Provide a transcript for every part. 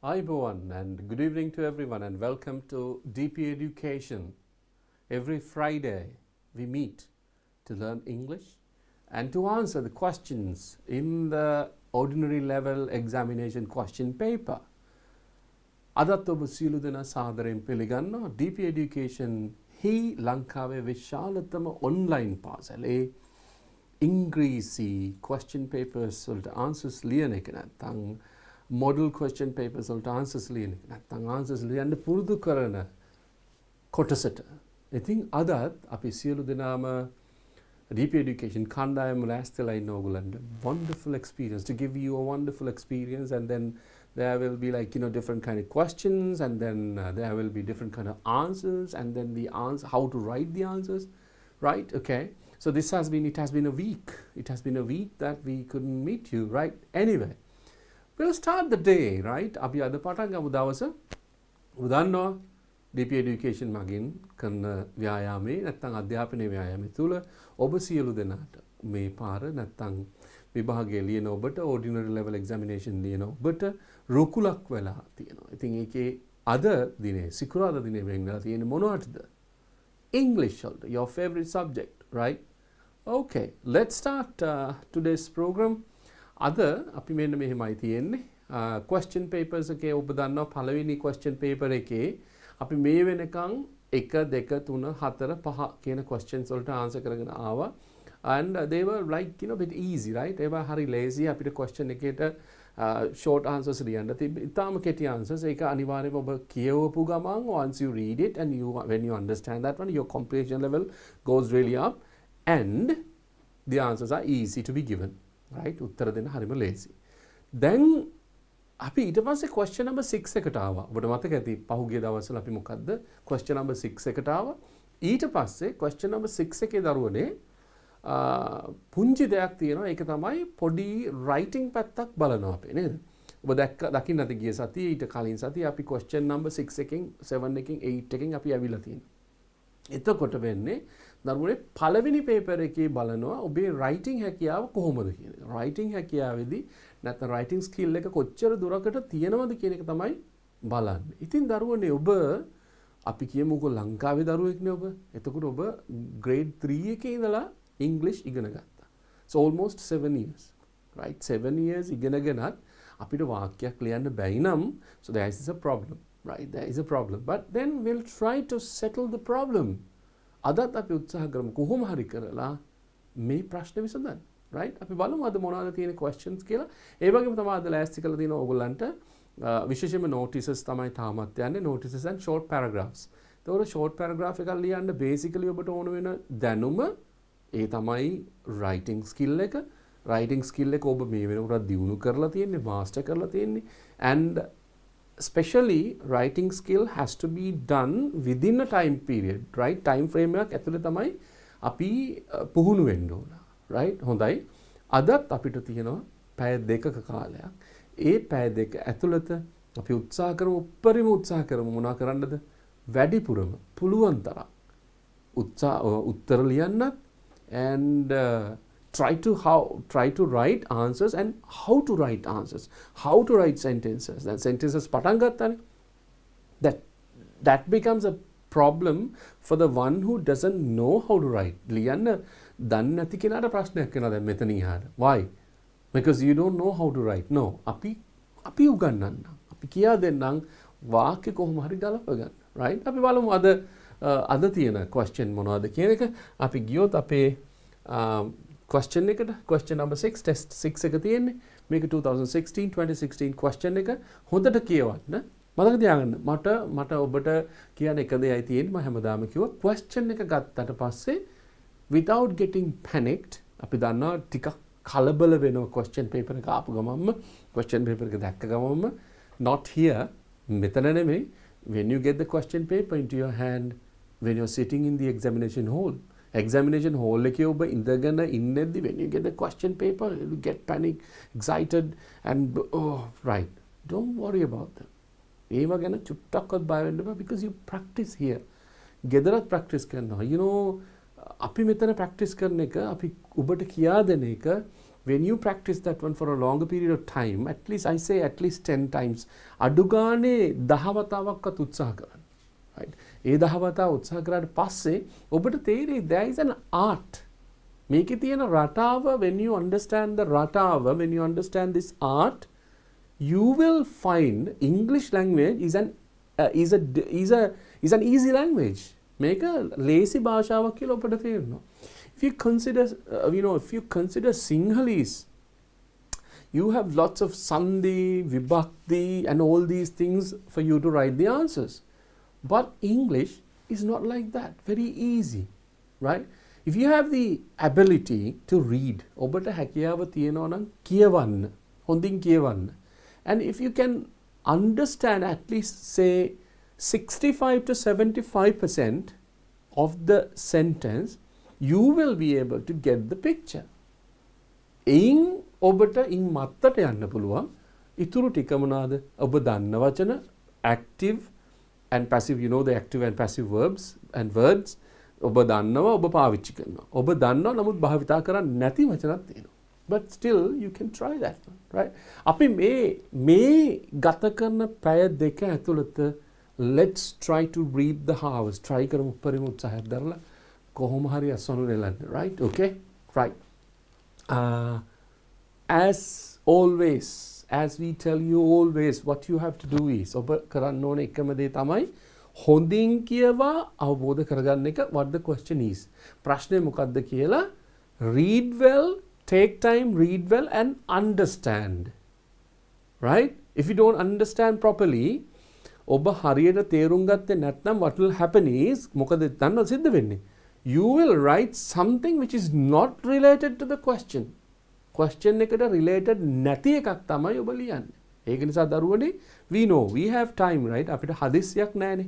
Ayubowan and good evening to everyone and welcome to DP Education. Every Friday we meet to learn English and to answer the questions in the ordinary level examination question paper. අදත් ඔබ සියලු දෙනා සාදරයෙන් පිළිගන්නවා DP Education හි ලංකාවේ විශාලතම online පාසලේ ඉංග්‍රීසි question papers වලට answers ලියන එක නැත්නම් model question papers වලට answers ලියන එක නැත්නම් answers ලියන්න පුරුදු කරන කොටසට. ඉතින් අදත් අපි සියලු දෙනාම DP Education කණ්ඩායම ලෑස්තිලා ඉන්න ඕගොල්ලන්ට wonderful experience to give you a wonderful experience, and then there will be different kind of questions, and then there will be different kind of answers, and then the answer, how to write the answers, right? Okay, so it has been a week that we couldn't meet you, right? Anyway, we'll start the day, right? අපි අද පටන් ගමු දවස. උදන්නවා DP Education මගින් කරන ව්‍යායාමයේ නැත්නම් අධ්‍යාපනයේ ව්‍යායාමයේ තුල ඔබ සියලු දෙනාට මේ පාර නැත්නම් විභාගයේ ලියන ඔබට ordinary level examination ලියන ඔබට රුකුලක් වෙලා තියෙනවා. ඉතින් ඒකේ අද දිනේ සිකුරාදා දිනේ වෙන්නලා තියෙන මොනවටද? English වලට, your favorite subject, right? Okay, let's start today's program. අද අපි මෙන්න මෙහෙමයි තියෙන්නේ. Question papers එකේ ඔබ දන්නවා පළවෙනි question paper එකේ අපි මේ වෙනකන් 1 2 3 4 5 කියන questions වලට answer කරගෙන ආවා, and they were bit easy, right? ඒවා හරි lazy. අපිට question එකේට short answers ලියන්න තිබ්බ. ඉතාලම කෙටි answers. ඒක අනිවාර්යයෙන්ම ඔබ කියවපු ගමන් once you read it and when you understand that one, your comprehension level goes really up and the answers are easy to be given, right? උත්තර දෙන්න හරිම lazy. Then අපි ඊට පස්සේ question number 6 එකට ආවා. ඔබට මතක ඇති පහුගිය දවස්වල අපි මොකද්ද question number 6 එකට ආවා. ඊට පස්සේ question number 6 එකේ දරුවනේ පුංචි දෙයක් තියෙනවා. ඒක තමයි පොඩි writing පැත්තක් බලනවා අපි නේද? ඔබ දකින්න ඇති ගිය සතියේ ඊට කලින් සතියේ අපි question number 6 එකෙන් 7 එකෙන් 8 එකෙන් අපි ඇවිල්ලා තියෙනවා. එතකොට වෙන්නේ දරුවනේ පළවෙනි paper එකේ බලනවා ඔබේ writing හැකියාව කොහොමද කියන එක. writing හැකියාවේදී නැත්නම් writing skill එක කොච්චර දුරකට තියෙනවද කියන එක තමයි බලන්නේ. ඉතින් දරුවනේ ඔබ අපි කියමුකෝ ලංකාවේ දරුවෙක්නේ ඔබ. එතකොට ඔබ grade 3 එකේ ඉඳලා English ඉගෙන ගත්තා. So almost 7 years, right? 7 years ඉගෙනගෙනත් අපිට වාක්‍යයක් ලියන්න බැයි නම් so there is a problem, right? There is a problem. But then we'll try to settle the problem. අදත් අපි උත්සාහ කරමු කොහොම හරි කරලා මේ ප්‍රශ්නේ විසඳන්න. right? අපි බලමු අද මොනවද තියෙන questions කියලා. ඒ වගේම තමයි අද ලෑස්ති කරලා තියෙන ඕගොල්ලන්ට විශේෂයෙන්ම notices තමයි තාමත් යන්නේ. notices and short paragraphs. ඒතකොට short paragraph එකක් ලියන්න basically ඔබට ඕන වෙන දැනුම ඒ තමයි writing skill එක. writing skill එක ඔබ මේ වෙනකොට දියුණු කරලා තියෙන්නේ, master කරලා තියෙන්නේ, and especially writing skill has to be done within a time period, right? time frame එකක් ඇතුලේ තමයි අපි පුහුණු වෙන්න ඕන. right? හොඳයි. අදත් අපිට තියෙනවා පැය දෙකක කාලයක්. ඒ පැය දෙක ඇතුළත අපි උත්සාහ කරමු, උපරිම උත්සාහ කරමු මොනවා කරන්නද? වැඩිපුරම පුළුවන් තරම් උත්තර ලියන්නත් and try to write answers and how to write answers, how to write sentences. Then sentences පටන් ගන්නනේ. That becomes a problem for the one who doesn't know how to write. ලියන්න දන්නේ නැති කෙනාට ප්‍රශ්නයක් වෙනවා දැන් මෙතන ඉහාට. Why? Because you don't know how to write. No. අපි උගන්වන්නම්. අපි කියා දෙන්නම් වාක්‍ය කොහොම හරි ගලප ගන්න. right? අපි බලමු අද තියෙන question මොනවද කියන එක. අපි ගියොත් අපේ question එකට question number 6 test 6 එක තියෙන්නේ. මේක 2016 question එක හොඳට කියවන්න. මතක තියාගන්න. මට ඔබට කියන එක දෙයයි තියෙන්නේ. මම හැමදාම කිව්වා question එක ගත්තට පස්සේ without getting panicked, අපි දන්නවා ටිකක් කලබල වෙනවා question paper එක ආපු ගමන්ම, question paper එක දැක්ක ගමන්ම, not here, මෙතන නෙමෙයි, when you get the question paper into your hand, when you're sitting in the examination hall එකේ ඔබ ඉඳගෙන ඉන්නේදී when you get the question paper, you get panic, excited and right, don't worry about them. ඒව ගැන චුට්ටක්වත් බය වෙන්න එපා, because you practice here. ගෙදරත් practice කරනවා. you know අපි මෙතන practice කරන එක, අපි ඔබට කියා දෙන එක when you practice that one for a longer period of time, at least I say at least 10 times, අඩුගානේ 10 වතාවක්වත් උත්සාහ කරන්න. Right? ඒ 10 වතාව උත්සාහ කරාට පස්සේ ඔබට තේරෙයි there is an art. මේකේ තියෙන රටාව, when you understand the රටාව, when you understand this art, you will find English language is an easy language. මේක ලේසි භාෂාවක් කියලා ඔබට තේරෙනවා. If you consider Sinhalese, you have lots of Sandhi, Vibhakti and all these things for you to write the answers. But English is not like that. Very easy, right? If you have the ability to read, ඔබට හැකියාව තියෙනවා නම් කියවන්න, හොඳින් කියවන්න. And if you can understand at least say 65 to 75% of the sentence, you will be able to get the picture. එයින් ඔබට ඉන් මත්තට යන්න පුළුවන්. ඉතුරු ටික මොනවාද? ඔබ දන්න වචන, active and passive, you know the active and passive verbs and words. ඔබ දන්නවා, ඔබ පාවිච්චි කරනවා. ඔබ දන්නවා නමුත් භාවිතා කරන්නේ නැති වචනක් තියෙනවා. But still you can try that one, right? අපි මේ ගත කරන පැය දෙක ඇතුළත let's try to read the house. try කරමු උපරිම උත්සාහයක් දරලා කොහොම හරි අසවනු නෙලන්න, right? Okay? Right. As always, as we tell you always, what you have to do is ඔබ කරන්න ඕන එකම දේ තමයි හොඳින් කියවා අවබෝධ කරගන්න එක. what the question is. ප්‍රශ්නේ මොකක්ද කියලා read well, take time, read well and understand. Right? If you don't understand properly, ඔබ හරියට තේරුම් ගත්තේ නැත්නම් what will happen is මොකද දන්නවද සිද්ධ වෙන්නේ? You will write something which is not related to the question. Question එකට related නැති එකක් තමයි ඔබ ලියන්නේ. ඒක නිසා දරුවනේ we know we have time, right? අපිට හදිස්සියක් නැහැනේ.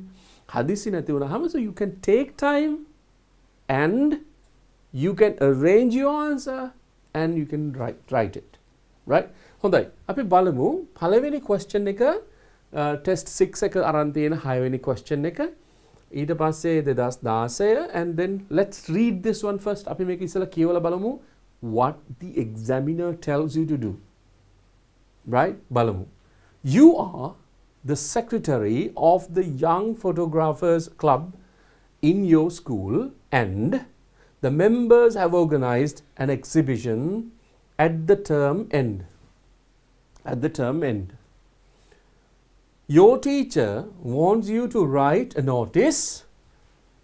හදිස්සි නැති වුණාම so you can take time and you can arrange your answer and you can write it. Right? හොඳයි. අපි බලමු පළවෙනි question එක test 6 එක අරන් තියෙන 6 වෙනි question එක. ඊට පස්සේ 2016 and then let's read this one first. අපි මේක ඉස්සෙල්ලා කියවලා බලමු what the examiner tells you to do. Right? බලමු. You are the secretary of the Young Photographers Club in your school and the members have organized an exhibition at the term end. At the term end. Your teacher wants you to write a notice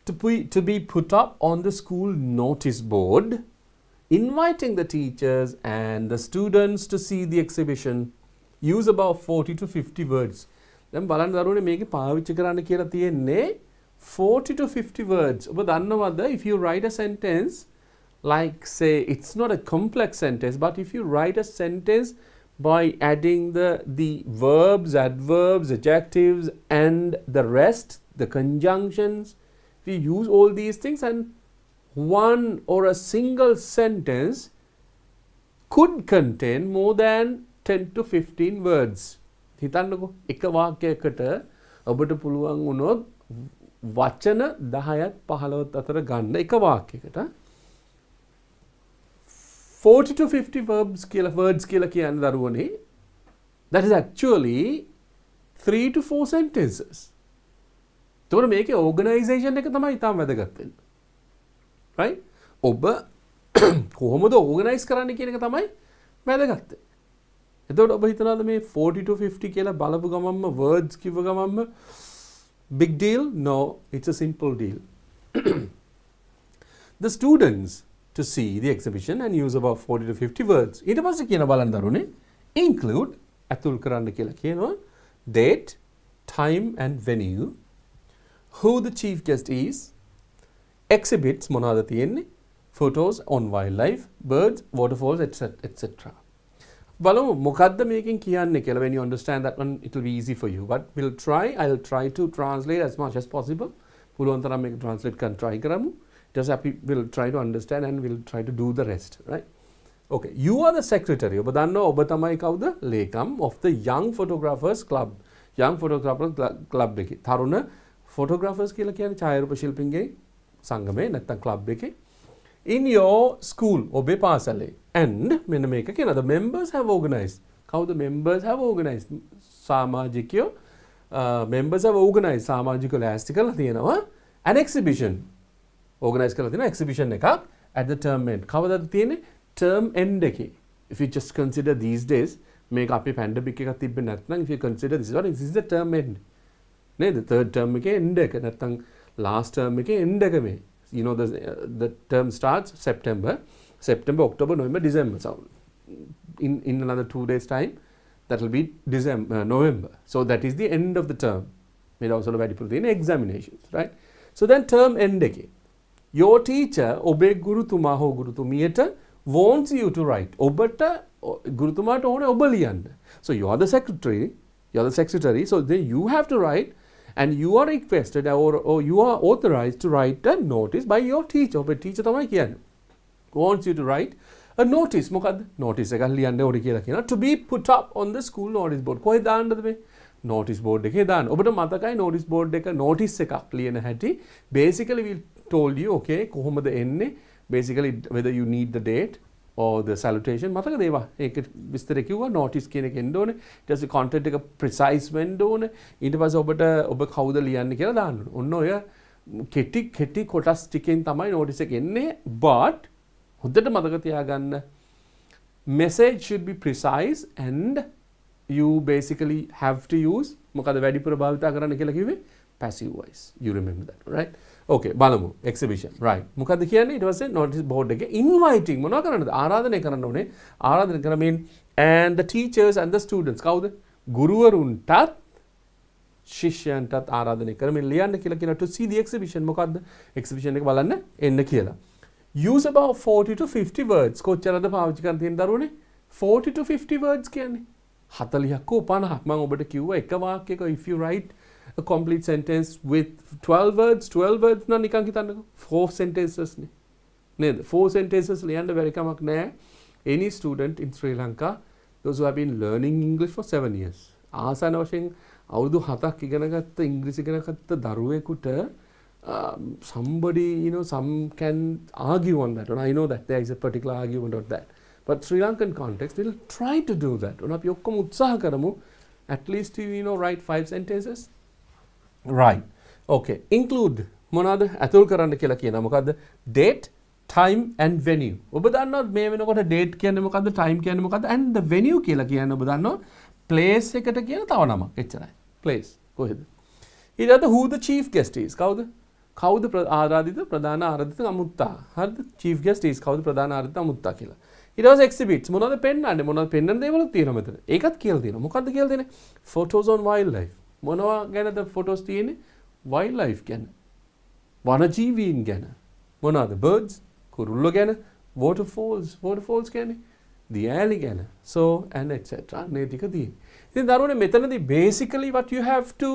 to be put up on the school notice board, inviting the teachers and the students to see the exhibition. Use about 40 to 50 words. දැන් බලන්න දරුවනේ මේකේ පාවිච්චි කරන්න කියලා තියෙන්නේ 40 to 50 words. ඔබ දන්නවද if you write a sentence like say it's not a complex sentence, but if you write a sentence by adding the verbs, adverbs, adjectives and the rest, the conjunctions, we use all these things and one or a single sentence could contain more than 10 to 15 words. හිතන්නකෝ එක වාක්‍යයකට ඔබට පුළුවන් වුණොත් වචන 10ත් 15ත් අතර ගන්න එක වාක්‍යයකට 40 to 50 words කියලා කියන්නේ දරුවනේ that is actually 3 to 4 sentences. එතකොට මේකේ organisation එක තමයි ඊටම වැදගත් වෙන්නේ. right? ඔබ කොහොමද organize කරන්න කියන එක තමයි වැදගත්. එතකොට ඔබ හිතනවාද මේ 40 to 50 කියලා බලපු ගමන්ම words කිව්ව ගමන්ම big deal? No, it's a simple deal. The students to see the exhibition and use about 40 to 50 words. ඊට පස්සේ කියන බලන්න දරුවනේ include අතුල් කරන්න කියලා කියනවා date, time and venue, who the chief guest is, exhibits මොනවාද තියෙන්නේ, photos on wildlife, birds, waterfalls, etc. බලමු මොකද්ද මේකෙන් කියන්නේ කියලා. When you understand that one it will be easy for you, but I'll try to translate as much as possible. පුළුවන් තරම් මේක translate කරන්න try කරමු. Just we'll try to understand and we'll try to do the rest, right? Okay, you are the secretary. ඔබ දන්නවා ඔබ තමයි කවුද? ලේකම් of the Young Photographers Club. Young Photographers Club එකේ. තරුණ photographers කියලා කියන්නේ ඡායාරූප ශිල්පීන්ගේ සංගමේ නැත්නම් club එකේ. in your school ඔබේ පාසලේ and මෙන්න මේක කියන the members have organized කවුද members have organized සමාජිකයෝ members have organized සමාජිකයෝ ලෑස්ති කරලා තියෙනවා an exhibition organize කරලා තියෙනවා exhibition එකක් at the term end කවදාද තියෙන්නේ term end එකේ if you just consider these days මේක අපේ pandemic එකක් තිබ්බේ නැත්නම් if you consider this is the term end නේද third term එකේ end එක නැත්නම් last term එකේ end එක මේ you know the term starts September, October, November, December. So in another 2 days time, that will be November. So that is the end of the term. Made also very in examinations, right? So then term end again. Your teacher, obe gurutuma ho gurutumiyata, wants you to write. Obata gurutuma to one obaliyanda. So you are the secretary. So then you have to write. And you are requested or you are authorized to write a notice by your teacher. ඔබේ teacher තමයි කියන්නේ. Wants you to write a notice. මොකද්ද? notice එකක් ලියන්න ඕනේ කියලා කියනවා. To be put up on the school notice board. කොහෙද දාන්නද මේ? notice board එකේ දාන්න. ඔබට මතකයි notice board එක notice එකක් ලියන හැටි. Basically we told you okay කොහොමද එන්නේ? Basically whether you need the date or the salutation මතකද ඒවා ඒක විස්තර කිව්වා notice කියන එක එන්න ඕනේ ඊට පස්සේ content එක precise වෙන්න ඕනේ ඊට පස්සේ ඔබ කවුද ලියන්නේ කියලා දාන්න ඕනේ ඔන්න ඔය කෙටි කොටස් ටිකෙන් තමයි notice එක එන්නේ but හොඳට මතක තියාගන්න message should be precise and you basically have to use මොකද වැඩිපුර භාවිතා කරන්න කියලා කිව්වේ passive voice you remember that right okay බලමු exhibition right මොකද්ද කියන්නේ ඊට පස්සේ notice board එකේ inviting මොනවා කරන්නද ආරාධනය කරන්න ඕනේ ආරාධනය කරමින් and the teachers and the students කවුද ගුරුවරුන්ටත් ශිෂ්‍යයන්ටත් ආරාධනය කරමින් ලියන්න කියලා කියනවා to see the exhibition මොකද්ද exhibition එක බලන්න එන්න කියලා use about 40 to 50 words කොච්චරද පාවිච්චි කරන් තියෙන දරුවනේ 40 to 50 words කියන්නේ 40ක් 50ක් මම ඔබට කිව්වා එක වාක්‍යයක if you write a complete sentence with 12 words na nikan hitannako 4 sentences ne ned 4 sentences liyanna bari kamak naha any student in Sri Lanka those who have been learning English for 7 years ආසන වශයෙන් අවුරුදු 7ක් ඉගෙන ගත්ත ඉංග්‍රීසි ඉගෙන ගත්ත දරුවෙකුට somebody some can argue on that and I know that there is a particular argument on that but Sri Lankan context will try to do that and අපි ඔක්කොම උත්සාහ කරමු at least write 5 sentences right okay include මොනවාද ඇතුල් කරන්න කියලා කියනවා මොකද්ද date time and venue ඔබ දන්නවා මේ වෙනකොට date කියන්නේ මොකද්ද time කියන්නේ මොකද්ද and the venue කියලා කියන්නේ ඔබ දන්නවා place එකට කියන තව නමක් එච්චරයි place කොහෙද ඊළඟට who the chief guest is කවුද ආරාධිත ප්‍රධාන ආරාධිත අමුත්තා හරිද chief guest is කවුද ප්‍රධාන ආරාධිත අමුත්තා කියලා ඊට පස්සේ exhibits මොනවද පෙන්වන්නේ මොනවද පෙන්වන්න දේවලුත් තියෙනවා මෙතන ඒකත් කියලා තියෙනවා මොකද්ද කියලා තියෙන්නේ photos on wildlife මොනවා ගැනද ෆොටෝස් තියෙන්නේ wildlife ගැන වනජීවීන් ගැන මොනවාද birds කුරුල්ලෝ ගැන waterfalls කියන්නේ the alley ගැන so and etc මේ ටික තියෙන්නේ ඉතින් දරුවනේ මෙතනදී basically what you have to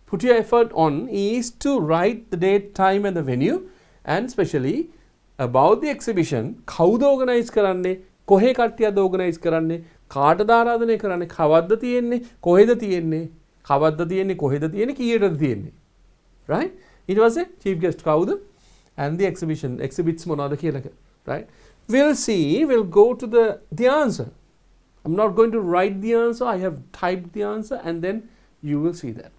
put your effort on is to write the date time and the venue and especially about the exhibition කවුද organize කරන්නේ කොහේ කට්ටියද organize කරන්නේ කාටද ආරාධනය කරන්නේ කවද්ද තියෙන්නේ කොහෙද තියෙන්නේ කවද්ද තියෙන්නේ කොහෙද තියෙන්නේ කීයටද තියෙන්නේ right ඊට පස්සේ chief guest කවුද and the exhibits මොනවද කියලා right we'll go to the answer I'm not going to write the answer I have typed the answer and then you will see that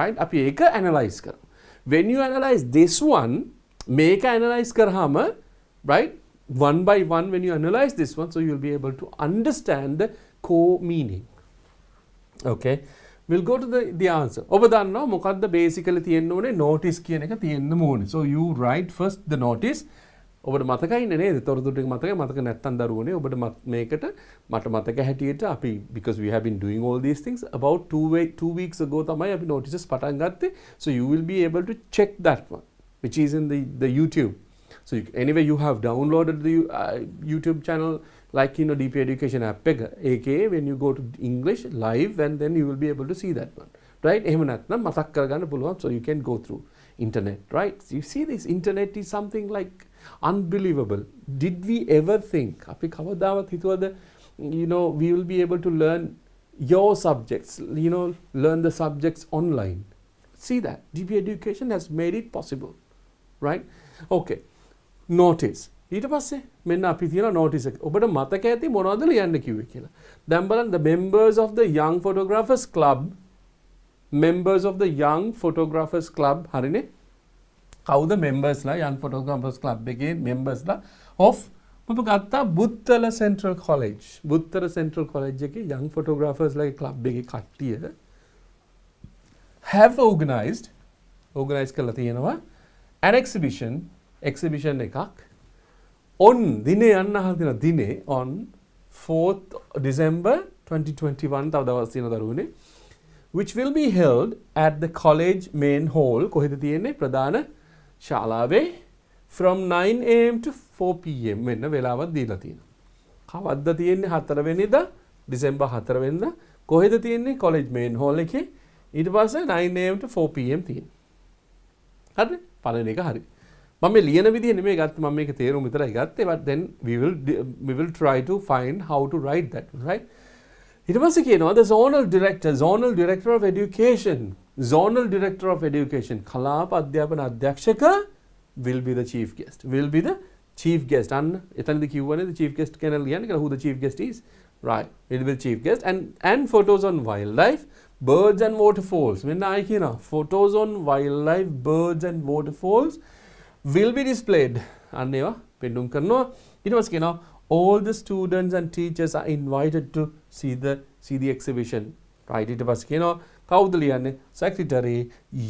right අපි ඒක analyze කරමු when you analyze this one මේක analyze කරාම right one by one when you analyze this one so you'll be able to understand the core meaning okay we'll go to the answer ඔබ දන්නවා මොකද්ද basically තියෙන්න ඕනේ notice කියන එක තියෙන්න ඕනේ so you write first the notice ඔබට මතකයිනේ නේද තොරතුරු ටික මතක නැත්තම් දරුවනේ ඔබට මේකට මට මතක හැටියට අපි because we have been doing all these things about 2 weeks ago තමයි අපි notices පටන් ගත්තේ so you will be able to check that one which is in the YouTube so anyway you have downloaded the YouTube channel like DP Education app එක when you go to English live and then you will be able to see that one right එහෙම නැත්නම් මතක් කරගන්න පුළුවන් so you can go through internet right you see this internet is something like unbelievable did we ever think අපි කවදාවත් හිතුවද we will be able to learn your subjects learn the subjects online see that DP Education has made it possible right okay notice. ඊට පස්සේ මෙන්න අපි තියන notice එක. ඔබට මතක ඇති මොනවද ලියන්න කිව්වේ කියලා. දැන් බලන්න the members of the young photographers club හරිනේ. කවුද members ලා young photographers club එකේ members ලා of මම ගත්තා Buttala central college. Buttala central college එකේ young photographers ලාගේ club එකේ කට්ටිය have organized කරලා තියෙනවා an exhibition එකක් on දිනේ යන්න අහලා තියෙන දිනේ on 4th December 2021 තව දවස් තියෙන දරුවනේ which will be held at the college main hall කොහෙද තියෙන්නේ ප්‍රධාන ශාලාවේ from 9 am to 4 pm වෙන වෙලාවක් දීලා තියෙනවා. කවද්ද තියෙන්නේ 4 වෙනිදා December 4 වෙනිදා කොහෙද තියෙන්නේ college main hall එකේ ඊට පස්සේ 9 am to 4 pm තියෙනවා. හරිද? පළවෙනි එක හරි. මම මේ ලියන විදිය නෙමෙයි ගත්තේ මම මේක තේරුම් විතරයි ගත්තේ but then we will try to find how to write that right. ඊට පස්සේ කියනවා the zonal director of education කලාප අධ්‍යාපන අධ්‍යක්ෂක will be the chief guest අන්න එතනදී කිව්වනේ the chief guest කෙනෙක් ලියන්නේ කියලා who the chief guest is right it will be the chief guest and photos on wildlife birds and waterfalls මෙන්න ආයි කියනවා photos on wildlife birds and waterfalls will be displayed අන්න ඒවා පෙන්නුම් කරනවා ඊට පස්සේ කියනවා all the students and teachers are invited to see the exhibition right ඊට පස්සේ කියනවා කවුද ලියන්නේ secretary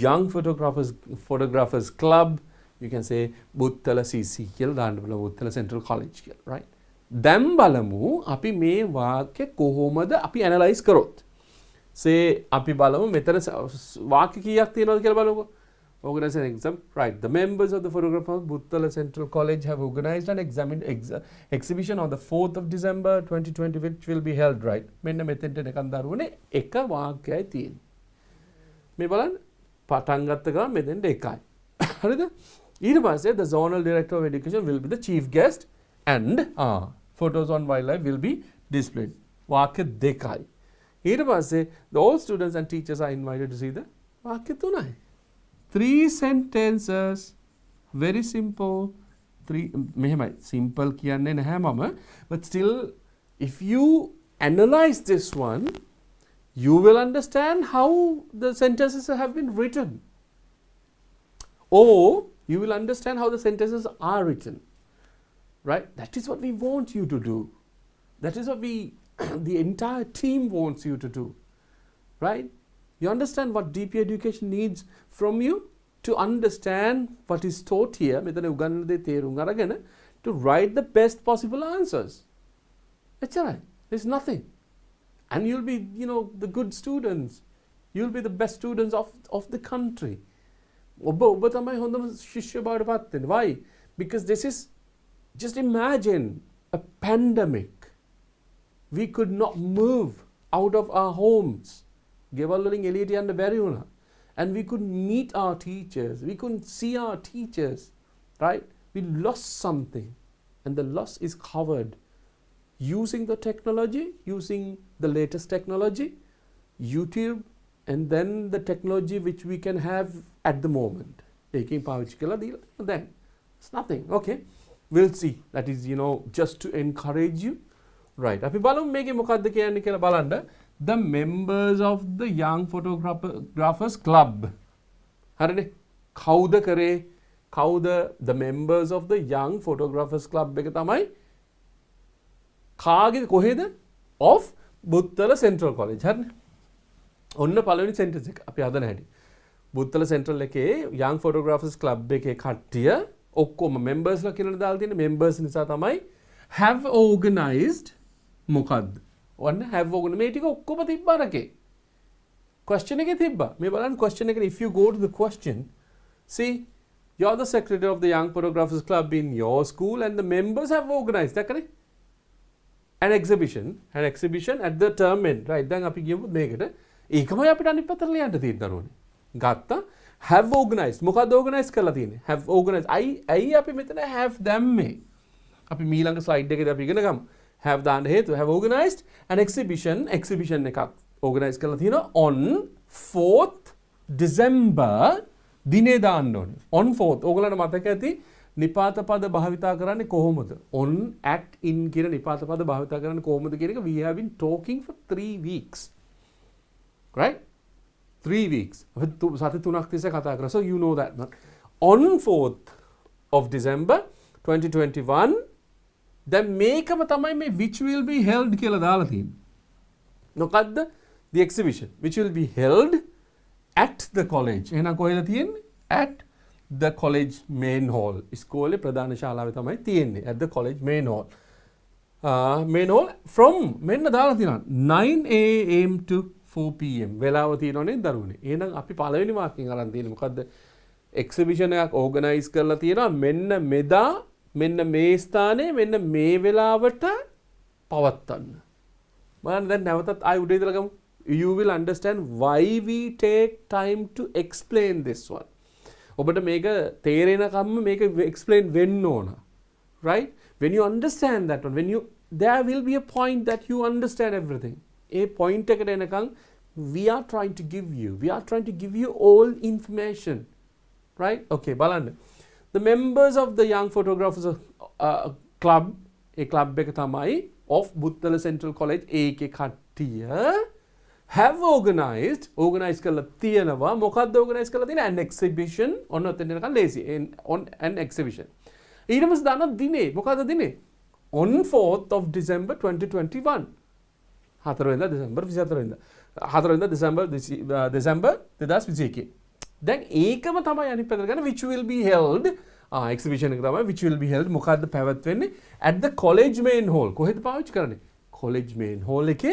young photographers club you can say Buttala CC කියලා දාන්න බලමු බුත්තල central college කියලා right දැන් බලමු අපි මේ වාක්‍ය කොහොමද අපි ඇනලයිස් කරොත් say අපි බලමු මෙතන වාක්‍ය කීයක් තියෙනවද කියලා බලමුකෝ organize an exam right the members of the photographers Buttala Central College have organized an exhibition on the 4th of December 2020 which will be held right මෙන්න මෙතෙන්ට නිකන් දරුවනේ එක වාක්‍යයි තියෙන්නේ මේ බලන්න පටන් ගත්ත ගමන් මෙතෙන්ට එකයි හරිද ඊට පස්සේ the zonal director of education will be the chief guest and photos on wildlife will be displayed වාක්‍ය දෙකයි ඊට පස්සේ all students and teachers are invited to see the වාක්‍ය තුනයි 3 sentences very simple 3 මෙහෙමයි simple කියන්නේ නැහැ මම but still if you analyze this one you will understand how the sentences have been written or you will understand how the sentences are written right that is what we want you to do that is what the entire team wants you to do right you understand what DP education needs from you to understand what is taught here මෙතන උගන්වන දේ තේරුම් අරගෙන to write the best possible answers that's right there's nothing and you'll be the good students you'll be the best students of the country ඔබ තමයි හොඳම ශිෂ්‍ය බවට පත් වෙන්නේ why because this is just imagine a pandemic we could not move out of our homes ගෙවල් වලින් එළියට යන්න බැරි වුණා and we couldn't meet our teachers we couldn't see our teachers right we lost something and the loss is covered using the technology using the latest technology YouTube and then the technology which we can have at the moment taking පාවිච්චි කළා දීලා then it's nothing okay we'll see that is just to encourage you right අපි බලමු මේකේ මොකද්ද කියන්නේ කියලා බලන්න the members of the young photographers club හරිනේ කවුද the members of the young photographers club එක තමයි කාගේ කොහෙද of බුත්තල central college හරිනේ ඔන්න පළවෙනි sentence එක අපි හදන හැටි බුත්තල central එකේ young photographers club එකේ කට්ටිය ඔක්කොම members ලා කියලා දාලා තියෙන members නිසා තමයි have organized මොකද්ද ඔන්න have organized මේ ටික ඔක්කොම තිබ්බ අරකේ question එකේ තිබ්බා මේ බලන්න question එකේ if you go to the question see you're the secretary of the young photographers club in your school and the members have organized දැක්කනේ an exhibition at the term end right දැන් අපි කියමු මේකට ඒකමයි අපිට අනිත් පැත්තට ලියන්න තියෙන්න දරුවනේ ගත්තා have organized මොකක්ද organize කරලා තියෙන්නේ have organized අයි අපි මෙතන have දැම්මේ අපි ඊළඟ slide එකේදී අපි ඉගෙන ගමු have දාන්න හේතුව have organized an exhibition එකක් organize කරලා තියෙනවා on 4th December දිනේ දාන්න ඕනේ on 4th ඕගොල්ලන්ට මතක ඇති නිපාත පද භාවිතා කරන්නේ කොහොමද? on, at, in කියන නිපාත පද භාවිතා කරන්නේ කොහොමද කියන එක we have been talking for 3 weeks. Right? 3 weeks. සති 3ක් තිස්සේ කතා කරා. So you know that. On 4th of December 2021 දැන් මේකම තමයි මේ which will be held කියලා දාලා තියෙන්නේ. මොකද්ද? The exhibition which will be held at the college. එහෙනම් කොහෙද තියෙන්නේ? At the college main hall. ඉස්කෝලේ ප්‍රධාන ශාලාවේ තමයි තියෙන්නේ. At the college main hall. Main hall from මෙන්න දාලා තියෙනවා 9 am to 4 pm. වෙලාව තියෙනවනේ දරුවනේ. එහෙනම් අපි පළවෙනි වාක්‍යයෙන් අරන් තියෙන්නේ මොකද්ද? එක්සිබිෂන් එකක් ඕගනයිස් කරලා තියෙනවා මෙන්න මෙදා මෙන්න මේ ස්ථානයේ මෙන්න මේ වෙලාවට පවත්වන්න. මම දැන් නැවතත් ආයි උඩ ඉඳලා ගමු. You will understand why we take time to explain this one. ඔබට මේක තේරෙනකම්ම මේක explain වෙන්න ඕන. Right? When you understand that one, there will be a point that you understand everything. A point එකට එනකම් we are trying to give you all information. Right? Okay, බලන්න. The members of the Young Photographers Club, a club එක තමයි of Buttala Central College ඒකේ කට්ටිය have organized කරලා තියෙනවා. මොකක්ද organize කරලා තියෙන්නේ? An exhibition on ඔතන එනකන් ලේසි. On an exhibition. ඊට පස්සේ දාන දිනේ මොකක්ද දිනේ? On 4th of December 2021. 4 වෙනිදා දෙසැම්බර් 24 වෙනිදා. 4 වෙනිදා දෙසැම්බර් 2021. දැන් ඒකම තමයි අනිත් පැත්තට ගන්න which will be held exhibition එක තමයි which will be held මොකද්ද පැවැත්වෙන්නේ at the college main hall. කොහෙද පාවිච්චි කරන්නේ? college main hall එකේ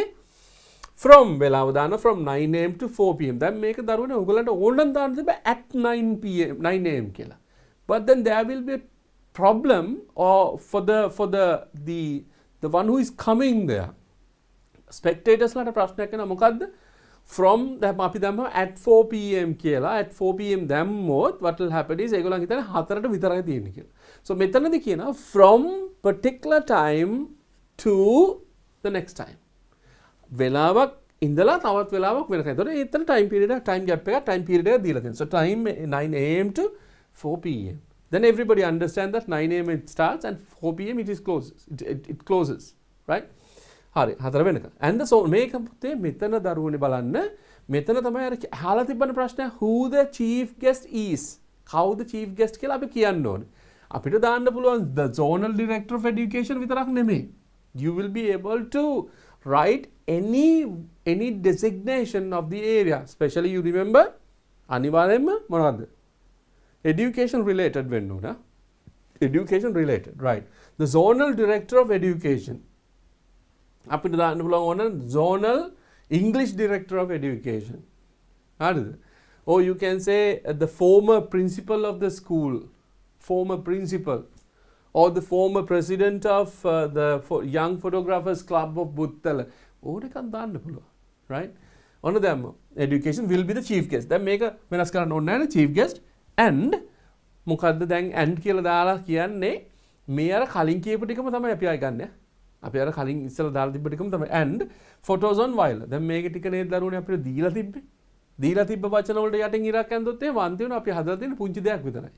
from වෙලාව දාන from 9 am to 4 pm. දැන් මේක දරුවනේ ඔයගලන්ට ඕනනම් දාන්න තිබ්බ at 9 pm 9 am කියලා. But then there will be a problem for the one who is coming there. Spectators ලාට ප්‍රශ්නයක් එනවා මොකද්ද? From අපි දැම්මම at 4 pm කියලා at 4 pm දැම්මොත් what will happen is ඒගොල්ලන් හිතන්නේ 4ට විතරයි තියෙන්නේ කියලා. So මෙතනදී කියනවා from particular time to the next time. වෙලාවක් ඉඳලා තවත් වෙලාවක් වෙනකන්. එතකොට එතන time period time period එක දීලා තියෙනවා. So time 9 am to 4 pm. Then everybody understand that 9 am it starts and 4 pm it closes. Right? හරි 4 වෙනකන්. And so මේක පුතේ මෙතන දරුවනේ බලන්න. මෙතන තමයි අර අහලා තිබ්බන ප්‍රශ්නය who the chief guest is. කවුද chief guest කියලා අපි කියන්න ඕනේ. අපිට දාන්න පුළුවන් the zonal director of education විතරක් නෙමෙයි. You will be able to write any designation of the area. Especially you remember අනිවාර්යෙන්ම මොනවද? Education related වෙන්න ඕන. Education related. Right. The zonal director of education. අපිට දාන්න පුළුවන් ඕන zonal English director of education. හරිද? Or you can say the former principal of the school, former principal, or the former president of the Young Photographers Club of Buttala. ඕන එකක් දාන්න පුළුවන්. Right? ඔන්න දැම්ම. Education will be the chief guest. දැන් මේක වෙනස් කරන්න ඕනේ නැහැ chief guest and මොකද්ද දැන් and කියලා දාලා කියන්නේ මේ අර කලින් කියපු ටිකම තමයි අපි ආයි ගන්න. අපි අර කලින් ඉස්සෙල්ලා දාලා තිබ්බ ටිකම තමයි and photos on wire. දැන් මේක ටික නේද දරුවනේ අපිට දීලා තිබ්බේ. දීලා තිබ්බ වචන වලට යටින් ඉරක් ඇන්දොත් එහෙම අන්තිම අපි හදලා තියෙන පුංචි දෙයක් විතරයි.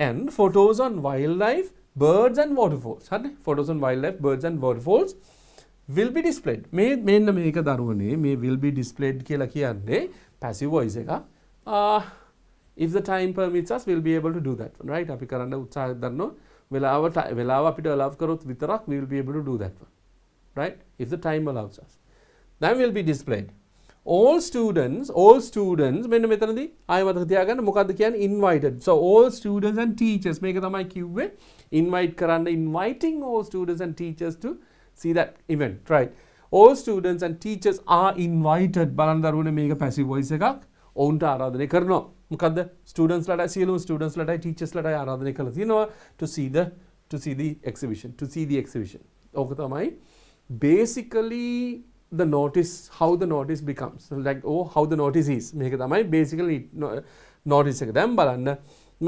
And photos on wildlife, birds and waterfalls. හරිනේ? Photos on wildlife, birds and waterfalls will be displayed. මෙන්න මේක දරුවනේ මේ will be displayed කියලා කියන්නේ passive voice එක. If the time permits us we'll be able to do that one. Right? අපි කරන්න උත්සාහ දරනවා. වෙලාව අපිට allow කරොත් විතරක් we will be able to do that one. Right? If the time allows us. Then will be displayed. All students මෙන්න මෙතනදී ආයෙ මතක තියාගන්න මොකද්ද කියන්නේ invited. So all students and teachers මේක තමයි කිව්වේ invite කරන්න inviting all students and teachers to see that event. Right? All students and teachers are invited. බලන්න දරුවනේ මේක passive voice එකක්. ඔවුන්ට ආරාධනය කරනවා. මොකද්ද students ලටයි සියලුම students ලටයි teachers ලටයි ආරාධනය කරලා තියෙනවා to see the exhibition. ඕක තමයි basically the notice, how the notice becomes. Like how the notice is. මේක තමයි basically notice එක. දැන් බලන්න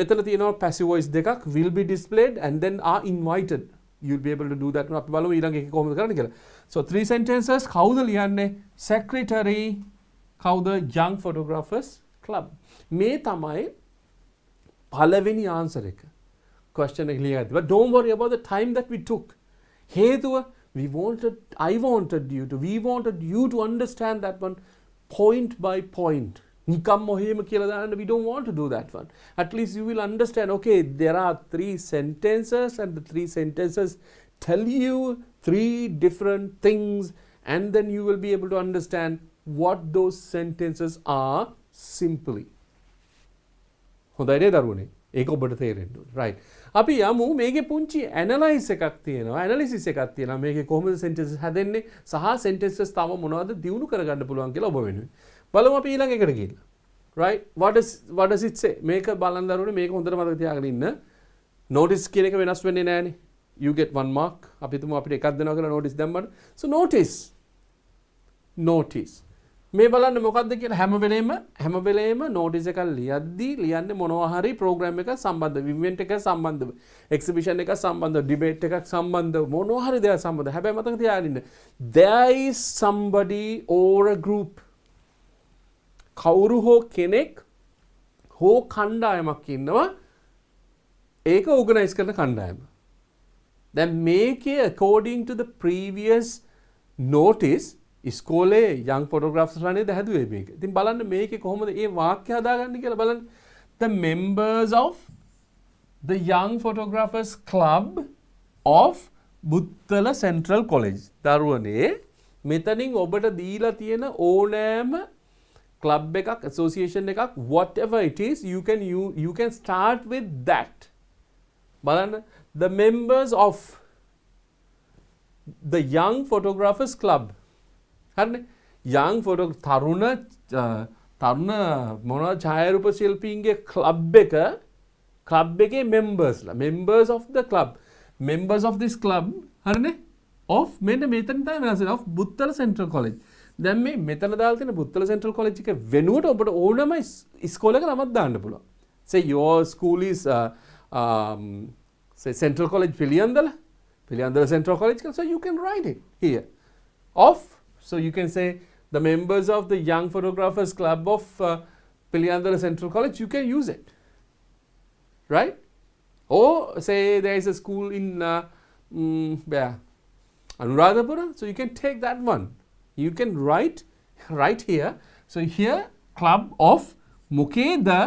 මෙතන තියෙනවා passive voice දෙකක් will be displayed and then are invited. You'll be able to do that. අපි බලමු ඊළඟ එක කොහොමද කරන්න කියලා. So 3 sentences කවුද ලියන්නේ? Secretary කවුද? Young Photographers Club. මේ තමයි පළවෙනි ආන්සර් එක. question එක ලියගත්තා. But don't worry about the time that we took. හේතුව we wanted you to understand that one point by point. නිකම් මොහේම කියලා දාන්න, we don't want to do that one. At least you will understand, okay, there are 3 sentences and the 3 sentences tell you 3 different things, and then you will be able to understand what those sentences are simply. හොඳයිනේ දරුවනේ. ඒක ඔබට තේරෙන්න ඕනේ. right. අපි යමු මේකේ පුංචි analyse එකක් තියෙනවා. ඇනලිසිස් එකක් තියෙනවා. මේකේ කොහොමද sentences හැදෙන්නේ සහ sentences තව මොනවද දියුණු කරගන්න පුළුවන් කියලා ඔබ වෙනුවෙන්. බලමු අපි ඊළඟ එකට ගිහින්. right. What does it say? මේක බලන්න දරුවනේ මේක හොඳට මතක තියාගෙන ඉන්න. notice කියන එක වෙනස් වෙන්නේ නැහනේ. You get 1 mark. අපි තුමු අපිට එකක් දෙනවා කියලා notice දැම්මම. So notice. මේ බලන්න මොකක්ද කියලා හැම වෙලේම notice එකක් ලියද්දී ලියන්නේ මොනවා හරි program එකක් සම්බන්ධ event එකක් සම්බන්ධව exhibition එකක් සම්බන්ධව debate එකක් සම්බන්ධව මොනවා හරි දෙයක් සම්බන්ධව. හැබැයි මතක තියාගන්න ඉන්න. There is somebody or a group. කවුරු හෝ කෙනෙක් හෝ කණ්ඩායමක් ඉන්නවා. ඒක organize කරන කණ්ඩායම. දැන් මේකේ according to the previous notice ඉස්කෝලේ young photographers රනේ දැහැදුවේ මේක. ඉතින් බලන්න මේකේ කොහොමද මේ වාක්‍ය හදාගන්නේ කියලා බලන්න. The members of the young photographers club of Buttala Central College. දරුවනේ මෙතනින් ඔබට දීලා තියෙන ඕනෑම club එකක් association එකක් whatever it is you can start with that. බලන්න the members of the young photographers club. හරිනේ young photo තරුණ මොනවා ඡායාරූප ශිල්පීන්ගේ club එකේ members of the club, members of this club හරිනේ of මෙන්න මෙතන තමයි වෙනස of බුත්තල Central College. දැන් මේ මෙතන දාලා තියෙන බුත්තල Central College එක වෙනුවට ඔබට ඕනම ඉස්කෝලේක නමක් දාන්න පුළුවන්. say your school is say Central College Piliyandala Central College, so you can write it here of. So you can say the members of the young photographers club of Piliyandala Central College, you can use it. Right? Or say there is a school in Anuradhapura, so you can take that one. You can write here. So here club of Mukeda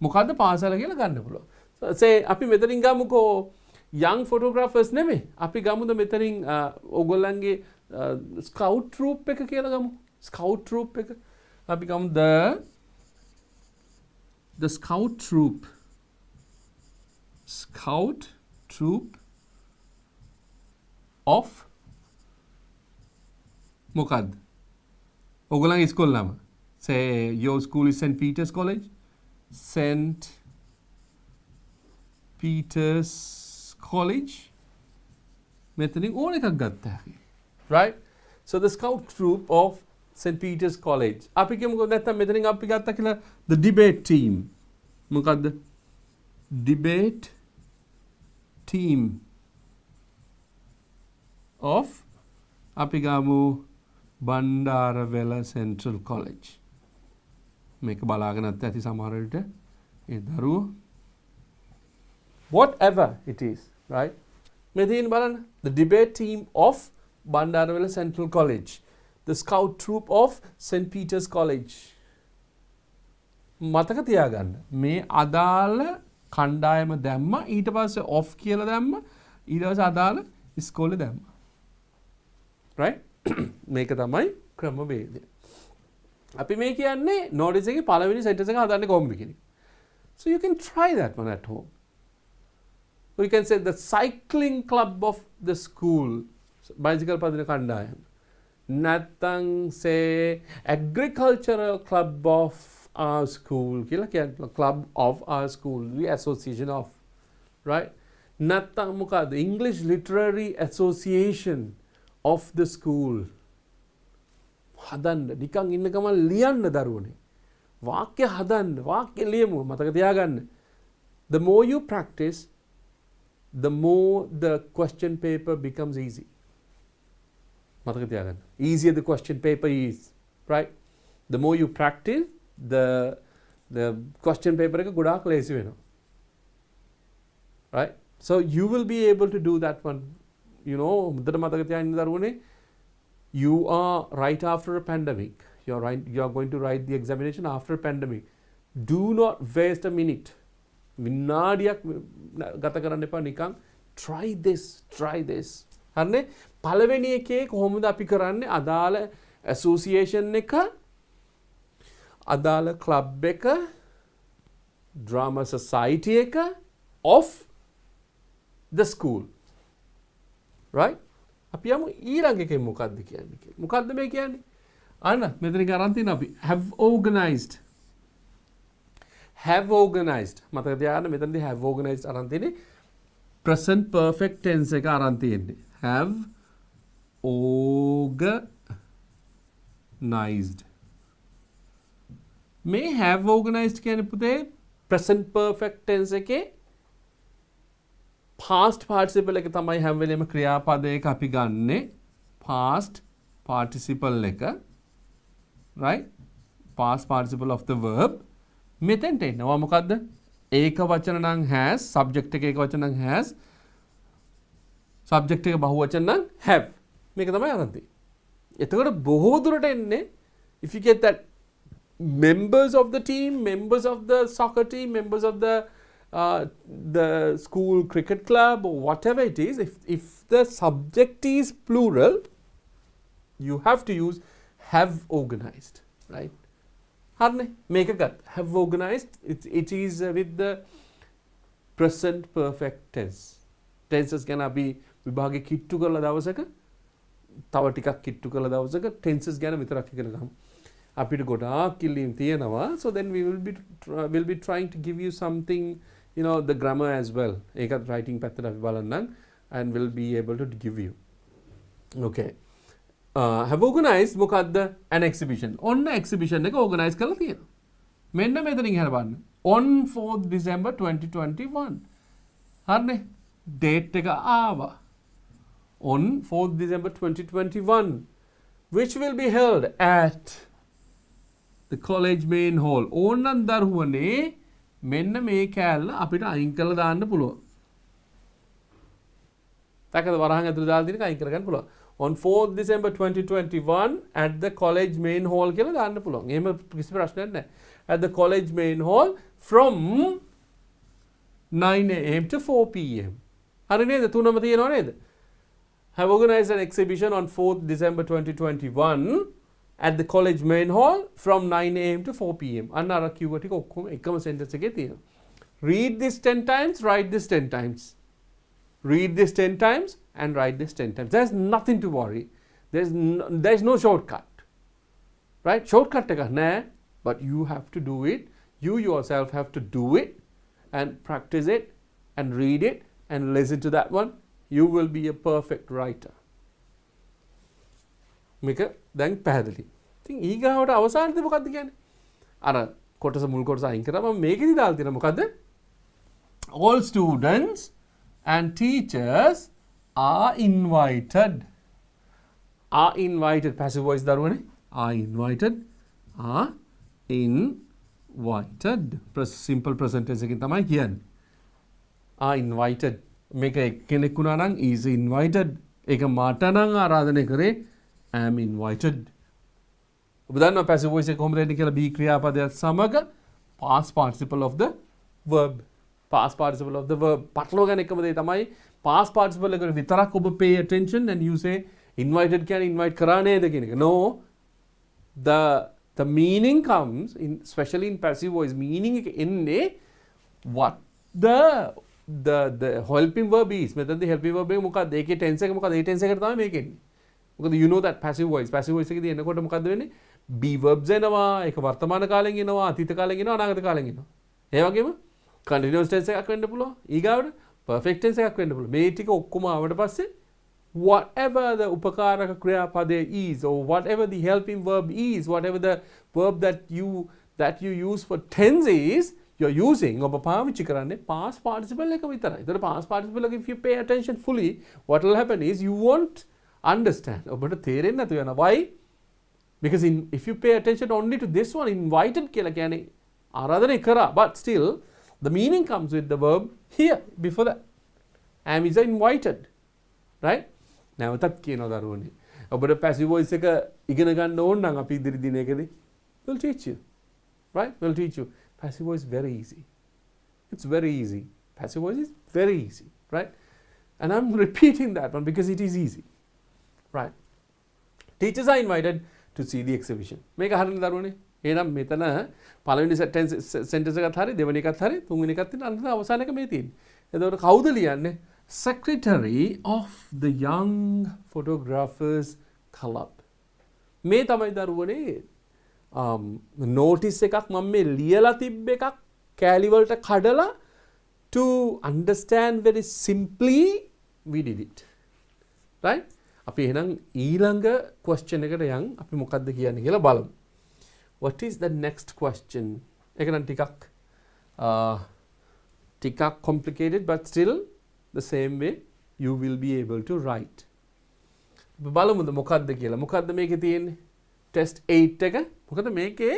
Mukada Pasala කියලා ගන්න පුළුවන්. So say අපි මෙතනින් ගමුකෝ young photographers නෙමෙයි. අපි ගමුද මෙතනින් ඕගොල්ලන්ගේ scout troop එක කියලා ගමු. Scout troop එක. අපි ගමු the scout troop. Scout troop of මොකද්ද? ඕගොල්ලන්ගේ ස්කෝල් නම. Say your school is St. Peter's College. St. Peter's College. මෙතනින් ඕන එකක් ගත්තා. Right? So the scout troop of St. Peter's College. අපි කියමුකෝ නැත්තම් මෙතනින් අපි ගත්තා කියලා the debate team. මොකද්ද? Debate team of අපි ගමු බණ්ඩාරවැල Central College. මේක බලාගෙන නැත්නම් ඇති සමහර විට ඒ දරුවෝ whatever it is, right? මෙතන බලන්න the debate team of Bandarawala Central College, the scout troop of St. Peter's College. මතක තියාගන්න මේ අදාළ කණ්ඩායම දැම්ම ඊට පස්සේ off කියලා දැම්ම ඊට පස්සේ අදාළ ඉස්කෝලේ දැම්ම. right? මේක තමයි ක්‍රමවේදය. අපි මේ කියන්නේ notice එකේ පළවෙනි sentence එක හදන්නේ කොහොමද කියන එක. So you can try that one at home. We can say the cycling club of the school, bicycle පදින කණ්ඩායම. නැත්නම් say agricultural club of our school කියලා කියන්නේ club of our school, the association of, right? නැත්නම් මොකද්ද? English literary association of the school. හදන්න නිකන් ඉන්න ගමන් ලියන්න දරුවනේ. වාක්‍ය හදන්න, වාක්‍ය ලියමු මතක තියාගන්න. The more you practice, the more the question paper becomes easy. මතක තියාගන්න. Easier the question paper is, right? The more you practice, the question paper එක ගොඩාක් ලේසි වෙනවා. right? So you will be able to do that one. You know, you are right after a pandemic. You are going to write the examination after a pandemic. Do not waste a minute. Try this. හරිනේ පළවෙනි එකේ කොහොමද අපි කරන්නේ අදාළ association එක අදාළ club එක drama society එක of the school, right? අපි යමු ඊළඟ එකේ මොකක්ද කියන්නේ කියලා. මොකක්ද මේ කියන්නේ? අන්න මෙතන අරන් තියෙන අපි have organized මතක තියාගන්න මෙතනදී have organized අරන් තියෙන්නේ present perfect tense එක අරන් තියෙන්නේ have organized. මේ have organized කියන්නේ පුතේ present perfect tense එකේ past participle එක තමයි හැම වෙලේම ක්‍රියාපදයක අපි ගන්නෙ past participle එක, right? past participle of the verb. මෙතෙන්ට එනවා මොකද්ද? ඒක වචන නම් has, subject එක ඒක වචන නම් has, subject එක බහුවචන නම් have. මේක තමයි අරන් තියෙන්නේ. එතකොට බොහෝ දුරට එන්නේ if you get that members of the team, members of the soccer team, members of the school cricket club or whatever it is, if the subject is plural, you have to use have organized, right? හරිනේ මේක ගත් have organized, it is with the present perfect tense. tenses ගැන අපි විභාගේ කිට්ටු කරලා දවසක තව ටිකක් කිට්ටු කරලා දවසක tenses ගැන විතරක් ඉගෙන ගමු. අපිට ගොඩාක් ඉල්ලීම් තියෙනවා. So then we will be trying to give you something, you know, the grammar as well. ඒකත් writing පැත්තට අපි බලන්නම් and will be able to give you. Okay. Have organized මොකද්ද? An exhibition. ඔන්න exhibition එක organize කරලා තියෙනවා. මෙන්න මෙතනින් හර බලන්න. On 4th December 2021. හරිනේ. date එක ආවා. On 4th December 2021, which will be held at the college main hall. ඕනනම් දරුවනේ මෙන්න මේ කෑල්ල අපිට අයින් කරලා දාන්න පුළුවන්. තාකද වරහන් ඇතුළේ දාලා දිනක අයින් කරගන්න පුළුවන්. On 4th December 2021 at the college main hall කියලා දාන්න පුළුවන්. එහෙම කිසි ප්‍රශ්නයක් නැහැ. At the college main hall from 9 am to 4 pm. හරි නේද? තුනම තියෙනව නේද? Have organized an exhibition on 4th December 2021 at the college main hall from 9 am to 4 pm. අන්න අර කිව්ව ටික ඔක්කොම එකම sentence එකේ තියෙනවා. Read this 10 times, write this 10 times. Read this 10 times and write this 10 times. There's nothing to worry. There's no shortcut. Right? Shortcut එක නෑ, but you have to do it. You yourself have to do it and practice it and read it and listen to that one. You will be a perfect writer. මේක දැන් පැහැදිලි. ඉතින් ඊගාවට අවසානයේදී මොකක්ද කියන්නේ? අර කොටස මුල් කොටස අයින් කරා මම මේකෙදි දාලා තියෙනවා මොකද්ද? All students and teachers are invited. Are invited. Passive voice දරුවනේ. Are invited. Are invited. Simple present tense එකකින් තමයි කියන්නේ. Are invited. මේක එක්කෙනෙක් වුණා නම් is invited. ඒක මට නම් ආරාධනය කරේ am invited. ඔබ දන්නවා passive voice එක කොහොමද එන්නේ කියලා be ක්‍රියාපදයක් සමග past participle of the verb. past participle of the verb. පටලව ගන්න එකම දේ තමයි past participle එකට විතරක් ඔබ pay attention and you say invited කියන්නේ invite කරා නේද කියන එක. No. The meaning comes in, especially in passive voice, meaning එක එන්නේ what the helping verb is. මෙතනදී helping verb එක මොකක්ද? ඒකේ tense එක මොකක්ද? ඒ tense එකට තමයි මේක එන්නේ. මොකද you know that passive voice එකේදී එනකොට මොකද්ද වෙන්නේ? be verbs එනවා, ඒක වර්තමාන කාලෙන් එනවා, අතීත කාලෙන් එනවා, අනාගත කාලෙන් එනවා. ඒ වගේම continuous tense එකක් වෙන්න පුළුවන්. ඊගාවට perfect tense එකක් වෙන්න පුළුවන්. මේ ටික ඔක්කොම ආවට පස්සේ whatever the උපකාරක ක්‍රියාපදය is or whatever the helping verb is, whatever the verb that you use for tense is, you're using ඔබ පාවිච්චි කරන්නේ past participle එක විතරයි. ඒතර past participle එක if you pay attention fully, what will happen is you won't understand. ඔබට තේරෙන්නේ නැතු වෙනවා. Why? Because if you pay attention only to this one, invited කියලා කියන්නේ ආරාධනය කරා, but still the meaning comes with the verb here before that. am is invited. Right? නැවතත් කියනවා දරුවනේ. ඔබට passive voice එක ඉගෙන ගන්න ඕන නම් අපි ඉදිරි දිනයකදී we'll teach you. Right? We'll teach you. Passive voice is very easy. It's very easy. Passive voice is very easy. Right? And I'm repeating that one because it is easy. Right? Teachers are invited to see the exhibition. මේක හරියට දරුවනේ. එහෙනම් මෙතන පළවෙනි sentence එකත් හරි, දෙවෙනි එකත් හරි, තුන්වෙනි එකත් තියෙන අන්තිම අවසාන එක මේ තියෙන්නේ. එතකොට කවුද ලියන්නේ? Secretary of the Young Photographers Club. මේ තමයි දරුවනේ notice එකක් මම මේ ලියලා තිබ්බ එකක් කෑලි වලට කඩලා to understand very simply we did it. Right? අපි එහෙනම් ඊළඟ question එකට යන් අපි මොකද්ද කියන්නේ කියලා බලමු. What is the next question? ඒක නම් ටිකක් complicated but still the same way you will be able to write. බලමුද මොකද්ද කියලා. මොකද්ද මේකේ තියෙන්නේ? test 8 එක. මොකද මේකේ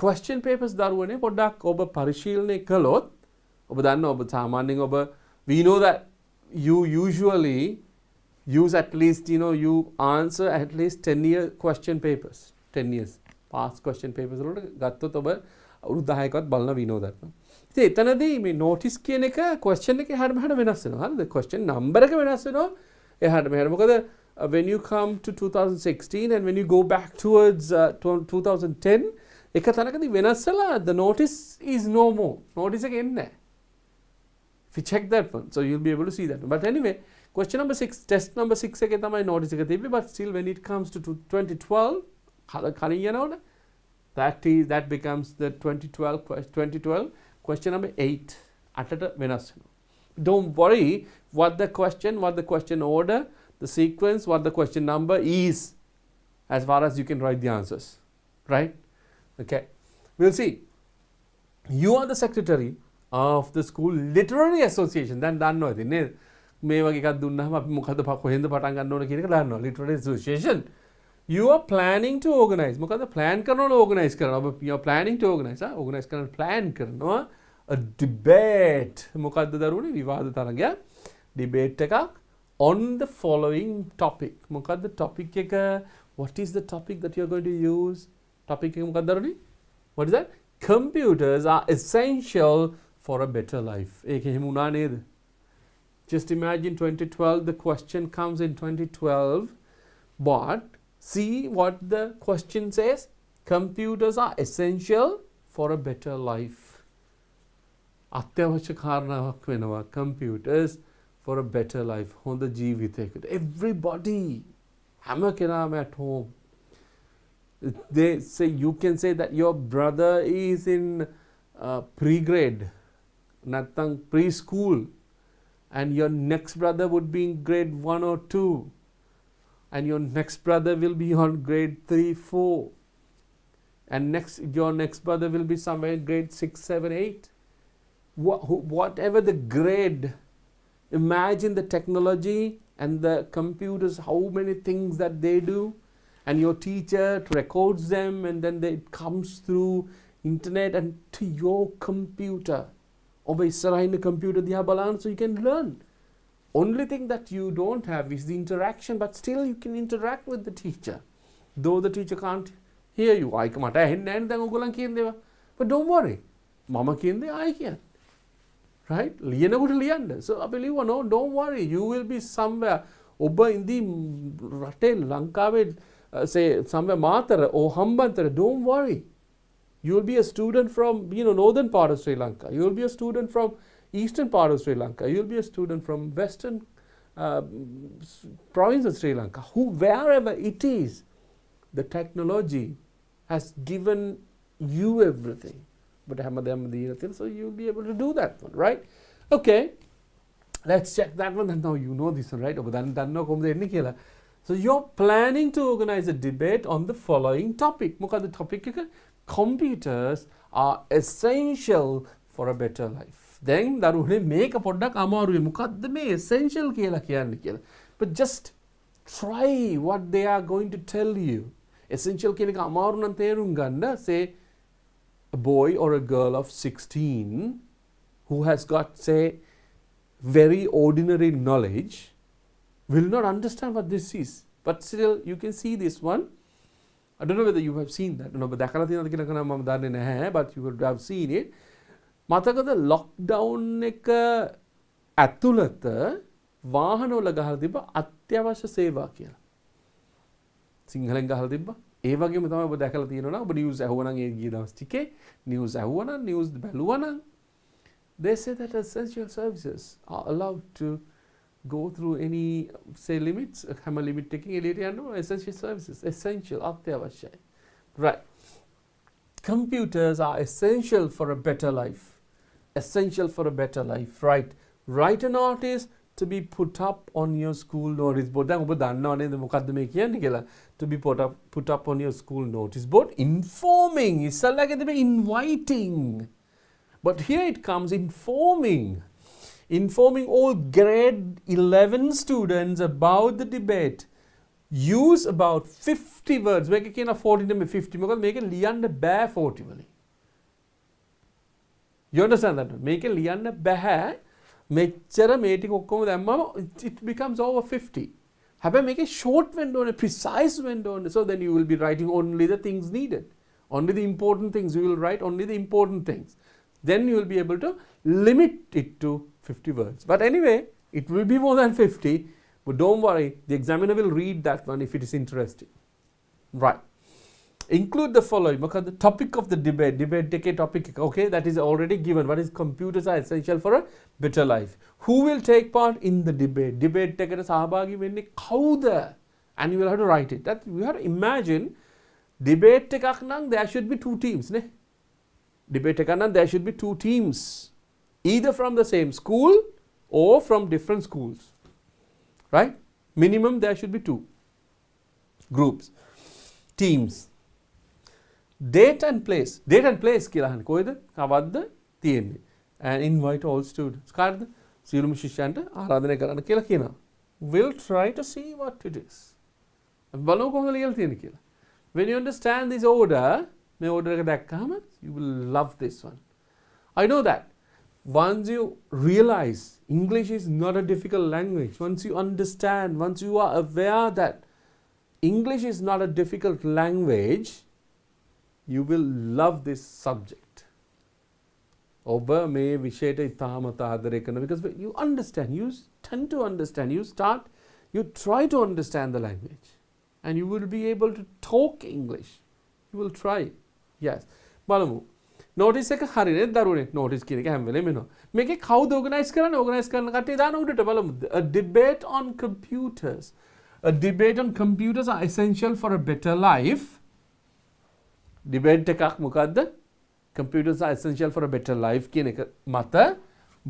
question papers දරුවනේ පොඩ්ඩක් ඔබ පරිශීලනය කළොත් ඔබ දන්නවා ඔබ සාමාන්‍යයෙන් ඔබ we know that you usually use at least you answer at least 10-year question papers. 10 years past question papers වලට ගත්තොත් ඔබ අවුරුදු 10කවත් බලන we know that. ඉතින් එතනදී මේ notice කියන එක question එකේ එහාට මෙහාට වෙනස් වෙනවා. හරිද? question number එක වෙනස් වෙනවා. එහාට මෙහාට මොකද when you come to 2016 and when you go back towards 2010 එක තැනකදී වෙනස් වෙලා the notice is no more. notice එක එන්නේ නැහැ. If you check that one, so you'll be able to see that. But anyway, question number 6, test number 6 එකේ තමයි notice එක තිබ්බේ, but still when it comes to 2012 කලින් යනවනේ that becomes the 2012 question number 8 අටට වෙනස් වෙනවා. Don't worry what the question order, the sequence, what the question number is as far as you can write the answers. Right? Okay. We'll see. You are the secretary of the school literary association. දැන් දන්නවා ඉතින් නේද? මේ වගේ එකක් දුන්නාම අපි මොකද කොහෙන්ද පටන් ගන්න ඕන කියන එක දන්නවා. literary association. You are planning to organize. මොකද plan කරනවා organize කරනවා. You are planning to organize. organize කරන plan කරනවා a debate. මොකද්ද දරුවනේ? විවාද තරගයක්. debate එකක් on the following topic. මොකද්ද topic එක? What is the topic that you are going to use? topic එක මොකක්ද දරුවනේ? What is that? Computers are essential for a better life. ඒක එහෙම වුණා නේද? Just imagine 2012, the question comes in 2012, but see what the question says. Computers are essential for a better life. අත්‍යවශ්‍ය කාරණාවක් වෙනවා computers for a better life. හොඳ ජීවිතයකට. Everybody, හැම කෙනාම at home. They say, you can say that your brother is in pre-grade, නැත්නම් preschool, and your next brother would be in grade 1 or 2, and your next brother will be on grade 3, 4, and your next brother will be somewhere in grade 6, 7, 8. Whatever the grade, imagine the technology and the computers, how many things that they do, and your teacher records them, and then it comes through internet and to your computer. ඔබ ඉස්සරහින් computer දිහා බලන්න so you can learn. Only thing that you don't have is the interaction, but still you can interact with the teacher. Though the teacher can't hear you. මට ඇහෙන්නේ නැහැ දැන් ඔයගොල්ලන් කියන දේවා. But don't worry. මම කියන දේ ආයි කියන්න. Right? ලියනකොට ලියන්න. So I believe no, don't worry. You will be somewhere. ඔබ ඉඳි රටේ ලංකාවේ say somewhere Matara or Hambantota. Don't worry. You will be a student from northern part of Sri Lanka. You will be a student from eastern part of Sri Lanka. You will be a student from western province of Sri Lanka. Wherever it is, the technology has given you everything. But so you will be able to do that one, right? Okay, let's check that one. And now you know this one, right? So you're planning to organize a debate on the following topic. What the topic? Computers are essential for a better life. Then දරුවනේ මේක පොඩ්ඩක් අමාරුයි. මොකද්ද මේ essential කියලා කියන්නේ කියලා. But just try what they are going to tell you. Essential කියන එක අමාරු නම් තේරුම් ගන්න. Say a boy or a girl of 16 who has got say very ordinary knowledge will not understand what this is. But still, you can see this one. I don't know whether you have seen that. No, but දැකලා තියෙනවද කියලා කන මම දන්නේ නැහැ. But you would have seen it. මතකද lockdown එක ඇතුළත වාහනවල ගහලා තිබ්බ අත්‍යවශ්‍ය සේවා කියලා. සිංහලෙන් ගහලා තිබ්බා. ඒ වගේම තමයි ඔබ දැකලා තියෙනවා නම් ඔබ නිවුස් ඇහුවනම් ඒ ගිය දවස් ටිකේ නිවුස් ඇහුවනම් නිවුස් බැලුවනම් they say that essential services are allowed to go through any say limits හැම limit එකකින් එළියට යන්න ඕන essential services essential අත්‍යවශ්‍යයි. Right. Computers are essential for a better life. Essential for a better life. Right. Write a notice to be put up on your school notice board. දැන් ඔබ දන්නව නේද මොකද්ද මේ කියන්නේ කියලා? To be put up on your school notice board. Informing. ඉස්සල්ලාගේ තිබෙ inviting. But here it comes informing. Informing all grade 11 students about the debate. Use about 50 words. මේක කියන 40 නෙමෙයි 50. මොකද මේක ලියන්න බෑ 40 වලින්. You understand that? මේක ලියන්න බෑ. මෙච්චර මේ ටික ඔක්කොම දැම්මම it becomes over 50. හැබැයි මේකේ short වෙන්න ඕනේ, precise වෙන්න ඕනේ. So then you will be writing only the things needed. Only the important things. You will write only the important things. Then you will be able to limit it to 50 words. But anyway, it will be more than 50. But don't worry, the examiner will read that one if it is interesting. Right. Include the following. The topic of the debate. Debate topic. Okay, that is already given. What is computers are essential for a better life. Who will take part in the debate? Debate එකට සහභාගී වෙන්නේ කවුද? And you will have to write it. That you have to imagine debate එකක් නම් there should be two teams. නේ? Debate එකක් නම් there should be two teams. Either from the same school or from different schools. Right? Minimum there should be two groups. Teams. Date and place. Date and place කියලා අහන්නේ කොහෙද? කවද්ද තියෙන්නේ? And invite all students. කාටද? සියලුම ශිෂ්‍යයන්ට ආරාධනය කරන්න කියලා කියනවා. We'll try to see what it is. බලමු කොහොමද ලියලා තියෙන්නේ කියලා. When you understand this order, මේ order එක දැක්කම you will love this one. I know that. Once you realize English is not a difficult language, once you understand, once you are aware that English is not a difficult language, you will love this subject. ඔබ මේ විෂයට ඉතාමත් ආදරය කරන because you understand, you tend to understand, you try to understand the language and you will be able to talk English. You will try. Yes. බලමු. notice එක හරිනේ දරුවනේ notice කියන එක හැම වෙලේම එනවා. මේකේ කවුද organize කරන්නේ? organize කරන කට්ටිය දාන උඩට බලමු. A debate on computers. A debate on computers are essential for a better life. Debate එකක් මොකද්ද? Computers are essential for a better life කියන එක මත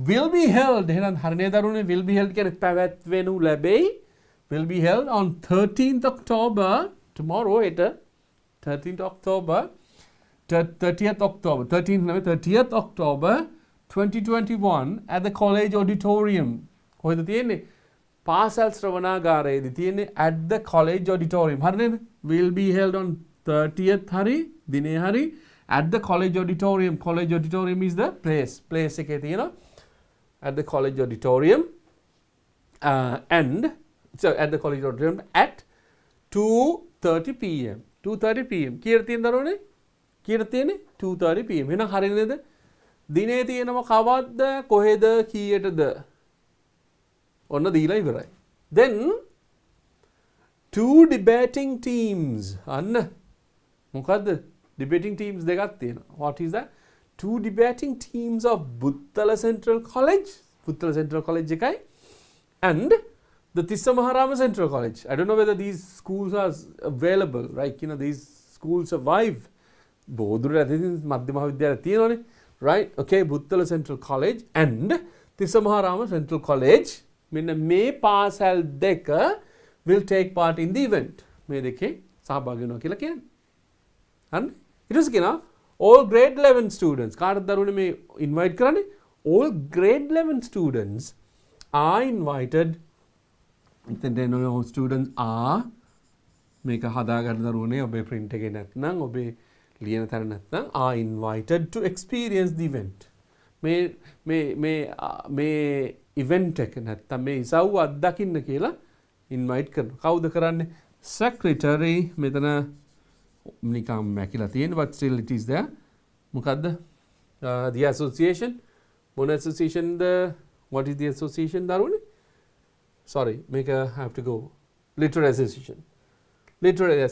will be held. එහෙනම් හරිනේ දරුවනේ will be held කියන්නේ පැවැත්වෙනු ලැබෙයි. Will be held on 13th October tomorrow it 13th October 30th October 2021 at the college auditorium. කොහෙද තියෙන්නේ? පාසල් ශ්‍රවණාගාරයේදී තියෙන්නේ at the college auditorium. හරිනේද? Will be held on 30th hari දිනේ hari at the college auditorium. College auditorium is the place. Place එකේ තියෙනවා at the college auditorium and so at the college auditorium at 2:30 p.m. 2:30 p.m. කීයට තියෙන දරුවනේ? කීයට තියෙන්නේ? 2:30 p.m. එහෙනම් හරිය නේද? දිනේ තියෙනව කවද්ද? කොහෙද? කීයටද? ඔන්න දීලා ඉවරයි. Then two debating teams. අන්න මොකද්ද? Debating teams දෙකක් තියෙනවා. What is that? Two debating teams of Buttala Central College. Buttala Central College එකයි and the Tissa Maharama Central College. I don't know whether these schools are available, right? You know, these schools survive. බෝදුර මධ්‍ය මහාවිද්‍යාලය තියෙනවනේ. Right? Okay, Buttala Central College and Tissa Maharama Central College. මෙන්න මේ පාසල් දෙක will take part in the event. මේ දෙකේ සහභාගී වෙනවා කියලා කියන්නේ. හරිද? ඊට පස්සේ කියනවා all grade 11 students. කාටද දරුවනේ මේ invite කරන්නේ? All grade 11 students are invited. then all students are මේක හදාගන්න දරුවනේ ඔබේ print එකේ නැත්නම් ඔබේ ලියන තැන නැත්නම් are invited to experience the event. මේ ඉවෙන්ට් එක නැත්තම් මේ ඉසව්ව අත්දකින්න කියලා ඉන්වයිට් කරනවා. කවුද කරන්නේ? secretary. මෙතන නිකම් මැකිලා තියෙන but still it is there. මොකද්ද? The association. මොන association what is the association දරුවනේ? Sorry, I have to go. Literary association. Literary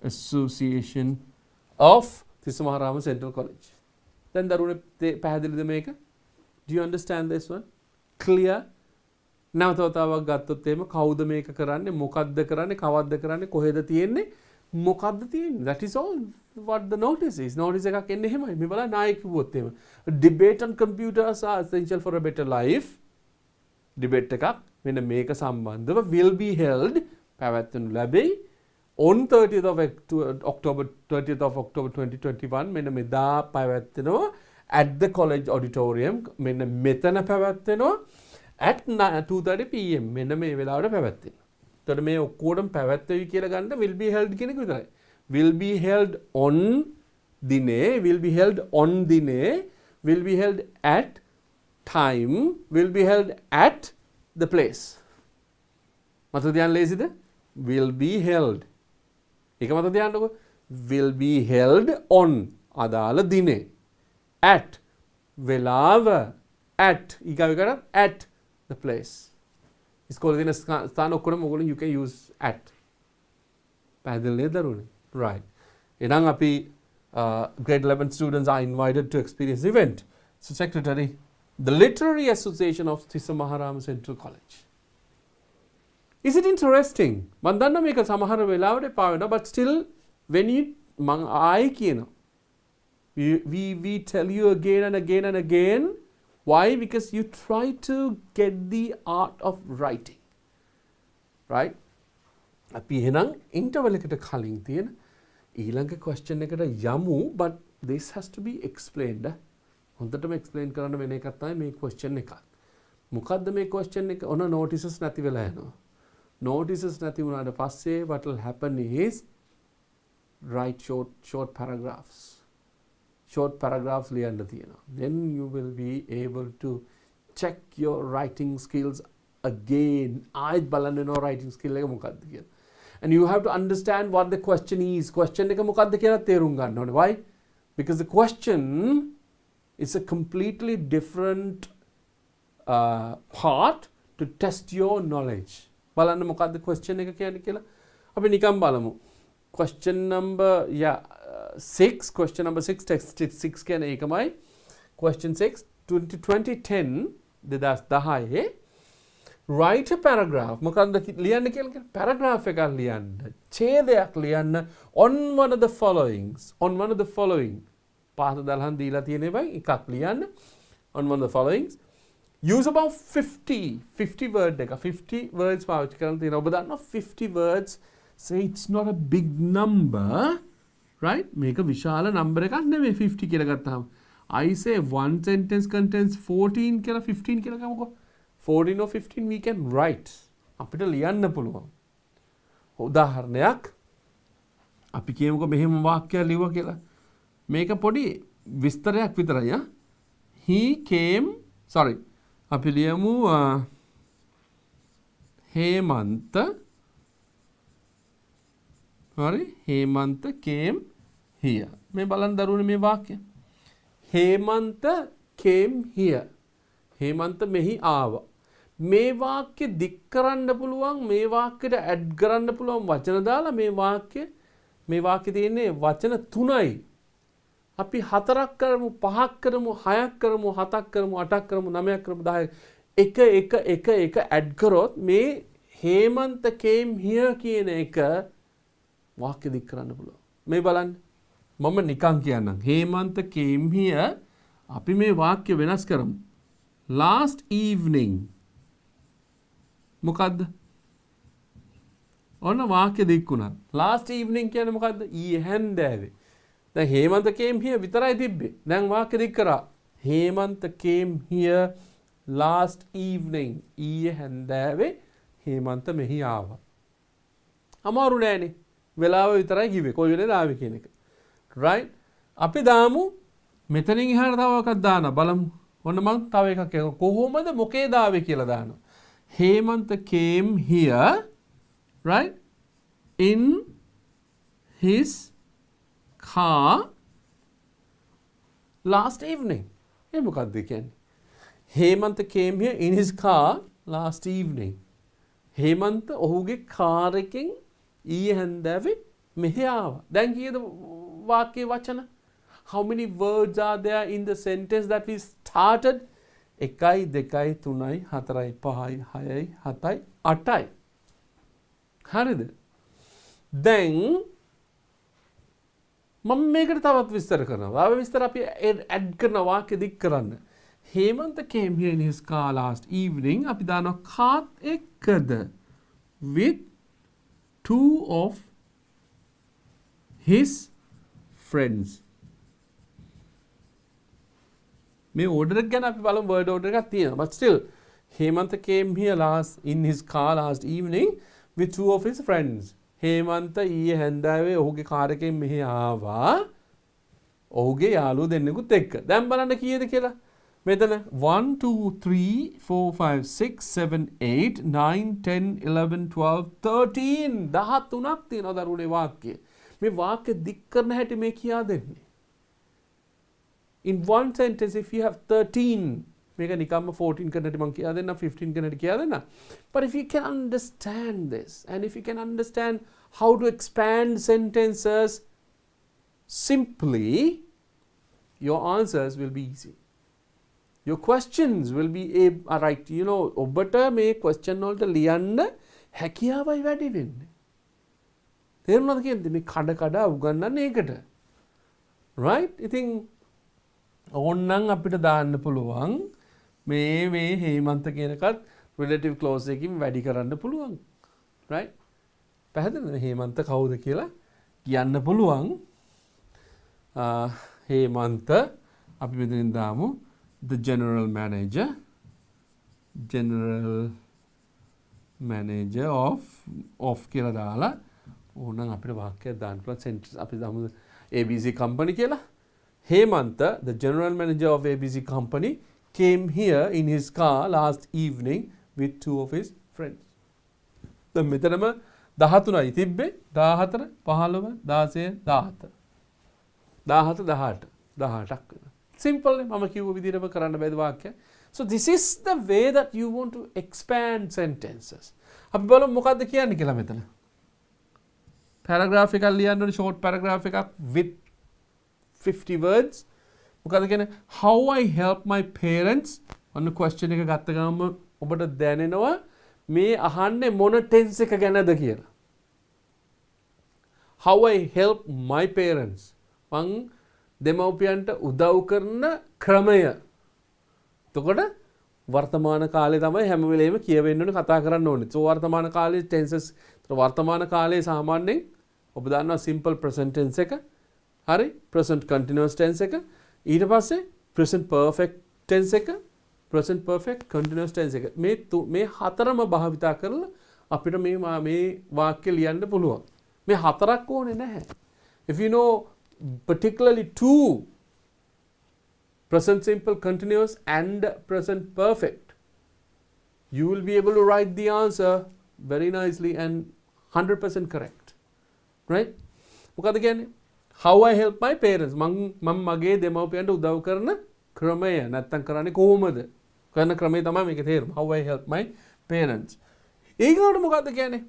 association of Thisamaharama Central College. Then දරුවනේ පැහැදිලිද මේක? Do you understand this one? Clear? නැවතවතාවක් ගත්තොත් එහෙම කවුද මේක කරන්නේ? මොකද්ද කරන්නේ? කවද්ද කරන්නේ? කොහෙද තියෙන්නේ? මොකද්ද තියෙන්නේ? That is all what the notice is. Notice එකක් එන්නේ එහෙමයි. මේ බලන්න ආයෙ කිව්වොත් එහෙම. Debate on computers are essential for a better life. Debate එකක් මෙන්න මේක සම්බන්ධව will be held පැවැත්වනු ලැබෙයි on 30th of October 2021 මෙන්න මෙදා පැවැත්වෙනවා at the college auditorium මෙන්න මෙතන පැවැත්වෙනවා at 2:30 pm මෙන්න මේ වෙලාවට පැවැත්වෙනවා. එතකොට මේ ඔක්කොටම පැවැත්වෙවි කියලා ගන්න will be held කියන එක විතරයි. will be held on දිනේ will be held on දිනේ will be held at time will be held at the place. මතක තියන්න ලේසිද? will be held. ඒක මතක තියන්නකො. will be held on අදාළ දිනේ. at වෙලාව at ඊගාව කරා at the place. ඉස්කෝලේ තියෙන ස්ථාන ඔක්කොම ඔයගොල්ලෝ you can use at. පැහැදිලිද දරුවනේ? right. එහෙනම් අපි grade 11 students are invited to experience the event. So secretary, the Literary Association of Thisamaharama Central College. Is it interesting? මම දන්නවා මේක සමහර වෙලාවට පාවෙනවා but still when you මම ආයි කියනවා we tell you again and again and again. Why? Because you try to get the art of writing. Right? අපි එහෙනම් ඉන්ටර්වල් එකට කලින් තියෙන ඊළඟ question එකට යමු but this has to be explained. හොඳටම explain කරන්න වෙන එකක් තමයි මේ question එක. මොකද්ද මේ question එක? ඔන්න notices නැති වෙලා යනවා. Notices නැති වුණාට පස්සේ what will happen is write short paragraphs. Short paragraphs ලියන්න තියෙනවා. Then you will be able to check your writing skills again. ආයෙත් බලන්න වෙනවා writing skill එක මොකද්ද කියලා. And you have to understand what the question is. Question එක මොකද්ද කියලා තේරුම් ගන්න ඕනේ. Why? Because the question is a completely different part to test your knowledge. බලන්න මොකද්ද question එක කියන්නේ කියලා. අපි නිකන් බලමු. Question number 6. Question number 6 text 6 කියන්නේ ඒකමයි. Question 6 2010 2010 write a paragraph. මොකක්ද ලියන්න කියලා? paragraph එකක් ලියන්න. ඡේදයක් ලියන්න on one of the followings. On one of the following. පාත දලහන් දීලා තියෙන එකයි එකක් ලියන්න. On one of the followings. Use about 50 word එක 50 words පාවිච්චි කරන්න තියෙනවා. ඔබ දන්නවා 50 words say it's not a big number. Right? මේක විශාල number එකක් නෙමෙයි 50 කියලා ගත්තාම. I say one sentence contains 14 කියලා 15 කියලා ගමුකෝ. 14 or 15 we can write. අපිට ලියන්න පුළුවන්. උදාහරණයක් අපි කියමුකෝ මෙහෙම වාක්‍යයක් ලියුවා කියලා. මේක පොඩි විස්තරයක් විතරයි. He came අපි ලියමු හේමන්ත හේමන්ත came here. මේ බලන්න දරුවනේ මේ වාක්‍යය. Hemantha came here. හේමන්ත මෙහි ආවා. මේ වාක්‍ය දික් කරන්න පුළුවන් මේ වාක්‍යට ඇඩ් කරන්න පුළුවන් වචන දාලා මේ වාක්‍ය තියෙන්නේ වචන 3යි. අපි 4ක් කරමු 5ක් කරමු 6ක් කරමු 7ක් කරමු 8ක් කරමු 9ක් කරමු 10ක් එක ඇඩ් කරොත් මේ හේමන්ත came here කියන එක වාක්‍ය දික් කරන්න පුළුවන්. මේ බලන්න. මම නිකන් කියන්නම්. හේමන්ත came here අපි මේ වාක්‍ය වෙනස් කරමු. Last evening මොකද්ද? ඔන්න වාක්‍ය දික් වුණා. Last evening කියන්නේ මොකද්ද? ඊයේ හැන්දෑවේ. දැන් හේමන්ත came here විතරයි තිබ්බේ. දැන් වාක්‍ය දික් කරා. Hemantha came here last evening. ඊයේ හැන්දෑවේ හේමන්ත මෙහි ආවා. අමාරු නෑනේ. වෙලාව විතරයි කිව්වේ. කොයි වෙලේද ආවේ කියන එක. Right? අපි දාමු මෙතනින් එහාට තව එකක් දාන්න බලමු. ඔන්න මම තව එකක් කියනවා. කොහොමද මොකේ දාවේ කියලා දානවා. Hemantha came here, right, in his car last evening. ඒ මොකක්ද කියන්නේ? Hemantha came here in his car last evening. Hemantha ඔහුගේ කාර් එකෙන් ඊයේ හැන්දෑවේ මෙහෙ ආවා. දැන් කීයද වාක්‍යයේ වචන? How many words are there in the sentence that we started? 1 2 3 4 5 6 7 8යි. හරිද? දැන් මම මේකට තවත් විස්තර කරනවා. ආව විස්තර අපි ඇඩ් කරන වාක්‍ය දික් කරන්න. Hemantha came here in his car last evening. අපි දානවා කාත් එක්කද with 2 of his friends. මේ order එක ගැන අපි බලමු word order එකක් තියෙනවා. But still Hemantha came here in his car last evening with 2 of his friends. Hemantha ඊයේ හැන්දෑවේ ඔහුගේ කාර් එකෙන් මෙහි ආවා. ඔහුගේ යාළුවෝ දෙන්නෙකුත් එක්ක. දැන් බලන්න කීයද කියලා. මෙතන 1 2 3 4 5 6 7 8 9 10 11 12 13 13ක් තියෙනවා දරුවනේ වාක්‍ය. මේ වාක්‍ය දික් කරන හැටි මේ කියා දෙන්නේ. In one sentence if you have 13 මේක නිකම්ම 14 කරන හැටි මම කියා දෙන්න 15 කරන හැටි කියා දෙන්න. But if you can understand this and if you can understand how to expand sentences simply, your answers will be easy. Your questions will be right. You know, ඔබට මේ question වලට ලියන්න හැකියාවයි වැඩි වෙන්නේ. තේරුණාද කියන්නේ මේ කඩ උගන්වන්නේ ඒකට. Right? ඉතින් ඕන්නම් අපිට දාන්න පුළුවන් මේ හේමන්ත කියන එකත් relative clause එකකින් වැඩි කරන්න පුළුවන්. Right? පැහැදිලිද? හේමන්ත කවුද කියලා කියන්න පුළුවන්. හේමන්ත අපි මෙතනින් දාමු the general manager of කියලා දාලා ඕනනම් අපිට වාක්‍යයක් දාන්න පුළුවන් sentence අපි දාමු ABC company කියලා. Hemantha, the general manager of ABC company, came here in his car last evening with 2 of his friends. දැන් මෙතනම 13යි තිබ්බේ 14 15 16 17 18ක් වෙනවා. Simple මම කිව්ව විදිහටම කරන්න බැරි වාක්‍ය. So this is the way that you want to expand sentences. අපි බලමු මොකද්ද කියන්නේ කියලා මෙතන. paragraph එකක් ලියන්න ඕනේ short paragraph එකක් with 50 words. මොකද කියන්නේ how I help my parents ඔන්න question එක ගත්ත ගමන් ඔබට දැනෙනවා මේ අහන්නේ මොන tense එක ගැනද කියලා. How I help my parents. මං දෙමව්පියන්ට උදව් කරන ක්‍රමය. එතකොට වර්තමාන කාලේ තමයි හැම වෙලේම කියවෙන්න ඕනේ කතා කරන්න ඕනේ. So වර්තමාන කාලේ tenses වර්තමාන කාලේ සාමාන්‍යයෙන් ඔබ දන්නවා simple present tense එක. හරි present continuous tense එක ඊට පස්සේ present perfect tense එක present perfect continuous tense එක මේ හතරම භාවිතා කරලා අපිට මේ වාක්‍ය ලියන්න පුළුවන්. මේ හතරක් ඕනේ නැහැ. If you know particularly 2 present simple continuous and present perfect, you will be able to write the answer very nicely and 100% correct. Right? මොකද කියන්නේ how I help my parents මම මගේ දෙමව්පියන්ට උදව් කරන ක්‍රමය නැත්තම් කරන්නේ කොහොමද කරන ක්‍රමය තමයි මේකේ තේරුම how I help my parents ඒකට මොකද්ද කියන්නේ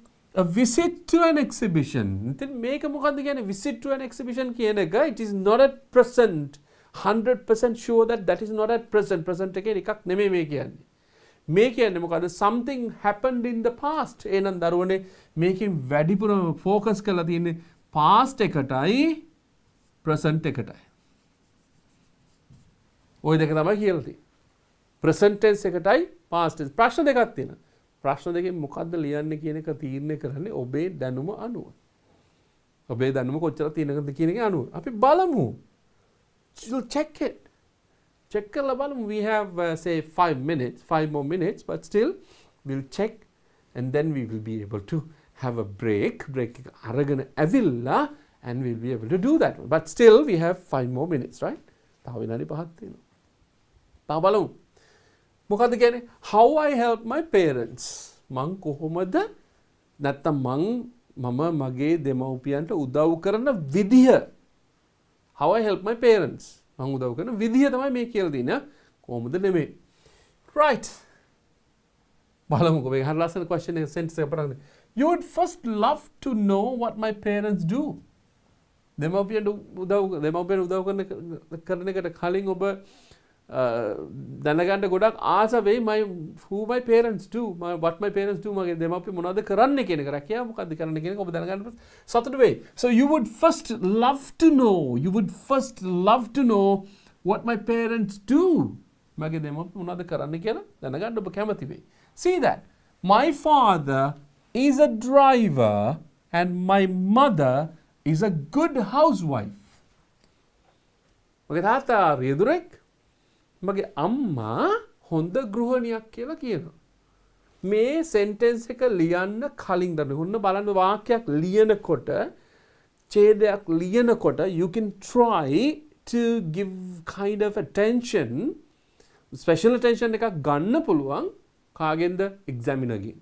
a visit to an exhibition ඉතින් මේක මොකද්ද කියන්නේ visit to an exhibition කියන එක it is not at present 100% sure that is not at present එකේ එකක් නෙමෙයි මේ කියන්නේ මොකද්ද something happened in the past එහෙනම් දරුවනේ මේකෙන් වැඩිපුර focus කරලා තියෙන්නේ past එකටයි present එකටයි. ওই දෙක තමයි කියලා තියෙන්නේ. present tense එකටයි past tense. ප්‍රශ්න දෙකක් තියෙනවා. ප්‍රශ්න දෙකෙන් මොකද්ද ලියන්නේ කියන එක තීරණය කරන්නේ ඔබේ දැනුම අනුව. ඔබේ දැනුම කොච්චර තියෙනවද කියන එක අනුව. අපි බලමු. check it. check කරලා බලමු. We have say 5 more minutes but still we'll check and then we will be able to have a break එක අරගෙන ඇවිල්ලා and we'll be able to do that. But still, we have 5 more minutes, right? තව විනාඩි 5ක් තියෙනවා. තව බලමු. මොකද්ද කියන්නේ? How I help my parents. මං කොහොමද නැත්තම් මම මගේ දෙමව්පියන්ට උදව් කරන විදිය. How I help my parents. මං උදව් කරන විදිය තමයි මේ කියලා දෙන්නේ. කොහොමද නෙමෙයි. Right. බලමුකෝ මේක හරිය ලස්සන question එක sentence එක බලන්න. You would first love to know what my parents do. දෙමව්පියන්ට උදව් කරන එකට කලින් ඔබ දැනගන්න ගොඩක් ආස වෙයි who my parents do, what my parents do, මගේ දෙමව්පිය මොනවද කරන්නේ කියන එක. රැකියාව මොකද්ද කරන්නේ කියන එක ඔබ දැනගන්න සතුටු වෙයි. So you would first love to know what my parents do. මගේ දෙමව්පිය මොනවද කරන්නේ කියලා දැනගන්න ඔබ කැමති වෙයි. See that my father is a driver and my mother is a good housewife. මගේ තාත්තා රියදුරෙක්, මගේ අම්මා හොඳ ගෘහණියක් කියලා කියනවා. මේ sentence එක ලියන්න කලින් ඔන්න බලන්න වාක්‍යයක් ලියනකොට, ඡේදයක් ලියනකොට you can try to give kind of attention, special attention එකක් ගන්න පුළුවන් කාගෙන්ද? examiner ගෙන්.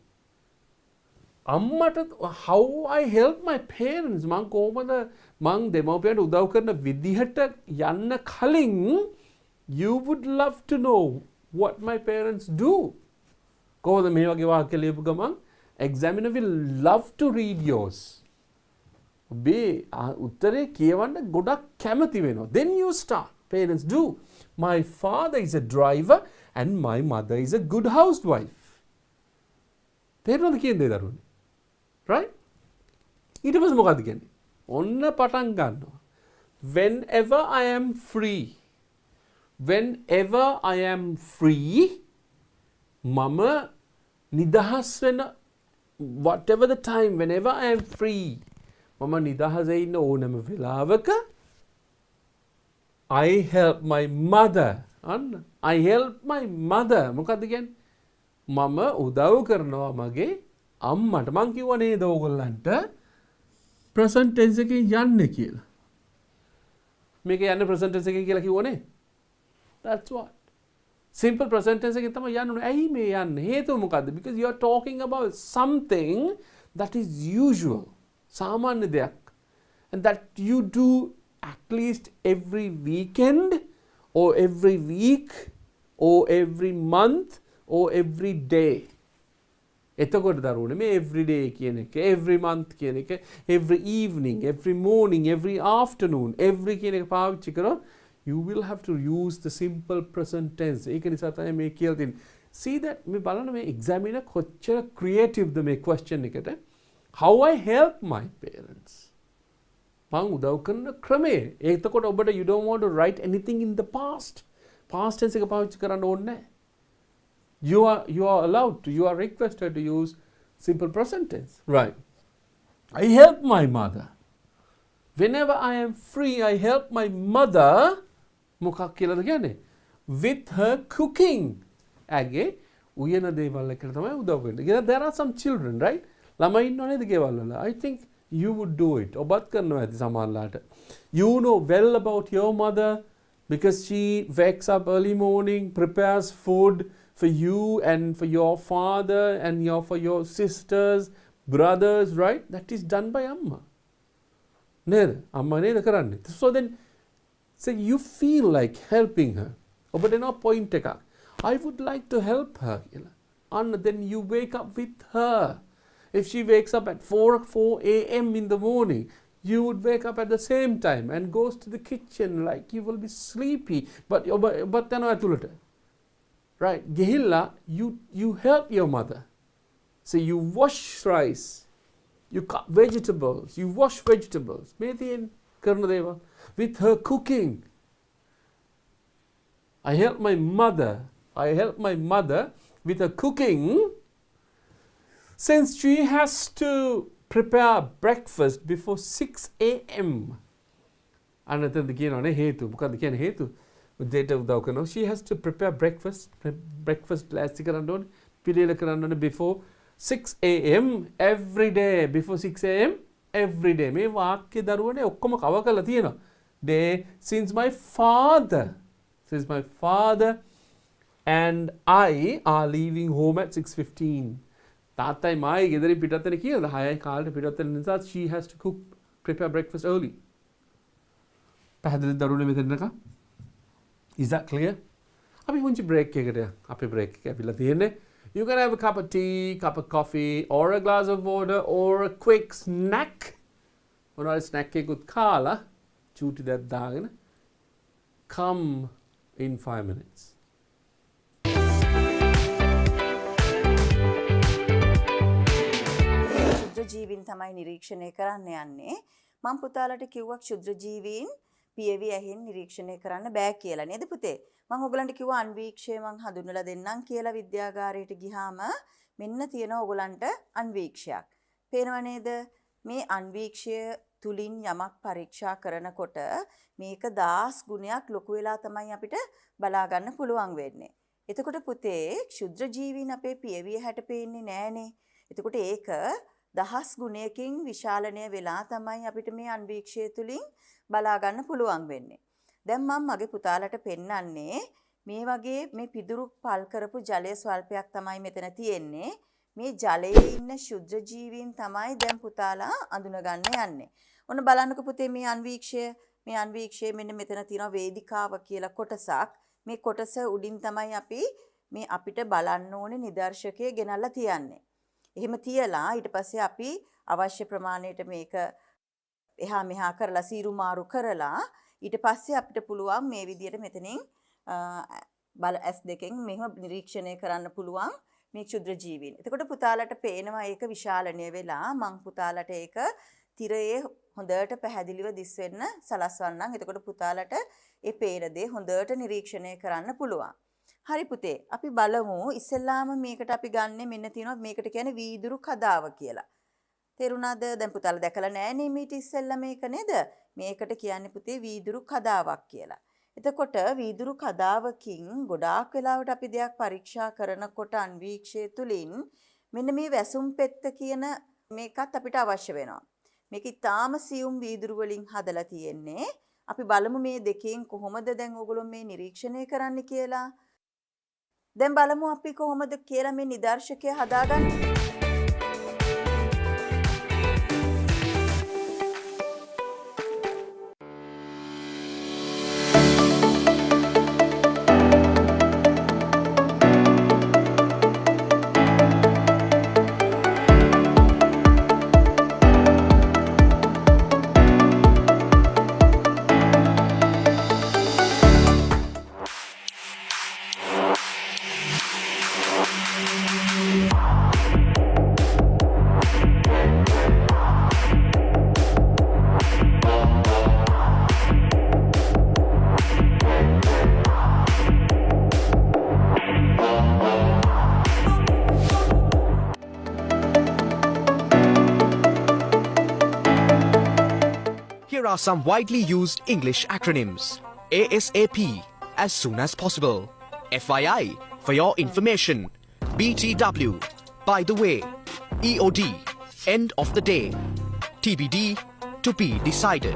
අම්මට how I help my parents, මං කොහොමද මං දෙමව්පියන්ට උදව් කරන විදිහට යන්න කලින් you would love to know what my parents do. කොහොමද මේ වගේ වාක්‍ය ලියපු ගමන් examiner will love to read yours. ඔබේ උත්තරේ කියවන්න ගොඩක් කැමති වෙනවා. Then you start. Parents do. My father is a driver and my mother is a good housewife. තේරුණාද කියන්නේ දරුවනේ? Right? ඊට පස්සේ මොකද්ද කියන්නේ? ඔන්න පටන් ගන්නවා. Whenever I am free, මම නිදහස් වෙන, whatever the time, whenever I am free, මම නිදහසේ ඉන්න ඕනම වෙලාවක I help my mother. I help my mother. මොකද්ද කියන්නේ? මම උදව් කරනවා මගේ අම්මට. මං කිව්වා නේද ඕගොල්ලන්ට present tense එකේ යන්නේ කියලා. මේක යන්නේ present tense එකේ කියලා කිව්වනේ. That's what. Simple present tense එකේ තමයි යන්නේ. ඇයි මේ යන්නේ? හේතුව මොකද්ද? Because you are talking about something that is usual. සාමාන්‍ය දෙයක්. And that you do at least every weekend or every week or every month or every day. එතකොට දරුවනේ මේ every day කියන එක, every month කියන එක, every evening, every morning, every afternoon, every කියන එක පාවිච්චි කරොත් you will have to use the simple present tense. ඒක නිසා තමයි මේ කියලා තියෙන්නේ. See that මේ බලන්න මේ examiner කොච්චර creative ද මේ question එකට. How I help my parents. මං උදව් කරන ක්‍රමය. එතකොට ඔබට you don't want to write anything in the past. Past tense එක පාවිච්චි කරන්න ඕනේ නැහැ. You are allowed to, you are requested to use simple present tense. Right. I help my mother. Whenever I am free, I help my mother. මොකක් කියලාද කියන්නේ? With her cooking. ඇගේ උයන දේවල් එකට තමයි උදව් වෙන්නේ. There are some children, right? ළමයි ඉන්නව නේද ගෙවල් වල? I think you would do it. ඔබත් කරනවා ඇති සමහරලාට. You know well about your mother because she wakes up early morning, prepares food for you and for your father and for your sisters, brothers, right? That is done by amma. Neda, amma neda karanne. So then, say you feel like helping her. But then point එක. I would like to help her. And then you wake up with her. If she wakes up at 4 a.m. in the morning, you would wake up at the same time and goes to the kitchen like you will be sleepy. But then ඇතුළට. Right, Gehilla, you help your mother. So you wash rice, you cut vegetables, you wash vegetables. Methin Karnadeva with her cooking. I help my mother with her cooking. Since she has to prepare breakfast before 6 a.m. අනතන කියනනේ හේතු. මොකද්ද කියන්නේ හේතු? Data උදව් කරනවා. She has to prepare breakfast ලෑස්ති කරන්න ඕනේ. පිළියෙල කරන්න ඕනේ before 6 a.m. every day. Before 6 a.m. every day. මේ වාක්‍ය දරුවනේ ඔක්කොම කව කරලා තියෙනවා. Day since my father and I are leaving home at 6:15. තාත්තයි මායි ගෙදරින් පිටත් වෙන කියලා 6යි කාලේ පිටත් වෙන නිසා she has to prepare breakfast early. පැහැදිලිද දරුවනේ මෙතනක? Is that clear? අපි පුංචි break එකකට අපේ break එක ඇවිල්ලා තියෙන්නේ. You can have a cup of tea, cup of coffee, or a glass of water, or a quick snack. මොනවාරි snack එකකුත් කාලා චූටි දෙයක් දාගෙන come in 5 minutes. ක්ෂුද්‍ර ජීවීන් තමයි නිරීක්ෂණය කරන්න යන්නේ. මම පුතාලට කිව්වා ක්ෂුද්‍ර ජීවීන් පියවි ඇහෙන් නිරීක්ෂණය කරන්න බෑ කියලා නේද පුතේ? මම ඔයගලන්ට කිව්වා අන්වීක්ෂය මං හඳුන්වලා දෙන්නම් කියලා විද්‍යාගාරයට ගියාම මෙන්න තියෙනවා ඔයගලන්ට අන්වීක්ෂයක්. පේනව නේද? මේ අන්වීක්ෂය තුලින් යමක් පරීක්ෂා කරනකොට මේක 10 ගුණයක් ලොකු වෙලා තමයි අපිට බලා ගන්න පුළුවන් වෙන්නේ. එතකොට පුතේ ක්ෂුද්‍ර ජීවීන් අපේ පියවිය හැට පේන්නේ නෑනේ. එතකොට ඒක 10 ගුණයකින් විශාලණය වෙලා තමයි අපිට මේ අන්වීක්ෂය තුලින් බලා ගන්න පුළුවන් වෙන්නේ. දැන් මම මගේ පුතාලට පෙන්නන්නේ මේ වගේ මේ පිදුරු පල් කරපු ජලය ස්වල්පයක් තමයි මෙතන තියෙන්නේ. මේ ජලයේ ඉන්න ශුද්ධ ජීවීන් තමයි දැන් පුතාලා අඳුනගන්න යන්නේ. ඔන්න බලන්නකෝ පුතේ මේ අන්වීක්ෂය මෙන්න මෙතන තියෙනවා වේදිකාව කියලා කොටසක්. මේ කොටස උඩින් තමයි අපි මේ අපිට බලන්න ඕනේ නිදර්ශකයේ ගෙනල්ලා තියන්නේ. එහෙම තියලා ඊට පස්සේ අපි අවශ්‍ය ප්‍රමාණයට මේක එහා මෙහා කරලා සීරු මාරු කරලා ඊට පස්සේ අපිට පුළුවන් මේ විදියට මෙතනින් බල S2කින් මෙහෙම නිරීක්ෂණය කරන්න පුළුවන් මේ ක්ෂුද්‍ර ජීවීන්. එතකොට පුතාලට පේනවා ඒක විශාලණය වෙලා මං පුතාලට ඒක තිරයේ හොඳට පැහැදිලිව දිස් වෙන්න සලස්වන්නම්. එතකොට පුතාලට ඒ පේන දේ හොඳට නිරීක්ෂණය කරන්න පුළුවන්. හරි පුතේ අපි බලමු ඉස්සෙල්ලාම මේකට අපි ගන්නෙ මෙන්න තියෙනවා මේකට කියන්නේ වීදුරු කදාව කියලා. තේරුණාද? දැන් පුතාලා දැකලා නෑනේ මීට ඉස්සෙල්ලා මේක නේද? මේකට කියන්නේ පුතේ වීදුරු කදාවක් කියලා. එතකොට වීදුරු කදාවකින් ගොඩාක් වෙලාවට අපි දෙයක් පරීක්ෂා කරනකොට අන්වීක්ෂය තුලින් මෙන්න මේ වැසුම් පෙත්ත කියන මේකත් අපිට අවශ්‍ය වෙනවා. මේක ඊටාම සියුම් වීදුරු වලින් හදලා තියෙන්නේ. අපි බලමු මේ දෙකෙන් කොහොමද දැන් ඕගොල්ලෝ මේ නිරීක්ෂණය කරන්න කියලා. දැන් බලමු අපි කොහොමද කියලා මේ නිදර්ශකය හදාගන්නේ. Here are some widely used English acronyms. ASAP, as soon as possible. FYI, for your information. BTW, by the way. EOD, end of the day. TBD, to be decided.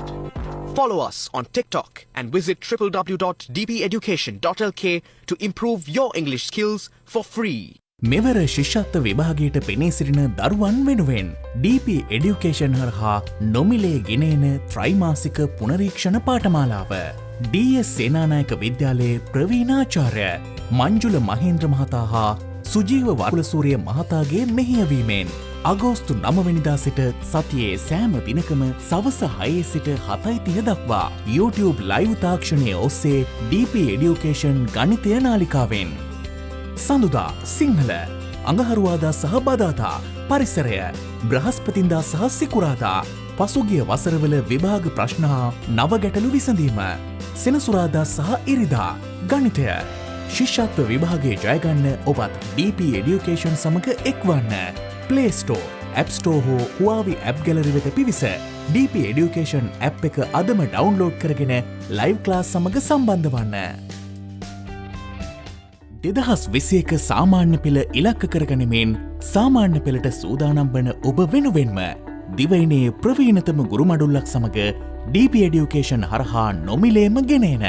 Follow us on TikTok and visit www.dpeducation.lk to improve your English skills for free. මෙවර ශිෂ්‍යත්ව විභාගයට පෙනී සිටින දරුවන් වෙනුවෙන් DP Education හරහා නොමිලේ ගෙනෙන ත්‍රයිමාසික පුනරීක්ෂණ පාඨමාලාව DS Senanayake විද්‍යාලයේ ප්‍රවීණාචාර්ය මංජුල මහේන්ද්‍ර මහතා හා සුජීව වරුලසූරිය මහතාගේ මෙහෙයවීමෙන් අගෝස්තු 9 වෙනිදා සිට සතියේ සෑම දිනකම සවස 6 සිට 7:30 දක්වා YouTube live තාක්ෂණයේ ඔස්සේ DP Education ගණිතය නාලිකාවෙන් සඳුදා සිංහල අඟහරුවාදා සහ බදාදා පරිසරය බ්‍රහස්පතින්දා සහ සිකුරාදා පසුගිය වසරවල විභාග ප්‍රශ්න හා නව ගැටලු විසඳීම සෙනසුරාදා සහ ඉරිදා ගණිතය ශිෂ්‍යත්ව විභාගයේ ජයගන්න ඔබත් DP Education සමග එක්වන්න Play Store, App Store හෝ Huawei App Gallery වෙත පිවිස DP Education app එක අදම ඩවුන්ලෝඩ් කරගෙන live class සමග සම්බන්ධ වන්න. 2021 සාමාන්‍ය පෙළ ඉලක්ක කරගනිමින් සාමාන්‍ය පෙළට සූදානම් වන ඔබ වෙනුවෙන්ම දිවයිනේ ප්‍රවීණතම ගුරුමඩුල්ලක් සමග DP Education හරහා නොමිලේම ගෙනෙන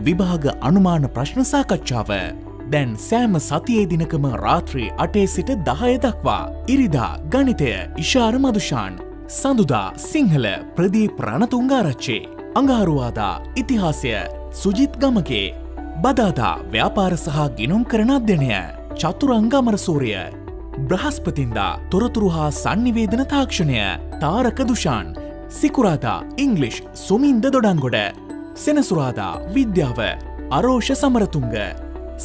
විභාග අනුමාන ප්‍රශ්න සාකච්ඡාව දැන් සෑම සතියේ දිනකම රාත්‍රී 8 සිට 10 දක්වා ඉරිදා ගණිතය ඉෂාර මදුෂාන් සඳුදා සිංහල ප්‍රදීප් රණතුංගාරච්චි අඟහරුවාදා ඉතිහාසය සුජිත් ගමගේ බදාදා ව්‍යාපාර සහ ගිණුම් කරන අධ්‍යයනය චතුරංග අමරසූරිය බ්‍රහස්පතින්දා තොරතුරු හා සංනිවේදන තාක්ෂණය තාරක දුෂාන් සිකුරාදා ඉංග්ලිෂ් සුමින්ද දොඩංගොඩ සෙනසුරාදා විද්‍යාව අරෝෂ සමරතුංග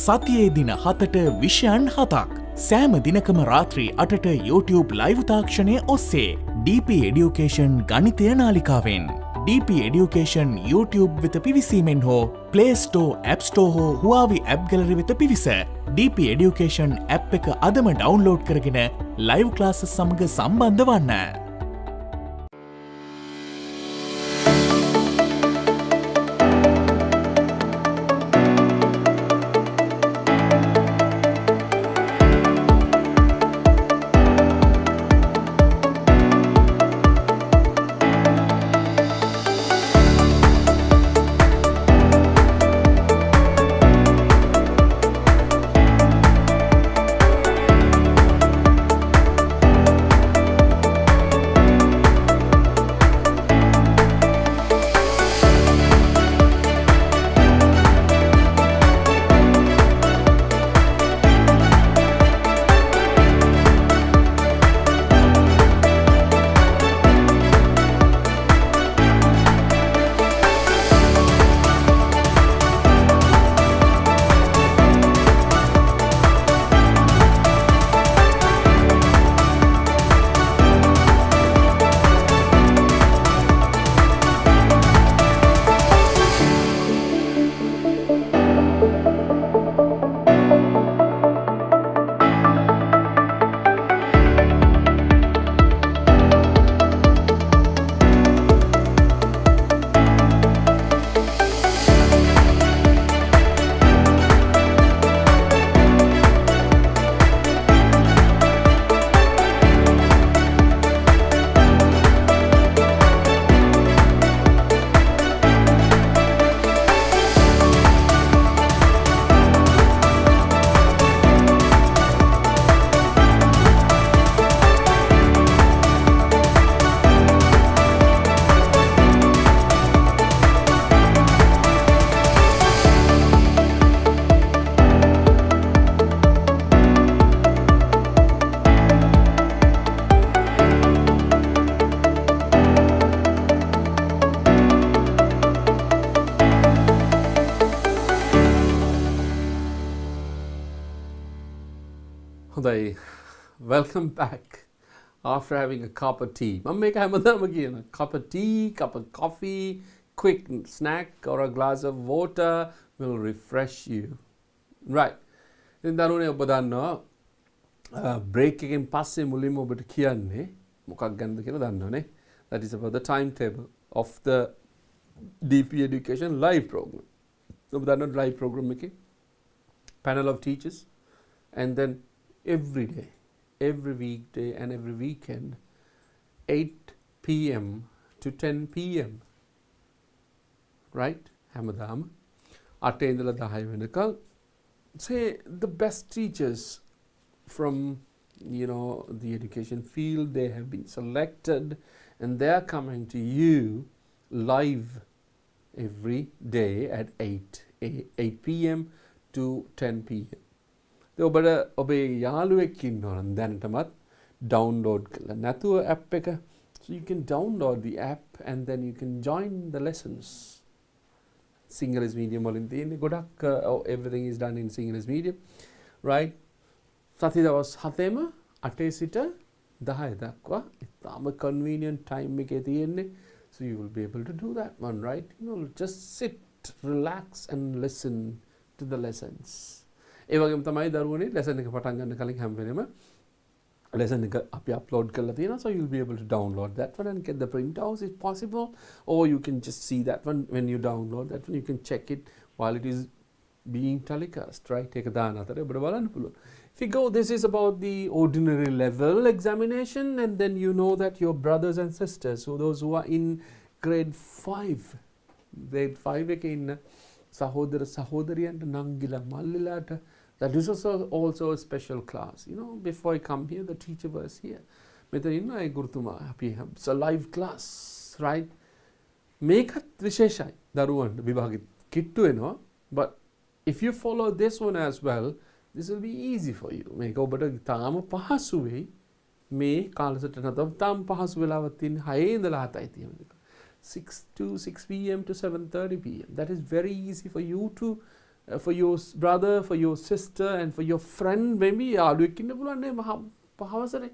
සතියේ දින 7ට විෂයන් 7ක් සෑම දිනකම රාත්‍රී 8ට YouTube ලයිව් තාක්ෂණය ඔස්සේ DP Education ගණිතය නාලිකාවෙන් DP Education YouTube වෙත පිවිසීමෙන් හෝ Play Store App Store හෝ Huawei App Gallery වෙත පිවිස DP Education app එක අදම ඩවුන්ලෝඩ් කරගෙන ලයිව් ක්ලාසස් සමග සම්බන්ධ වන්න. හොඳයි, welcome back after having a cup of tea. මම මේක හැමදාම කියන cup of tea, cup of coffee, quick snack or a glass of water will refresh you. Right. ඉතින් දරුවනේ ඔබ දන්නවා break එකෙන් පස්සේ මුලින්ම ඔබට කියන්නේ මොකක් ගැනද කියලා දන්නවනේ. That is about the timetable of the DP Education live program. ඔබ දන්නවා live program එකේ panel of teachers and then every day, every weekday and every weekend 8 p.m. to 10 p.m. right? හැමදාම 8 ඉඳලා 10 වෙනකල් say the best teachers from the education field, they have been selected and they are coming to you live every day at 8 p.m. to 10 p.m. ඔබට ඔබේ යාළුවෙක් ඉන්නවා නම් දැනටමත් download කරලා නැතුව app එක, so you can download the app and then you can join the lessons. Singlish medium වලින් තියෙන්නේ ගොඩක් everything is done in Singlish medium, right? සති දවස් 7ෙම 8 සිට 10 දක්වා ඉතාම convenient time එකේ තියෙන්නේ, so you will be able to do that one, right? Just sit, relax and listen to the lessons. ඒ වගේම තමයි දරුවනේ lesson එක පටන් ගන්න කලින් හැම වෙලෙම lesson එක අපි upload කරලා තියෙනවා, so you'll be able to download that one and get the printouts if possible, or you can just see that one when you download that one, you can check it while it is being telecast, right? ඒක දාන අතරේ ඔබට බලන්න පුළුවන්. If you go, this is about the ordinary level examination, and then you know that your brothers and sisters, so those who are in grade 5 එකේ ඉන්න සහෝදර සහෝදරියන්ට නංගිලා මල්ලිලාට, that is also a special class. You know, before I come here, the teacher was here. මෙතන ඉන්න අය ගුරුතුමා අපි it's a live class, right? මේකත් විශේෂයි දරුවන්ට විභාගෙ කිට්ටු වෙනවා, but if you follow this one as well, this will be easy for you. මේක ඔබට තාම පහසු වෙයි. මේ කාලසටහන තාම පහසු වෙලාවක් තියෙන 6 ඉඳලා 7යි තියෙන එක. 6 p.m. to 7:30 p.m. That is very easy for you to for your brother, for your sister, and for your friend. Maybe යාළුවෙක් ඉන්න පුළුවන් නේ පහවසනේ.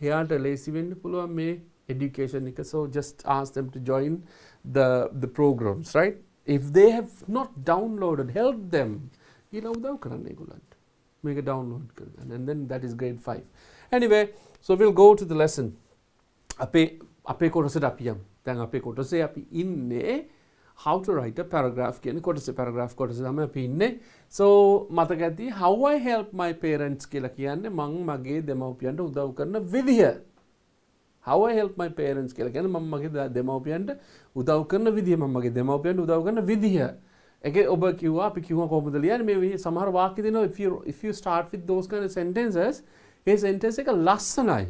එයාට ලේසි වෙන්න පුළුවන් මේ education එක. So just ask them to join the programs, right? If they have not downloaded, help them. ඊළඟ උදව් කරන්න ඒගොල්ලන්ට. මේක download කරගන්න. And then that is grade 5. Anyway, so we'll go to the lesson. අපේ කොටසට අපි යමු. දැන් අපේ කොටසේ අපි ඉන්නේ how to write a paragraph කියන කොටසේ paragraph කොටස තමයි අපි ඉන්නේ. So මතක ඇති how I help my parents කියලා කියන්නේ මම මගේ දෙමව්පියන්ට උදව් කරන විදිය. How I help my parents කියලා කියන්නේ මම මගේ දෙමව්පියන්ට උදව් කරන විදිය, මම මගේ දෙමව්පියන්ට උදව් කරන විදිය. ඒකේ ඔබ කිව්වා අපි කිව්වා කොහොමද ලියන්නේ මේ සමහර වාක්‍ය දෙනවා if you start with those kind of sentences, A sentence එක ලස්සනයි.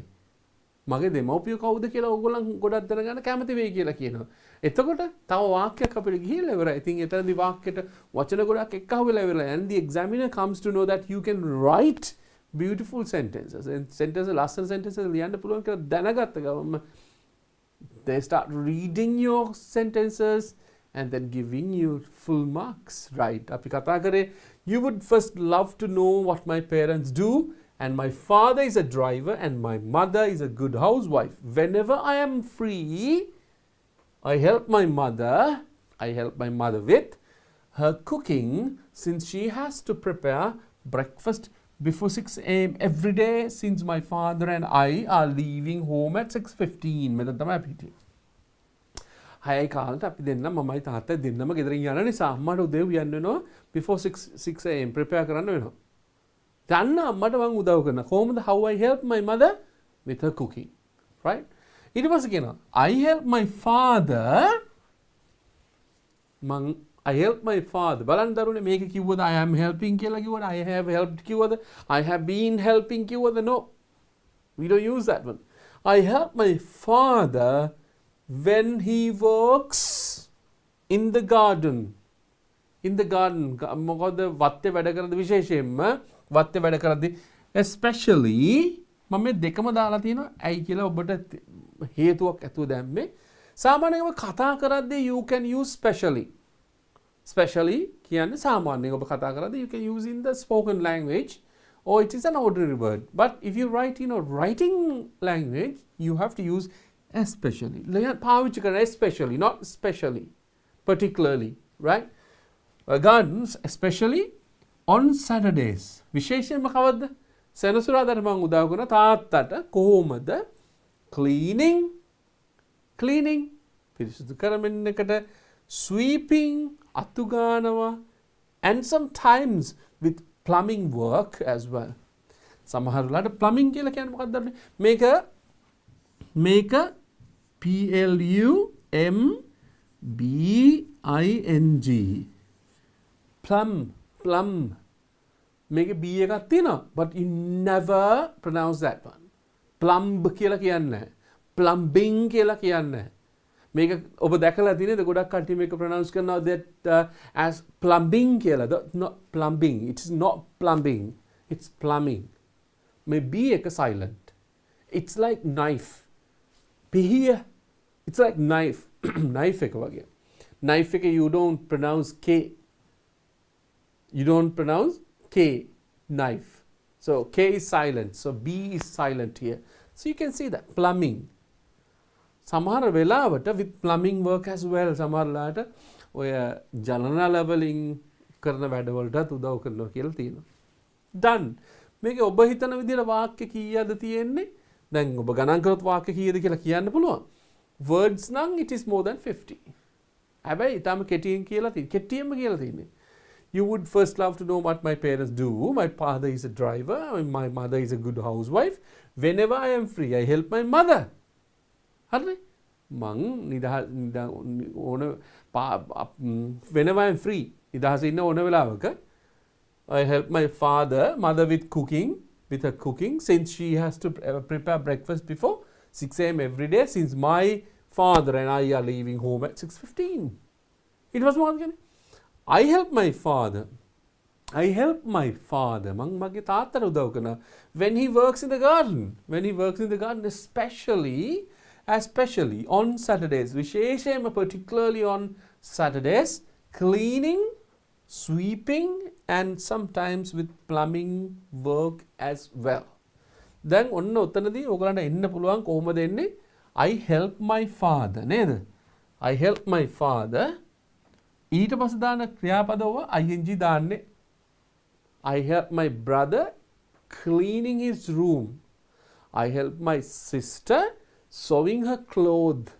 මගේ දෙමව්පියෝ කවුද කියලා ඕගොල්ලන් ගොඩක් දැනගන්න කැමති වෙයි කියලා කියනවා. එතකොට තව වාක්‍යයක් අපිට ගිහිල්ලා ඉවරයි. ඉතින් එතනදී වාක්‍යෙට වචන ගොඩක් එක්කහුව වෙලා ඉවරයි. And the examiner comes to know that you can write beautiful sentences. And sentences, ලස්සන sentences ලියන්න පුළුවන් කියලා දැනගත්ත ගමන් they start reading your sentences and then giving you full marks, right? අපි කතා කරේ you would first love to know what my parents do. And my father is a driver and my mother is a good housewife. Whenever I am free, I help my mother with her cooking, since she has to prepare breakfast before 6 a.m. every day, since my father and I are leaving home at 6:15. මෙතන තමයි අපි හිටියේ. 6 කාලට අපි දෙන්න මමයි තාත්තයි දෙන්නම ගෙදරින් යන නිසා අම්මට උදේ උයන්න වෙනවා before 6 a.m. prepare කරන්න වෙනවා. දන්න අම්මට මම උදව් කරනවා. කොහොමද how I help my mother with her cooking, right? ඊට පස්සේ කියනවා I help my father I help my father. බලන්න දරුවනේ මේක කිව්වද I am helping කියලා කිව්වද I have helped කිව්වද I have been helping කිව්වද? No, we don't use that one. I help my father when he works in the garden. In the garden මොකද වත්තේ වැඩ කරද්දී විශේෂයෙන්ම වත්තේ වැඩ කරද්දී especially මම මේ දෙකම දාලා තියෙනවා ඇයි කියලා ඔබට හේතුවක් ඇතුව දැම්මේ. සාමාන්‍යයෙන්ම කතා කරද්දී you can use specially කියන්නේ සාමාන්‍යයෙන් ඔබ කතා කරද්දී you can use in the spoken language or it is an ordinary word. But if you write in a writing language, you have to use especially. පාවිච්චි කරන especially, not specially, particularly, right? Gardens, especially on Saturdays. විශේෂයෙන්ම කවද්ද? සෙනසුරාදාට මම උදව් කරන තාත්තට කොහොමද cleaning පිරිසිදු කරමින් එකට sweeping අතු ගානවා and sometimes with plumbing work as well. සමහර වෙලාවට plumbing කියලා කියන්නේ මොකක්ද? මේක PLUMBING plum මේක B එකක් තියෙනවා but you never pronounce that one. plumb කියලා කියන්නේ නැහැ. plumbing කියලා කියන්නේ නැහැ. මේක ඔබ දැකලා තියෙනද ගොඩක් කට්ටිය මේක pronounce කරනවා that as plumbing කියලා. Not plumbing. It is not plumbing. It's plumbing. මේ B එක silent. It's like knife. Here. It's like knife. knife එක වගේ. knife එක you don't pronounce K. You don't pronounce K, knife. So K is silent. So B is silent here. So you can see that plumbing. සමහර වෙලාවට with plumbing work as well. සමහර වෙලාවට ඔය ජලන leveling කරන වැඩවලටත් උදව් කරනවා කියලා තියෙනවා. done. මේක ඔබ හිතන විදිහට වාක්‍ය කීයද තියෙන්නේ? දැන් ඔබ ගණන් කරොත් වාක්‍ය කීයද කියලා කියන්න පුළුවන්. words නම් it is more than 50. හැබැයි ඊටම කෙටියෙන් කියලා තියෙන්නේ. කෙටියෙන්ම කියලා තියෙන්නේ. You would first love to know what my parents do. My father is a driver. My mother is a good housewife. Whenever I am free, I help my mother. Whenever I am free, I help my mother with cooking, with her cooking, since she has to prepare breakfast before 6 a.m. every day, since my father and I are leaving home at 6:15. It was more than I help my father. When he works in the garden. Especially on Saturdays. Particularly on Saturdays. Cleaning, sweeping, and sometimes with plumbing work as well. Then I help my father. I help my father. ඊට පස්සේ දාන ක්‍රියාපදව ing දාන්නේ. I help my brother cleaning his room. I help my sister sewing her clothes.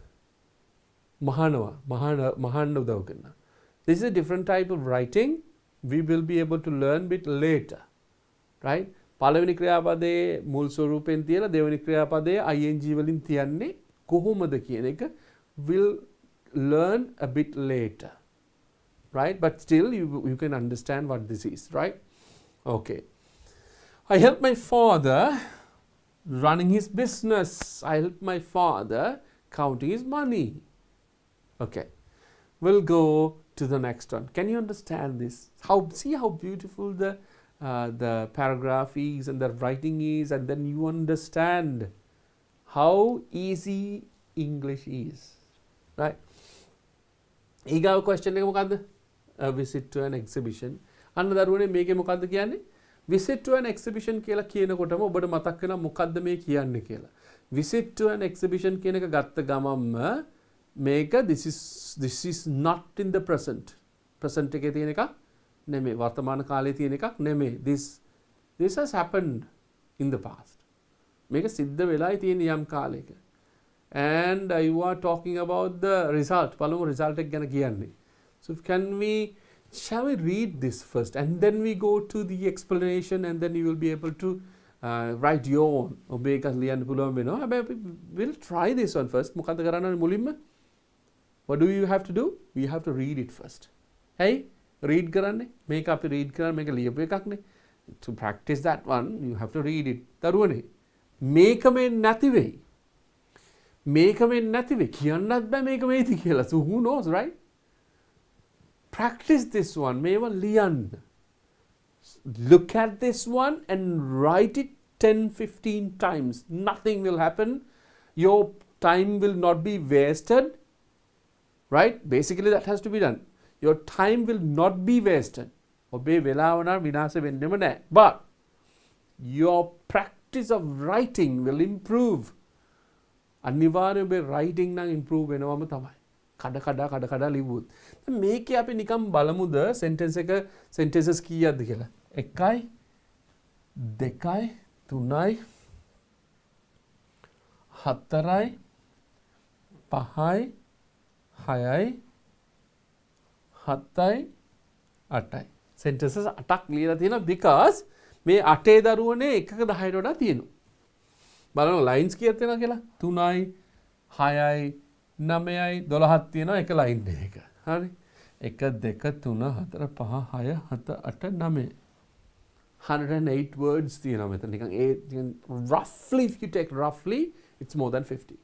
මහන්න උදව් කරනවා. This is a different type of writing. We will be able to learn bit later. Right? පළවෙනි ක්‍රියාපදයේ මුල් ස්වරූපෙන් තියලා දෙවෙනි ක්‍රියාපදයේ ing වලින් තියන්නේ කොහොමද කියන එක will learn a bit later. Right? But still you can understand what this is, right? Okay. I help my father running his business. I help my father counting his money. Okay. We'll go to the next one. Can you understand this? See how beautiful the paragraph is and the writing is, and then you understand how easy English is. Right? ඊගාව question එක මොකද්ද? A visit to an exhibition. අන්න දරුවනේ මේකේ මොකද්ද කියන්නේ? Visit to an exhibition කියලා කියනකොටම ඔබට මතක් වෙනවා මොකද්ද මේ කියන්නේ කියලා. Visit to an exhibition කියන එක ගත්ත ගමන්ම මේක this is not in the present. Present එකේ තියෙන එකක් නෙමෙයි. වර්තමාන කාලේ තියෙන එකක් නෙමෙයි. This has happened in the past. මේක සිද්ධ වෙලායි තියෙන යම් කාලයක. And you are talking about the result. පළමු result එක ගැන කියන්නේ. So shall we read this first, and then we go to the explanation, and then you will be able to write your own. ඔබේ එකක් ලියන්න පුළුවන් වෙනවා. හැබැයි we'll try this one first. මොකද්ද කරන්න ඕනේ මුලින්ම? What do you have to do? We have to read it first. Hey, read කරන්නේ. මේක අපි read කරන්නේ මේක ලියපු එකක්නේ. To practice that one, you have to read it. දරුවනේ මේක මේ නැති වෙයි. මේක මේ නැති වෙයි. කියන්නත් බෑ මේක මේති කියලා. So who knows, right? Practice this one. මේව ලියන්න. Look at this one and write it 10-15 times. Nothing will happen. Your time will not be wasted. Right? Basically that has to be done. Your time will not be wasted. ඔබේ වෙලාව නම් විනාශ වෙන්නෙම නැහැ. But your practice of writing will improve. අනිවාර්යයෙන් ඔබේ writing නම් improve වෙනවම තමයි. කඩ ලිව්වොත්. මේකේ අපි නිකම් බලමුද sentences කීයක්ද කියලා. 1යි 2යි 3යි 4යි 5යි 6යි 7යි 8යි. sentences 8ක් ලියලා තියෙනවා because මේ 8 දරුවනේ එකක 10ට වඩා තියෙනවා. බලන්න lines කීයක් තියෙනවද කියලා? 3යි 6යි 9යි 12ක් තියෙනවා එක line එක. හරි? 1 2 3 4 5 6 7 8 9 108 words තියෙනවා මෙතන. නිකන් roughly, if you take roughly, it's more than 50.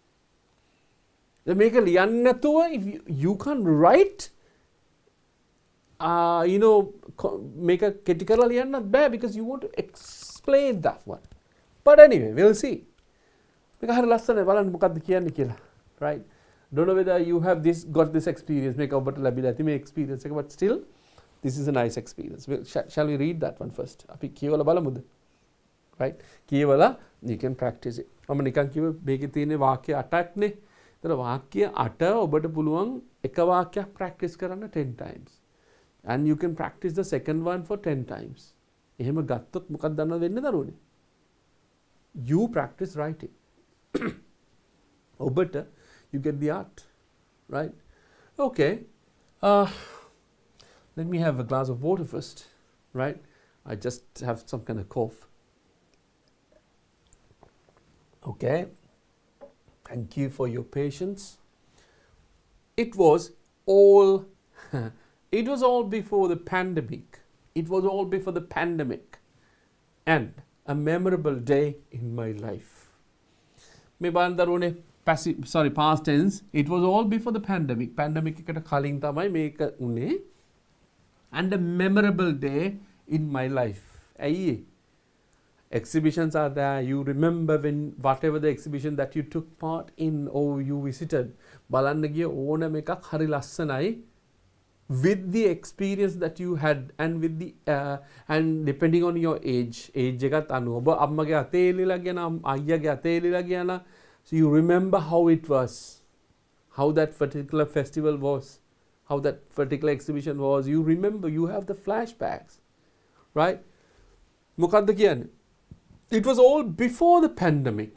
දැන් මේක ලියන්න නැතුව if you can't write make a කෙටි කරලා ලියන්නත් බෑ because you want to explain that one. But anyway, we'll see. මේක හරිය ලස්සනයි බලන්න මොකද්ද කියන්නේ කියලා. Right? Don't know whether you have got this experience. මේක ඔබට ලැබිලා ඇති මේ experience එක, but still this is a nice experience. Shall we read that one first? අපි කියවලා බලමුද? Right? කියවලා you can practice it. මම නිකන් කිව්ව මේකේ තියෙන වාක්‍ය 8ක්නේ. ඒතර වාක්‍ය 8 ඔබට පුළුවන් එක වාක්‍යයක් practice කරන්න 10 times. And you can practice the second one for 10 times. එහෙම ගත්තොත් මොකක්ද දන්නවද වෙන්නේ දරුවනේ? You practice writing. ඔබට you get the art. Right? Okay. Let me have a glass of water first, right? I just have some kind of cough. Okay. Thank you for your patience. It was all it was all before the pandemic. It was all before the pandemic. And a memorable day in my life. මේ බන්දරුනේ passive sorry past tense. It was all before the pandemic. Pandemic එකට කලින් තමයි මේක උනේ. And a memorable day in my life. ඇයි? Exhibitions are there. You remember when whatever the exhibition that you took part in or you visited. බලන්න ගිය ඕනම එකක් හරි ලස්සනයි. With the experience that you had and with the and depending on your age එකත් අනුව ඔබ අම්මගේ අතේ එලිලා ගියා නම් අයියාගේ අතේ එලිලා ගියා නම් so you remember how it was, how that particular festival was, how that particular exhibition was. You remember, you have the flashbacks, right? මොකද්ද කියන්නේ? It was all before the pandemic.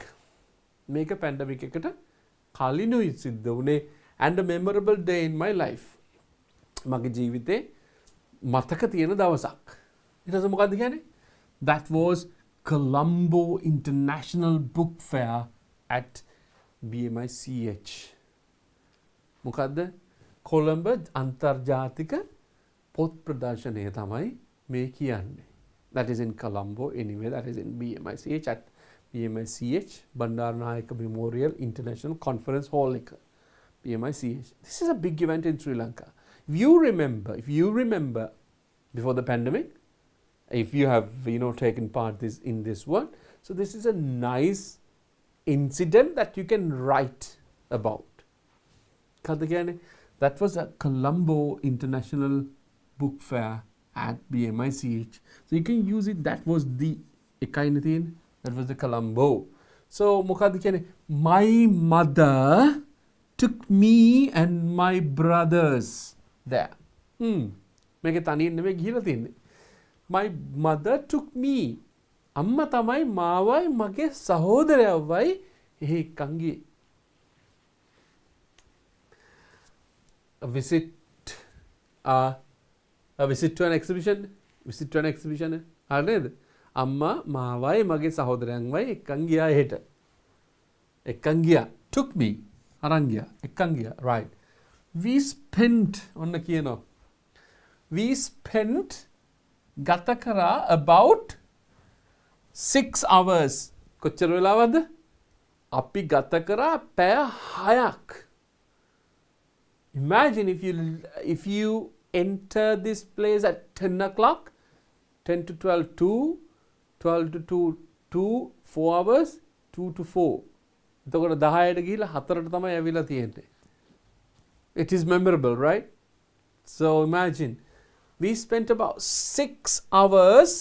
මේක pandemic එකට කලිනුයි සිද්ධ වුණේ and a memorable day in my life. මගේ ජීවිතේ මතක තියෙන දවසක්. ඊට පස්සේ මොකද්ද කියන්නේ? That was Colombo International Book Fair at BMICH. මොකද්ද? කොළඹ අන්තර්ජාතික පොත් ප්‍රදර්ශනය තමයි මේ කියන්නේ. That is in Colombo anyway. That is in BMICH at BMICH Bandaranaike Memorial International Conference Hall එක. BMICH. This is a big event in Sri Lanka. If you remember before the pandemic, if you have taken part in this one, so this is a nice incident that you can write about. That was a Colombo International Book Fair at BMICH. So you can use it. That was the kind of thing. That was the Colombo. So my mother took me and my brothers there. මේක තනියෙන් නෙමෙයි ගිහිලා තින්නේ. My mother took me. අම්මා තමයි මාවයි මගේ සහෝදරයවයි එහෙ එක්කන් ගියේ. A visit to an exhibition. හරි නේද? අම්මා මාවයි මගේ සහෝදරයන්වයි එක්කන් ගියා එහෙට. එක්කන් ගියා. Took me. අරන් ගියා. එක්කන් ගියා. Right. We spent ඔන්න කියනවා. We spent ගත කරා about 6 hours. කොච්චර වෙලාවක්ද? අපි ගත කරා පැය 6ක්. Imagine if you enter this place at 10 o'clock, 10 to 12, 2, 12 to 2, 2, 4 hours, 2 to 4. එතකොට 10ට ගිහිල්ලා 4ට තමයි ඇවිල්ලා තියෙන්නේ. It is memorable, right? So imagine, we spent about 6 hours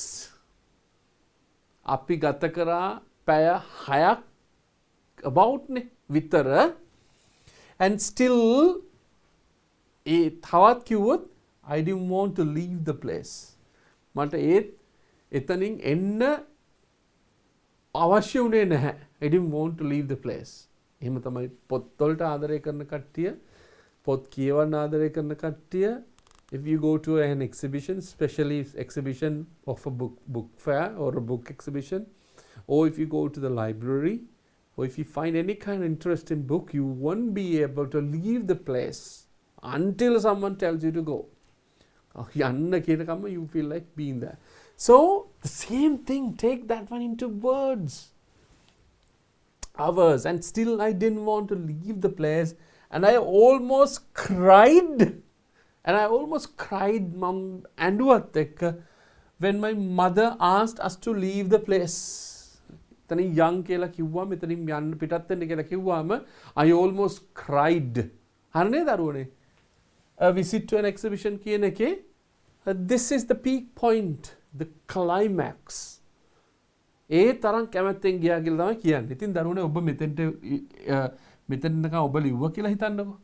අපි ගත කරා පැය 6ක් about නේ විතර and still තවත් කිව්වොත් I didn't want to leave the place. මට එතනින් එන්න අවශ්‍ය වුණේ නැහැ. I didn't want to leave the place. එහෙම තමයි පොත් වලට ආදරය කරන කට්ටිය, පොත් කියවන්න ආදරය කරන කට්ටිය, if you go to an exhibition, especially exhibition of a book fair or a book exhibition, or if you go to the library, or if you find any kind of interesting book, you won't be able to leave the place until someone tells you to go. You feel like being there. So the same thing, take that one into words. Hours, and still I didn't want to leave the place, and I almost cried. Mum and when my mother asked us to leave the place. Tani young කියලා කිව්වා මෙතනින් යන්න පිටත් වෙන්න කියලා කිව්වාම I almost cried. හරිනේ දරුවනේ. A visit to an exhibition කියන එකේ this is the peak point, the climax. ඒ තරම් කැමැත්තෙන් ගියා කියලා තමයි කියන්නේ. ඉතින් දරුවනේ ඔබ මෙතනක ඔබ ලිව්වා කියලා හිතන්නකෝ.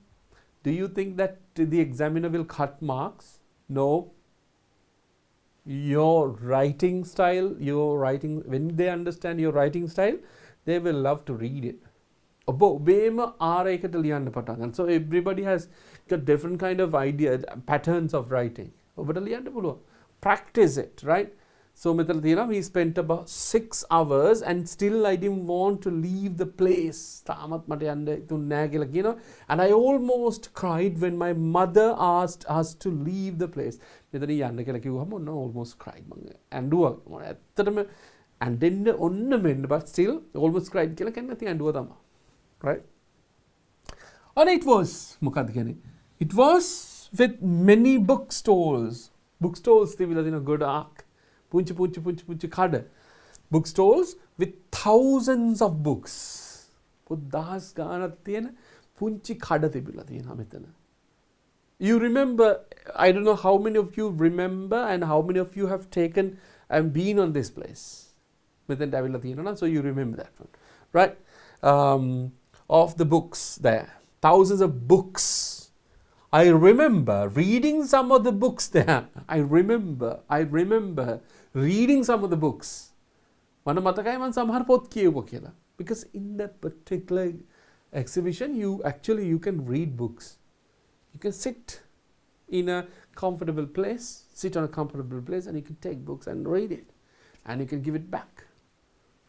Do you think that the examiner will cut marks? No. Your writing style, when they understand your writing style, they will love to read it. So everybody has got different kind of idea, patterns of writing. ඔබට ලියන්න පුළුවන්. Practice it, right? So මෙතන තියෙනවා we spent about 6 hours and still I didn't want to leave the place. තාමත් මට යන්න තුන් නෑ කියලා කියනවා. And I almost cried when my mother asked us to leave the place. මෙතන යන්න කියලා කිව්වම ඔන්න almost cried මම. ඇඬුවා. මම ඇත්තටම ඇඬෙන්න ඔන්න මෙන්න but still almost cried කියලා කියන්නේ නැති ඇඬුවා තමයි. Right? And it was මොකක්ද කියන්නේ? It was with many bookstores. Bookstores තිබිලා තියෙන ගොඩාක්. පුංචි කඩ. Bookstores with thousands of books. පොදහස් ගානක් තියෙන පුංචි කඩ තිබිලා තියෙනවා මෙතන. You remember, I don't know how many of you remember and how many of you have taken and been on this place. මෙතෙන්ට ඇවිල්ලා තියෙනවා so you remember that one. Right? Of the books there. Thousands of books. I remember reading some of the books there. I remember reading some of the books. මට මතකයි මම සමහර පොත් කියවුවා කියලා. Because in that particular exhibition you can read books. You can sit in a comfortable place, and you can take books and read it and you can give it back.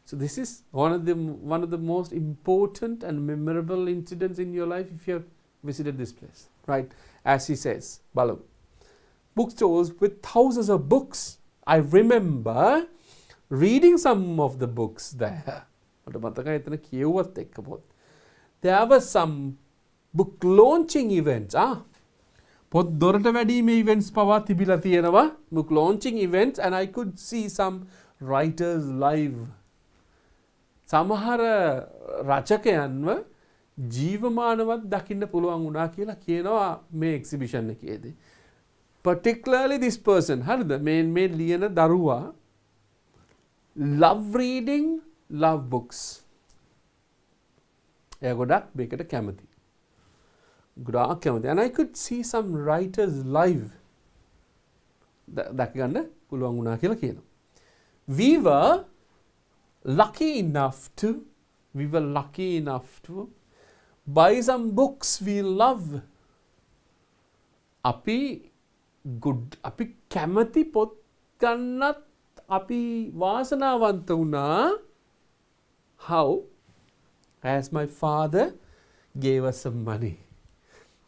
So this is one of the most important and memorable incidents in your life if you have visited this place, right? As he says, Balu. Bookstores with thousands of books. I remember reading some of the books there. There were some book launching events. පොත් දොරට වැඩීමේ events පවා තිබිලා තියෙනවා. Book launching events and I could see some writers live. සමහර රචකයන්ව ජීවමානවත් දකින්න පුළුවන් වුණා කියලා කියනවා මේ එක්සිබිෂන් එකේදී. Particularly this person, හරිද? මේ ලියන දරුවා love reading, love books. එයා ගොඩක් මේකට කැමති. ගොඩාක් කැමති. And I could see some writers live. දැක ගන්න පුළුවන් වුණා කියලා කියනවා. We were lucky enough to buy some books we love. අපි කැමති පොත් ගන්නත් අපි වාසනාවන්ත වුණා. How? As my father gave us some money.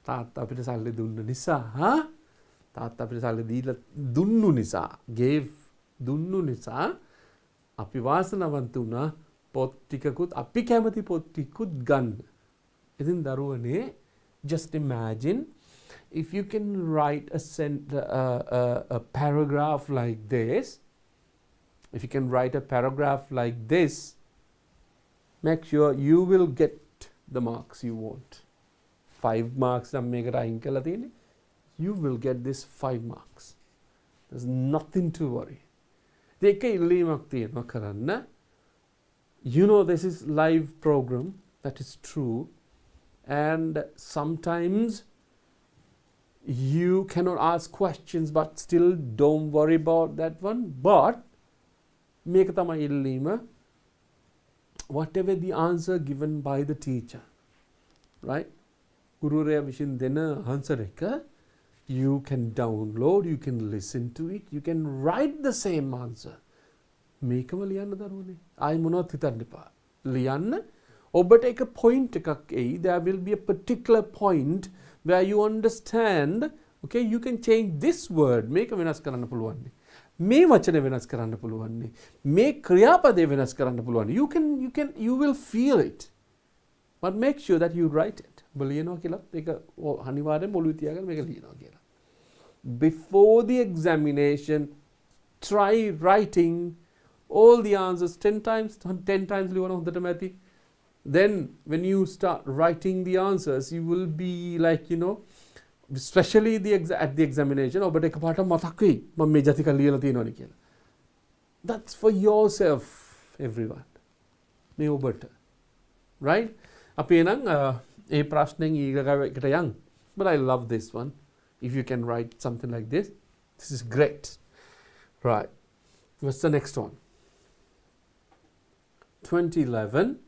තාත්තා අපිට සල්ලි දුන්න නිසා, තාත්තා අපිට සල්ලි දීලා දුන්නු නිසා, දුන්නු නිසා අපි වාසනාවන්ත වුණා පොත් ටිකකුත් අපි කැමති පොත් ටිකකුත් ගන්න. ඉතින් දරුවනේ just imagine if you can write a paragraph like this, make sure you will get the marks you want. 5 marks නම් මේකට අයින් කරලා තියෙන්නේ. You will get this 5 marks. There's nothing to worry. දෙක ඉල්ලීමක් තියෙනවා කරන්න. You know this is live program, that is true. And sometimes you cannot ask questions but still don't worry about that one. But මේක තමයි ඉල්ලීම. Whatever the answer given by the teacher, right? ගුරුවරයා විසින් දෙන answer එක you can download, you can listen to it, you can write the same answer. මේකම ලියන්න දරුවනේ. ආයි මොනවත් හිතන්න එපා. ලියන්න. ඔබට එක point එකක් එයි. There will be a particular point where you understand, okay, you can change this word. මේක වෙනස් කරන්න පුළුවන්. මේ වචන වෙනස් කරන්න පුළුවන්. මේ ක්‍රියාපදේ වෙනස් කරන්න පුළුවන්. You will feel it. But make sure that you write it. ඔබ ලියනවා කියලා ඒක අනිවාර්යෙන් ඔළුවේ තියාගන්න මේක ලියනවා කියලා. Before the examination, try writing all the answers 10 times ලියවන හොඳටම ඇති. Then when you start writing the answers, you will be like, you know, especially at the examination, ඔබට එකපාරට මතක් වෙයි මම මේ ජාතික ලියලා තියෙනවනේ කියලා. That's for yourself, everyone. මේ ඔබට. Right? අපි එනම් ඒ ප්‍රශ්නෙන් ඊගකට යන්. But I love this one. If you can write something like this, this is great. Right. What's the next one? 2011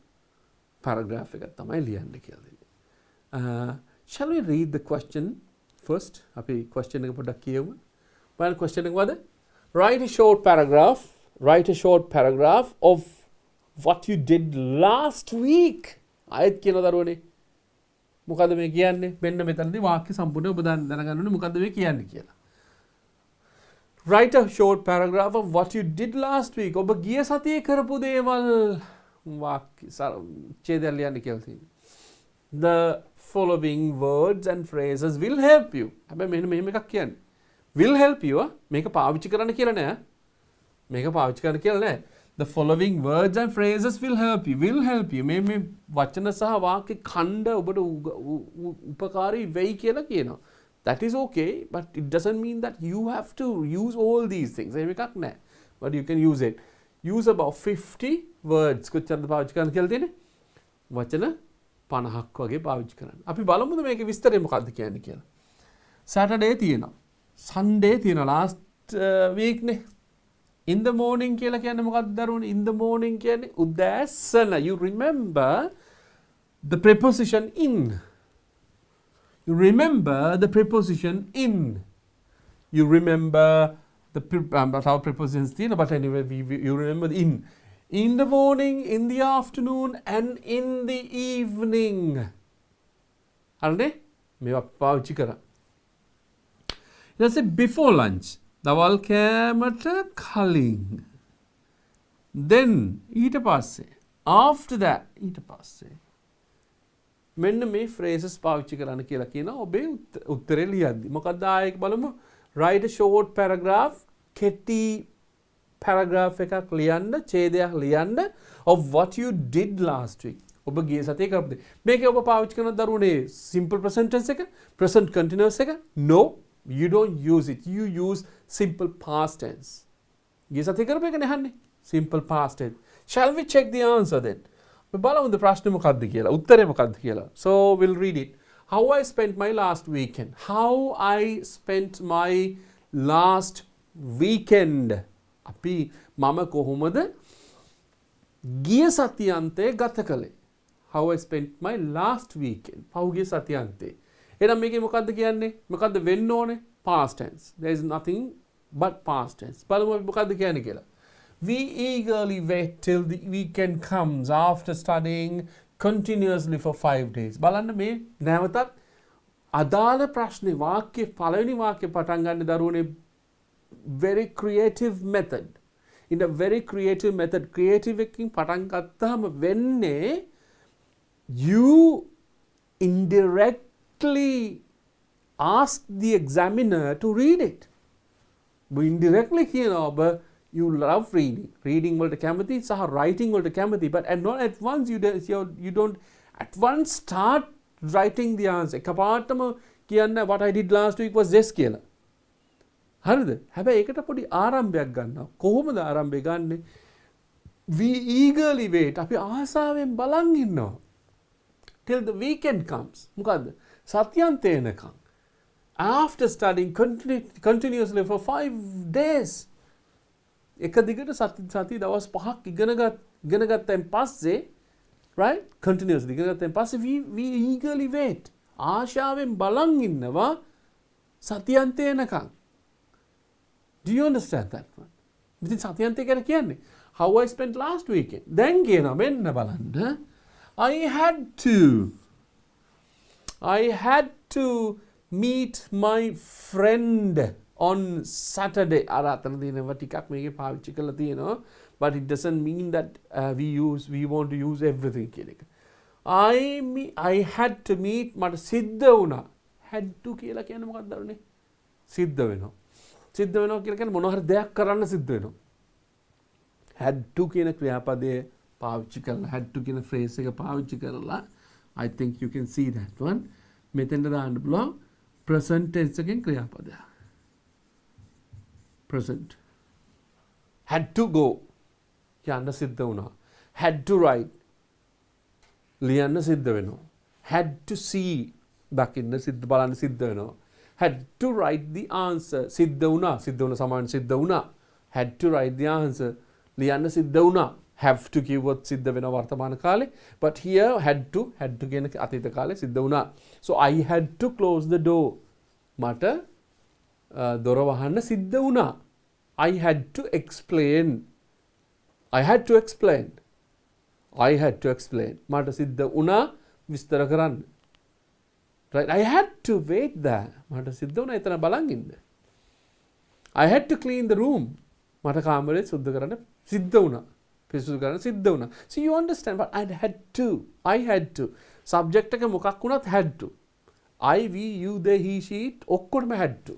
paragraph එක තමයි ලියන්න කියලා. Shall we read the question first? අපි question එක පොඩ්ඩක් කියමු. බලන්න question එක මොකද? Write a short paragraph of what you did last week. ආයෙත් කියන දරුවනේ. මොකද්ද මේ කියන්නේ? මෙන්න මෙතනදී වාක්‍ය සම්පූර්ණව ඔබ දැනගන්න ඕනේ මොකද්ද මේ කියන්නේ කියලා. Write a short paragraph of what you did last week. ඔබ ගිය සතියේ කරපු දේවල් වාක්‍ය ඡේදයක් ලියන්න කියලා තියෙනවා. The following words and phrases will help you. හැබැයි මෙහෙම එකක් කියන්නේ. Will help you. මේක පාවිච්චි කරන්න කියලා නෑ. මේක පාවිච්චි කරන්න කියලා නෑ. The following words and phrases will help you. Will help you. මේ වචන සහ වාක්‍ය ඛණ්ඩ ඔබට උපකාරී වෙයි කියලා කියනවා. That is okay, but it doesn't mean that you have to use all these things. එහෙම එකක් නෑ. But you can use it. Use about 50 words. කොච්චරද පාවිච්චි කරන්න කියලා තියෙන්නේ? වචන 50ක් වගේ පාවිච්චි කරන්න. අපි බලමුද මේකේ විස්තරය මොකක්ද කියන්නේ කියලා. Saturday තියෙනවා. Sunday තියෙනවා. Last week නේ. In the morning කියලා කියන්නේ මොකක්ද දරුවනේ? In the morning කියන්නේ උදෑසන. You remember the preposition in. You remember the preposition in. You remember our prepositions, but anyway, you remember the in. In the morning, in the afternoon, and in the evening. Alright? මේවා පාවිච්චි කරා. ඊට පස්සේ before lunch. දවල් කෑමට කලින්. Then ඊට පස්සේ. After that ඊට පස්සේ. මෙන්න මේ phrases පාවිච්චි කරන්න කියලා කියනවා ඔබේ උත්තරේ ලියද්දි. මොකක්ද ආයෙත් බලමු. Write a short paragraph. කෙටි paragraph එකක් ලියන්න, ඡේදයක් ලියන්න of what you did last week. ඔබ ගිය සතියේ කරපු දේ. මේකේ ඔබ පාවිච්චි කරන දරුවනේ simple present tense එක, present continuous එක. No, you don't use it. You use simple past tense. ගිය සතියේ කරපු එක නේ අහන්නේ. Simple past tense. Shall we check the answer then? බලමුද ප්‍රශ්නේ මොකක්ද කියලා උත්තරේ මොකක්ද කියලා. So we'll read it. How I spent my last weekend. How I spent my last weekend. අපි මම කොහොමද ගිය සතියන්තේ ගත කළේ. How I spent my last weekend. පහුගිය සතියන්තේ. එහෙනම් මේකේ මොකක්ද කියන්නේ? මොකක්ද වෙන්න ඕනේ? Past tense. There is nothing but past tense. බලමු මොකක්ද කියන්නේ කියලා. We eagerly wait till the weekend comes after studying continuously for 5 days. බලන්න මේ නැවතත් අදාළ ප්‍රශ්නේ වාක්‍ය පළවෙනි වාක්‍ය පටන් ගන්න දරුවනේ very creative method. In a very creative method. Creative එකකින් පටන් ගත්තාම වෙන්නේ you indirectly ask the examiner to read it. Indirectly කියනවා ඔබ you love reading. Reading වලට කැමති සහ writing වලට කැමති, but and not at once you don't at once start writing the answer. එකපාරටම කියන්න what I did last week was this කියලා. හරිද? හැබැයි ඒකට පොඩි ආරම්භයක් ගන්නවා. කොහොමද ආරම්භය ගන්නෙ? We eagerly wait. අපි ආසාවෙන් බලන් ඉන්නවා. Till the weekend comes. මොකද්ද? සතියන්තය එනකම්. After studying continuously for 5 days. එක දිගට සති දවස් 5ක් ඉගෙන ගත්තෙන් පස්සේ right continuously ඉගෙන ගත්තෙන් පස්සේ we eagerly wait ආශාවෙන් බලන් ඉන්නවා සතියන්තය එනකම්. Do you understand that one? ඉතින් සතියන්තය ගැන කියන්නේ how I spent last weekend. දැන් කියනවා මෙන්න බලන්න I had to meet my friend on Saturday. අර අතන තියෙනවා ටිකක් මේකේ පාවිච්චි කරලා තියෙනවා. But it doesn't mean that we want to use everything කියන එක. I had to meet මට සිද්ධ වුණා. had to කියලා කියන්නේ මොකක්ද දරුවනේ? සිද්ධ වෙනවා. සිද්ධ වෙනවා කියලා කියන්නේ මොනවා හරි දෙයක් කරන්න සිද්ධ වෙනවා. had to කියන ක්‍රියාපදයේ පාවිච්චි කරලා had to කියන phrase එක පාවිච්චි කරලා I think you can see that one. මෙතෙන්ට දාන්න පුළුවන් present tense එකෙන් ක්‍රියාපදයක්. Present. Had to go. යන්න සිද්ධ වුණා. Had to write. ලියන්න සිද්ධ වෙනවා. Had to see. දකින්න සිද්ධ බලන්න සිද්ධ වෙනවා. Had to write the answer. සිද්ධ වුණා. සිද්ධ වුණ සමාන සිද්ධ වුණා. Had to write the answer. ලියන්න සිද්ධ වුණා. Have to කිව්වොත් සිද්ධ වෙනවා වර්තමාන කාලේ. But here had to කියන අතීත කාලේ සිද්ධ වුණා. So I had to close the door. මට දොර වහන්න සිද්ධ වුණා. I had to explain. I had to explain. මට සිද්ධ වුණා විස්තර කරන්න. Right? I had to wait there. මට සිද්ධ වුණා එතන බලන් ඉන්න. I had to clean the room. මට කාමරේ සුද්ධ කරන්න සිද්ධ වුණා. පිරිසිදු කරන්න සිද්ධ වුණා. So you understand what I had to. Subject එක මොකක් වුණත් had to. I, we, you, they, he, she, it ඔක්කොටම had to.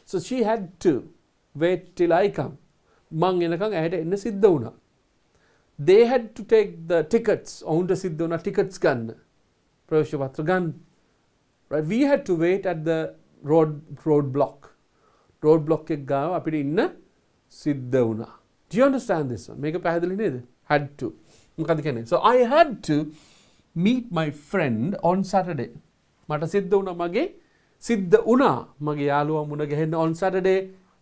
So she had to wait till I come. මං එනකන් ඇයට එන්න සිද්ධ වුණා. They had to take the tickets. ඔවුන්ට සිද්ධ වුණා tickets ගන්න. ප්‍රවේශ පත්‍ර ගන්න. Right? We had to wait at the road block. Road block එක ගාව අපිට ඉන්න සිද්ධ වුණා. Do you understand this one? මේක පැහැදිලි නේද? Had to. මොකද කියන්නේ? So I had to meet my friend on Saturday. මට සිද්ධ වුණා මගේ යාළුවා මුණ ගැහෙන්න on Saturday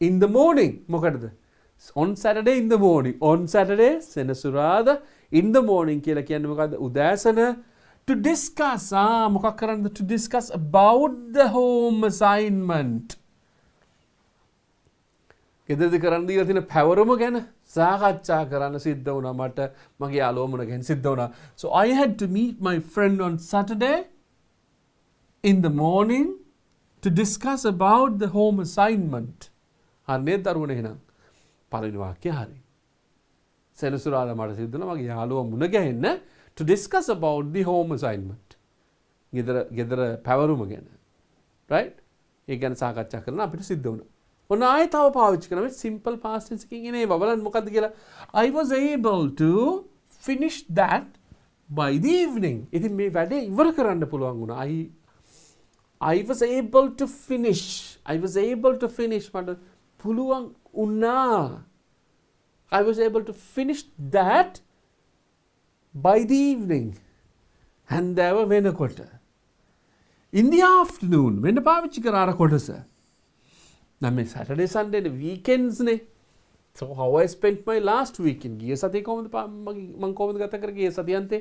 in the morning. මොකටද? On Saturday in the morning. On Saturday සෙනසුරාදා in the morning කියලා කියන්නේ මොකද්ද? උදෑසන to discuss. මොකක් කරන්නද? To discuss about the home assignment. ගෙදරදී කරන්න දීලා තියෙන පැවරුම ගැන සාකච්ඡා කරන්න සිද්ධ වුණා මට මගේ යාළුවා මුණ ගැහෙන්න සිද්ධ වුණා. So I had to meet my friend on Saturday in the morning to discuss about the home assignment. හරිනේ දරුවනේ එහෙනම්. පළවෙනි වාක්‍යය හරි. සෙනසුරාදා මට සිද්ධ වුණා මගේ යාළුවා මුණ ගැහෙන්න to discuss about the home assignment. ගෙදර පැවරුම ගැන. Right? ඒ ගැන සාකච්ඡා කරන අපිට සිද්ධ වුණා. ඔන්න ආයෙ තව පාවිච්චි කරනවා simple past tense එකකින් එනේ බලන්න මොකද්ද කියලා. I was able to finish that by the evening. ඉතින් මේ වැඩේ ඉවර කරන්න පුළුවන් වුණා. I was able to finish. මට පුළුවන් වුණා. I was able to finish that by the evening. හැන්දෑව වෙනකොට. In the afternoon වෙන පාවිච්චි කර අර කොටස. Now Saturday, Sunday, the weekends ne. So how I spent my last weekend. ගිය සතියේ කොහොමද මම කොහොමද ගත කරේ ගිය සතියන්තේ.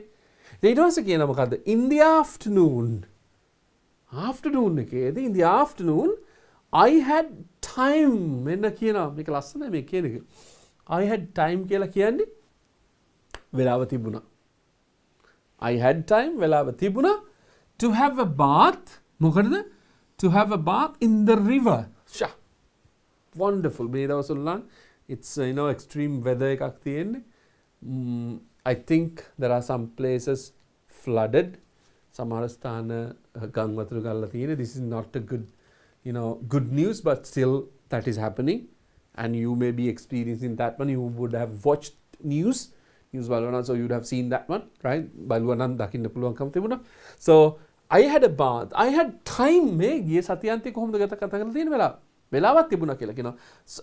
ඊට පස්සේ කියනවා මොකද්ද? In the afternoon. Afternoon එකේදී in the afternoon I had time මෙන්න කියනවා මේක ලස්සනයි මේ කියන එක. I had time කියලා කියන්නේ වෙලාව තිබුණා. I had time වෙලාව තිබුණා to have a bath. මොකද? To have a bath in the river. Sha. Wonderful. මේ දවස්වල නම් it's extreme weather එකක් තියෙන්නේ. I think there are some places flooded. සමහර ස්ථාන ගම් වතුර ගල්ලා තියෙන්නේ. This is not a good news, but still that is happening and you may be experiencing that one. You would have watched news බලනවා, so you would have seen that one, right? බලුවා නම් දකින්න පුළුවන්කම තිබුණා. So I had a bath. I had time මේ ගිය සතියන්තේ කොහොමද කතා කරලා තියෙන වෙලාවක් තිබුණා කියලා කියනවා.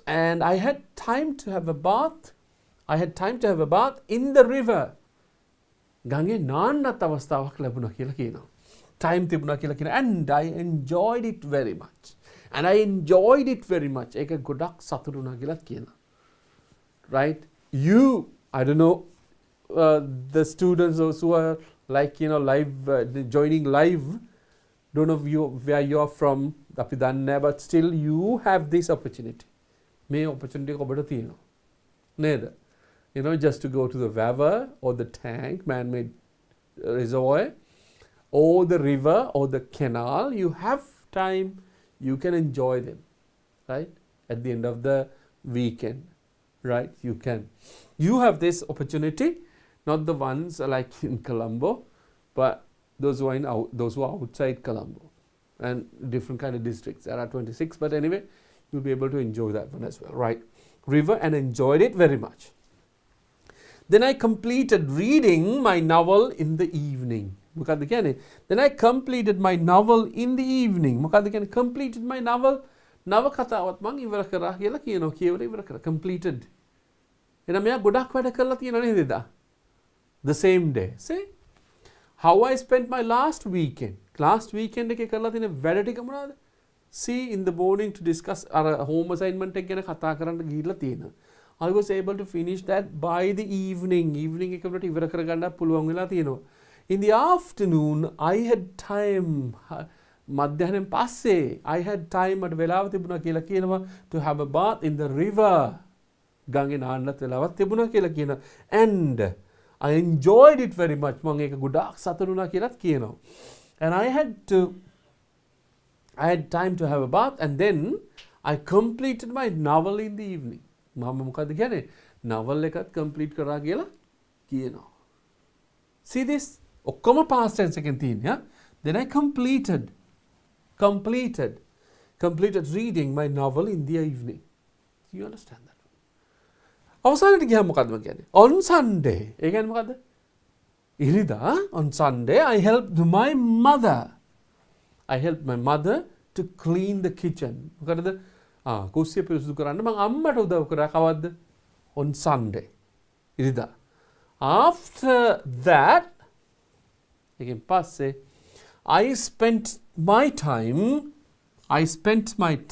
And I had time to have a bath. In the river. ගඟේ නාන්නත් අවස්ථාවක් ලැබුණා කියලා කියනවා. Time තිබුණා කියලා කියනවා. And I enjoyed it very much. ඒක ගොඩක් සතුටු වුණා කියලා කියනවා. Right? I don't know the students who are like live joining live, don't know where you are from, අපි දන්නේ, but still you have this opportunity. මේ opportunity එක ඔබට තියෙනවා නේද? Just to go to the river or the tank, man-made reservoir, or the river or the canal. You have time, you can enjoy them, right? At the end of the weekend, right? You have this opportunity, not the ones like in Colombo, but those who are outside Colombo and different kind of districts. There are 26, but anyway, you'll be able to enjoy that one as well, right? River, and enjoyed it very much. Then I completed reading my novel in the evening. මොකද්ද කියන්නේ? Then I completed my novel in the evening. මොකද්ද කියන්නේ? Completed my novel. නව කතාවත් මම ඉවර කරා කියලා කියනවා. කියවල ඉවර කරා. Completed. එහෙනම් මෙයා ගොඩක් වැඩ කරලා තියෙනවා නේද එදා? The same day. See? How I spent my last weekend. Last weekend එකේ කරලා තියෙන වැඩ ටික මොනවද? See, in the morning to discuss our home assignment එක ගැන කතා කරන්න ගිහිල්ලා තියෙනවා. I was able to finish that by the evening. Evening එක වලට ඉවර කරගන්න පුළුවන් වෙලා තියෙනවා. In the afternoon I had time. මධ්‍යහ්නෙන් පස්සේ I had time මට වෙලාව තිබුණා කියලා කියනවා to have a bath in the river. ගඟේ නාන්නත් වෙලාවක් තිබුණා කියලා කියනවා. And I enjoyed it very much. මම ඒක ගොඩාක් සතුටු වුණා කියලාත් කියනවා. And I had time to have a bath and then I completed my novel in the evening. මම මොකද කියන්නේ? novel එකත් complete කරා කියලා කියනවා. See this? ඔක්කොම past tense එකෙන් තියෙන්නේ. Yeah? Then I completed reading my novel in the evening. Do you understand that? අවසානට ගියාම මොකද්ද මම කියන්නේ? On Sunday. ඒ කියන්නේ මොකද්ද? ඉරිදා on Sunday I helped my mother to clean the kitchen. මොකටද? කුස්සිය පිරිසිදු කරන්න මම අම්මට උදව් කරා කවද්ද? On Sunday. ඉරිදා. After that එකෙන් පස්සේ I spent my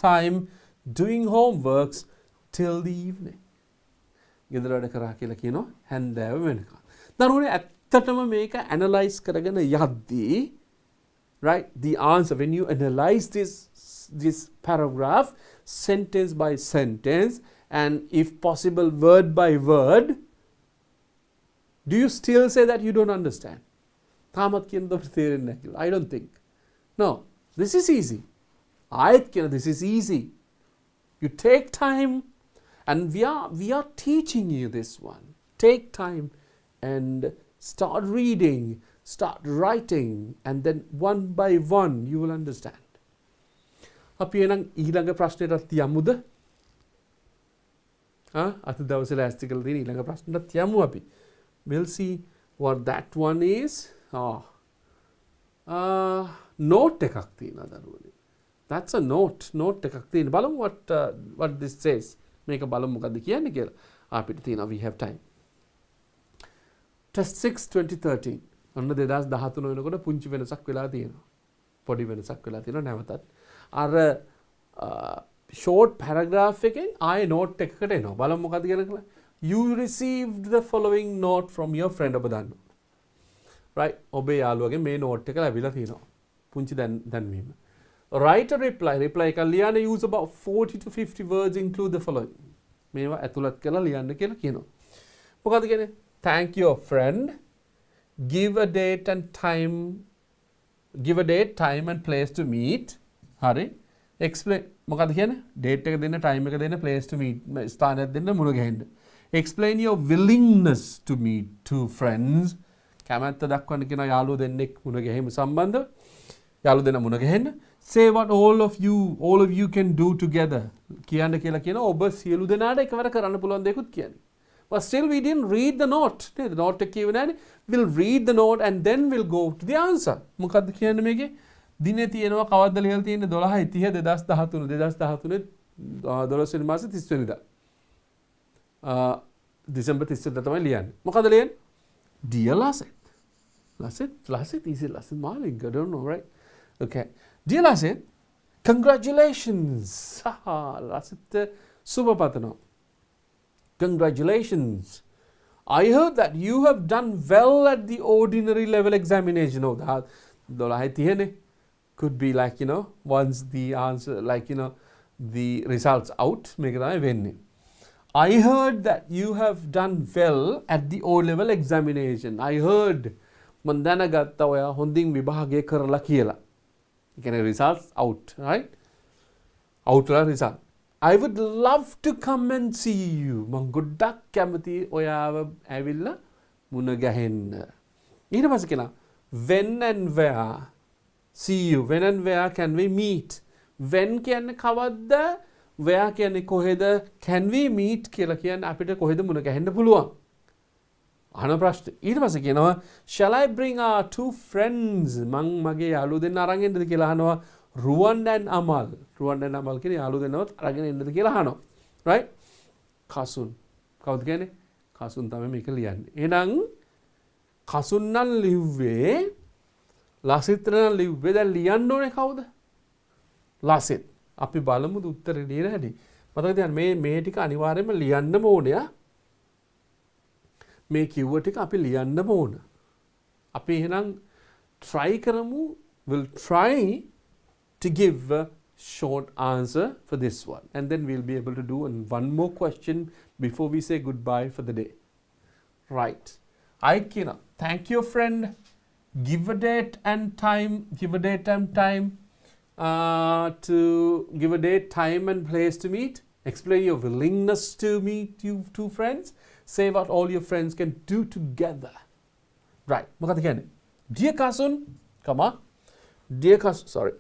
time doing homeworks till the evening. ගෙදර වැඩ කරා කියලා කියනවා හැන්දෑව වෙනකම්. දරුවනේ ඇත්තටම මේක analyze කරගෙන යද්දී right the answer when you analyze this paragraph sentence by sentence and if possible word by word, do you still say that you don't understand? තාමත් කියන දොස් තේරෙන්නේ නැහැ කියලා. I don't think. No, this is easy. ආයෙත් කියන this is easy. You take time and we are teaching you this one. Take time and start reading, start writing and then one by one you will understand. අපි එනම් ඊළඟ ප්‍රශ්නෙට යමුද? අද දවසේ ලෑස්ති කරලා තියෙන ඊළඟ ප්‍රශ්නෙට යමු අපි. We'll see what that one is. note එකක් තියෙනවා දරුවනේ. That's a note එකක් තියෙනවා. බලමු what this says. මේක බලමු මොකද්ද කියන්නේ කියලා. අපිට තියෙනවා we have time. Test 6 2013. අන්න 2013 වෙනකොට පුංචි වෙනසක් වෙලා තියෙනවා. පොඩි වෙනසක් වෙලා තියෙනවා නැවතත්. අර short paragraph එකෙන් ආයේ note එකකට එනවා. බලමු මොකද්ද කියලා. You received the following note from your friend. ඔබ දන්නවා. Right? ඔබේ යාළුවගේ මේ note එක ලැබිලා තියෙනවා. පුංචි දැන්වීම. Write a reply. Reply එක ලියන්න use about 40 to 50 words include the following. මේවා ඇතුළත් කරලා ලියන්න කියලා කියනවා. මොකද්ද කියන්නේ? Thank your friend. Give a date, time and place to meet. හරි. Explain. මොකද්ද කියන්නේ? Date එක දෙන්න, time එක දෙන්න, place to meet. ස්ථානයක් දෙන්න, මුණ ගැහෙන්න. Explain your willingness to meet two friends. කැමැත්ත දක්වන්න කියන යාළුවෝ දෙන්නෙක් මුණ ගැහිම සම්බන්ධව. යාළුවෝ දෙන්න මුණ ගැහෙන්න. Say what all of you can do together. කියන්න කියලා කියන ඔබ සියලු දෙනාට එකවර කරන්න පුළුවන් දෙයක්ත් කියන්නේ. But still we didn't read the note. The note එක කියව නැහැ. We'll read the note and then we'll go to the answer. මොකද්ද කියන්නේ මේකේ? දිනේ තියෙනවා කවද්ද ලියලා තියෙන්නේ 12:30 2013 12 වෙනි මාසේ 30 වෙනිදා. දෙසැම්බර් 30 වෙනිදා තමයි ලියන්නේ. මොකද්ද ලියන්නේ? Dear Lasset. Lasset is it Lasset Marling? I don't know, right? Okay. Dear Lasset, congratulations. Lasset Subapatano. Congratulations. I heard that you have done well at the ordinary level examination. Oh, that could be like, once the answer, the results out, make it winning. I heard that you have done well at the O-level examination. I heard mandana gatta oya hondin vibhage karala kiyala. You can results out, right? Out result. I would love to come and see you. Man godak kamathi oyawa avilla muna gahenna. ඊට පස්සේ කියනවා when and where see you. When and where can we meet? When කියන්නේ කවද්ද? Where කියන්නේ කොහෙද? Can we meet කියලා කියන්නේ අපිට කොහෙද මුණ ගැහෙන්න පුළුවන්? අහන ප්‍රශ්න. ඊට පස්සේ කියනවා shall I bring our two friends? මං මගේ යාළුවෝ දෙන්න අරන් එන්නද කියලා අහනවා. Ruwan and Amal. Ruwan and Amal කියන්නේ යාළුවෝ දෙන්නවත් අරගෙන එන්නද කියලා අහනවා. Right? කසුන්. කවුද කියන්නේ? කසුන් තමයි මේක ලියන්නේ. එහෙනම් කසුන් නම් ලිව්වේ ලසිත් නම් ලිව්වේ දැන් ලියන්න ඕනේ කවුද? ලසිත්. අපි බලමුද උත්තරේ ලියන හැටි. මතක තියාගන්න මේ ටික අනිවාර්යයෙන්ම ලියන්නම ඕනේ. මේ කිව්ව ටික අපි ලියන්නම ඕන. අපි එහෙනම් try කරමු. We'll try to give a short answer for this one. And then we'll be able to do one more question before we say goodbye for the day. Right. Aikina, thank you, friend. Give a date and time to give a date, time and place to meet. Explain your willingness to meet you two friends. Say what all your friends can do together. Right. Dear cousin, come on. Dear cousin, sorry.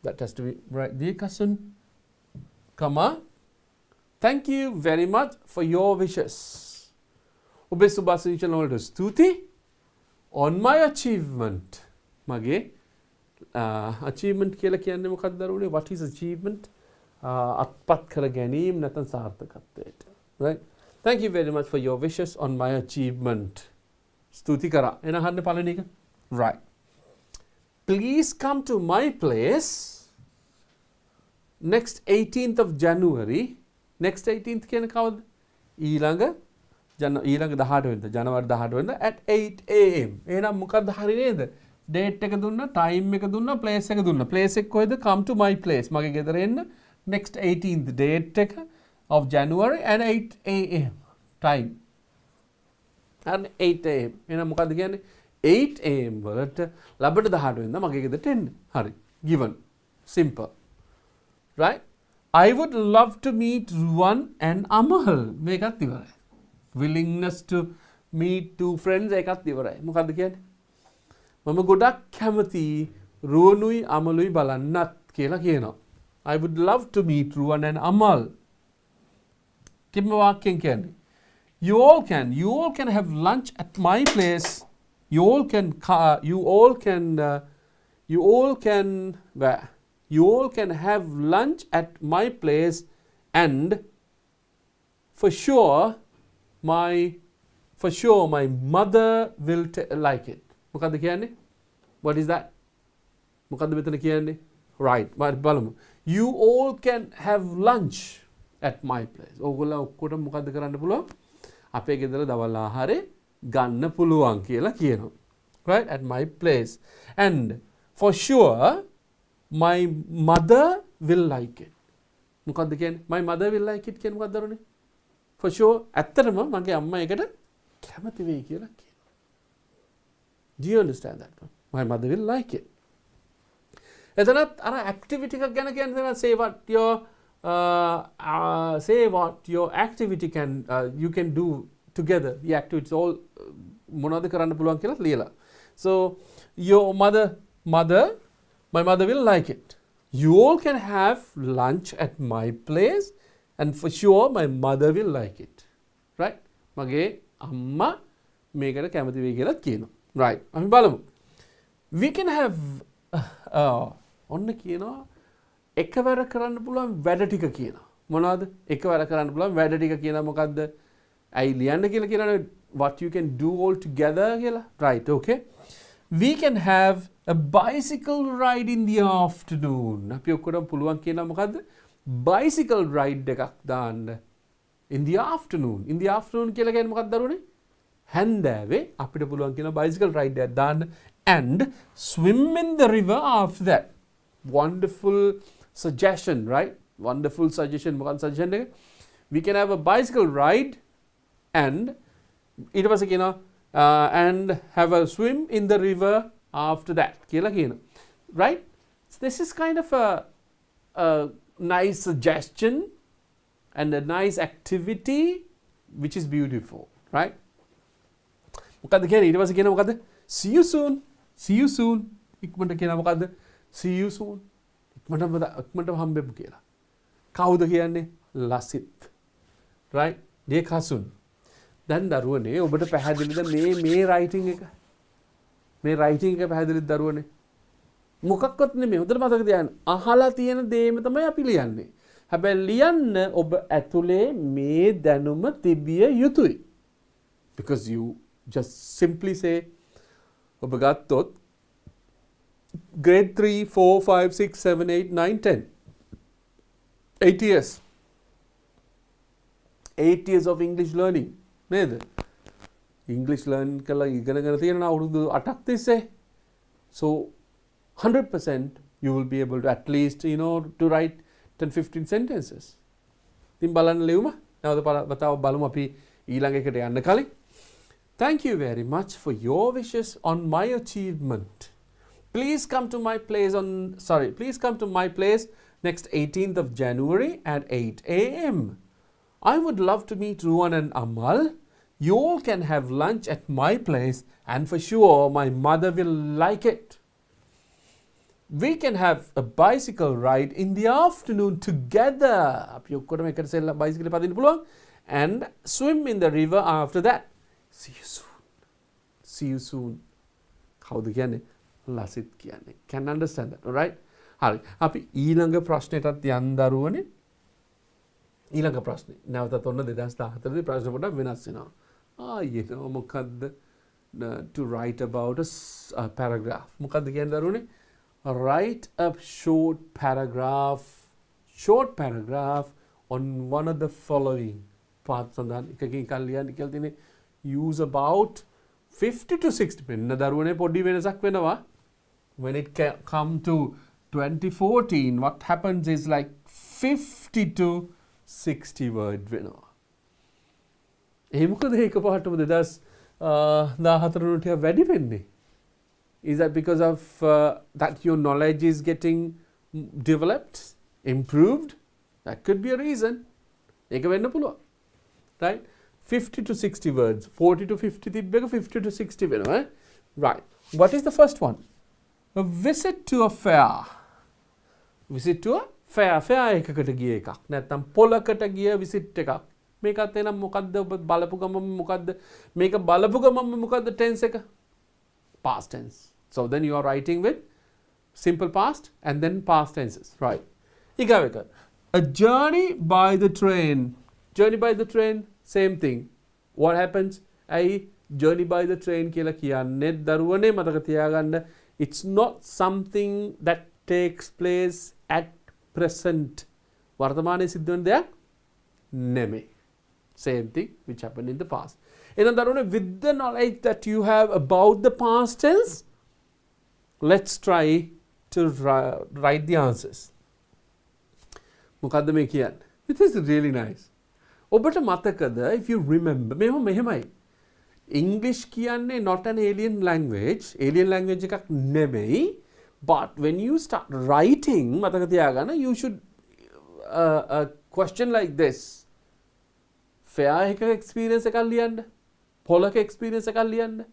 That has to be right. Dear cousin, come on. Thank you very much for your wishes. Obe subhasinichana walata stuti on my achievement. Mage achievement කියලා කියන්නේ මොකක්ද දරුවනේ? What is achievement? අත්පත් කර ගැනීම නැත්නම් සාර්ථකත්වයට. Right? Thank you very much for your wishes on my achievement. ස්තුති කරා. එන අහන්න පළවෙනි එක. Right. Please come to my place next 18th of January. Next 18th කියන කවද්ද? ඊළඟ 18 වෙනිදා ජනවාරි 18 වෙනිදා at 8 am. එහෙනම් මොකක්ද හරි නේද? date එක දුන්නා, time එක දුන්නා, place එක දුන්නා. place එක කොහෙද? come to my place. මගේ ගෙදර එන්න next 18th date එක of January and 8 am. time. and 8 am. එහෙනම් මොකක්ද කියන්නේ? 8 am වලට ලබට 18 වෙනිදා මගේ ගෙදරට එන්න. හරි. given. simple. right? I would love to meet Ruwan and Amal. මේකත් ඉවරයි. willingness to meet two friends එකත් ඉවරයි. මොකද්ද කියන්නේ? මම ගොඩක් කැමති රුවනුයි අමලුයි බලන්නත් කියලා කියනවා. I would love to meet Ruwan and Amal. කිම වාක්‍යයෙන් කියන්නේ? You all can have lunch at my place. You all can have lunch at my place, and for sure my mother will like it. මොකද්ද කියන්නේ? What is that? මොකද්ද මෙතන කියන්නේ? Right. බලමු. You all can have lunch at my place. ඕගොල්ලෝ ඔක්කොටම මොකද්ද කරන්න පුළුවන්? අපේ ගෙදර දවල් ආහාරේ ගන්න පුළුවන් කියලා කියනවා. Right? At my place. And for sure my mother will like it. මොකද්ද කියන්නේ? My mother will like it කියන්නේ මොකක්ද දරුවනේ? For sure ඇත්තටම මගේ අම්මා ඒකට කැමති වෙයි කියලා කියනවා. Do you understand that one? My mother will like it. එතනත් අර activity එකක් ගැන කියන්නේ say what your activity you can do together. The activities all මොනවද කරන්න පුළුවන් කියලා ලියලා. So my mother will like it. You all can have lunch at my place, and for sure my mother will like it. Right? මගේ අම්මා මේකට කැමති වෙයි කියලා කියනවා. Right. අපි බලමු. We can have ඔන්න කියනවා එකවර කරන්න පුළුවන් වැඩ ටික කියනවා. මොනවද? එකවර කරන්න පුළුවන් වැඩ ටික කියනවා මොකද්ද? ඇයි ලියන්න කියලා කියනවනේ what you can do all together කියලා. Right. Okay. We can have a bicycle ride in the afternoon. අපි ඔක්කොටම පුළුවන් කියනවා මොකද්ද? bicycle ride එකක් දාන්න. In the afternoon. In the afternoon කියලා කියන්නේ මොකක්ද දරුවනේ? හැන්දෑවේ අපිට පුළුවන් කියන bicycle ride එකක් දාන්න and swim in the river after that. Wonderful suggestion, right? Wonderful suggestion. මොකක්ද suggestion එක? We can have a bicycle ride and ඊට පස්සේ කියනවා and have a swim in the river after that කියලා කියනවා. Right? So this is kind of a nice suggestion and a nice activity which is beautiful, right? මොකද්ද කියන්නේ? ඊට පස්සේ කියනවා මොකද්ද? See you soon. See you soon. ඉක්මනට කියනවා මොකද්ද? See you soon. ඉක්මනට හම්බෙමු කියලා. කවුද කියන්නේ? ලසිත්. Right? dear cousin. දැන් දරුවනේ ඔබට පැහැදිලිද මේ writing එක? මේ writing එක පැහැදිලිද දරුවනේ? මොකක්වත් නෙමෙයි. හොඳට මතක තියාගන්න. අහලා තියෙන දේම තමයි අපි ලියන්නේ. හැබැයි ලියන්න ඔබ ඇතුලේ මේ දැනුම තිබිය යුතුයි. Because you just simply say ඔබ ගත්තොත් grade 3, 4, 5, 6, 7, 8, 9, 10. 8 years. 8 years of English learning. නේද? English learn කළා ඉගෙනගෙන තියෙනවා අවුරුදු 8ක් තිස්සේ. So 100% you will be able to at least, to write 10-15 sentences. ඉතින් බලන්න ලියුම. නැවත වතාව බලමු අපි ඊළඟ එකට යන්න කලින්. Thank you very much for your wishes on my achievement. Please come to my place next 18th of January at 8 a.m. I would love to meet Ruwan and Amal. You all can have lunch at my place and for sure my mother will like it. We can have a bicycle ride in the afternoon together. And swim in the river after that. See you soon. How the කියන්නේ? Lasit කියන්නේ. Can understand that, all right? හරි. අපි ඊළඟ ප්‍රශ්නෙටත් යන්න දරුවනේ. ඊළඟ ප්‍රශ්නේ. නැවතත් ඔන්න 2014 දී ප්‍රශ්න පොඩ්ඩක් වෙනස් වෙනවා. මොකද්ද? To write about a paragraph. මොකද්ද කියන්නේ දරුවනේ? Write a short paragraph on one of the following parts සඳහන් එකකින් කල්ලියන්න කියලා තියෙන්නේ. Use about 50 to 60 වෙන්න දරුවනේ පොඩි වෙනසක් වෙනවා. When it come to 2014, what happens is like 50 to 60 word වෙනවා. ඒ මොකද එකපාරටම 2014 ට වැඩි වෙන්නේ? Is that because of that your knowledge is getting developed, improved? That could be a reason. ඒක වෙන්න පුළුවන්. Right? 50 to 60 words. 40 to 50 තිබ්බ එක 50 to 60 වෙනවා. Right. What is the first one? A visit to a fair. Visit to a fair. Fair එකකට ගිය එකක්. නැත්නම් පොලකට ගිය visit එකක්. මේකත් එනම් මොකද්ද ඔබ බලපු ගමම මොකද්ද? මේක බලපු ගමම මොකද්ද tense එක? Past tense. So then you are writing with simple past and then past tenses. Right. ඊගාව එක. A journey by the train. Journey by the train, same thing. What happens? Journey by the train කියලා කියන්නේ දරුවනේ මතක තියාගන්න. It's not something that takes place at present. වර්තමානයේ සිද්ධ වෙන දෙයක් නෙමෙයි. Same thing which happened in the past. එහෙනම් දරුවනේ with the knowledge that you have about the past tense, let's try to write the answers. මොකද්ද මේ කියන්නේ? It is really nice. ඔබට මතකද, if you remember, මෙහෙමයි. English කියන්නේ not an alien language එකක් නෙමෙයි, but when you start writing, මතක තියාගන්න, you should a question like this. fair එක experience එකක් ලියන්න, පොලක experience එකක් ලියන්න.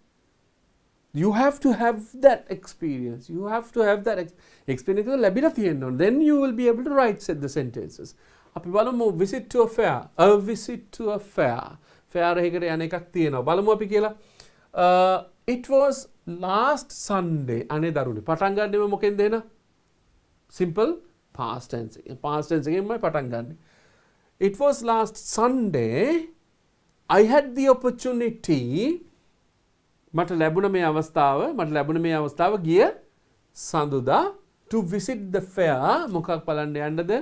You have to have that experience. You have to have that experience ලැබිලා තියෙන්න ඕන. Then you will be able to write the sentences. අපි බලමු visit to a fair. A visit to a fair. fair එකකට යන එකක් තියෙනවා. බලමු අපි කියලා. It was last Sunday. අනේ දරුවනේ. පටන් ගන්නෙම මොකෙන්ද එන? Simple past tense. Past tense එකෙන්මයි පටන් ගන්නෙ. It was last Sunday. I had the opportunity. මට ලැබුණ මේ අවස්ථාව ගිය සඳුදා to visit the fair. මොකක් බලන්න යන්නද?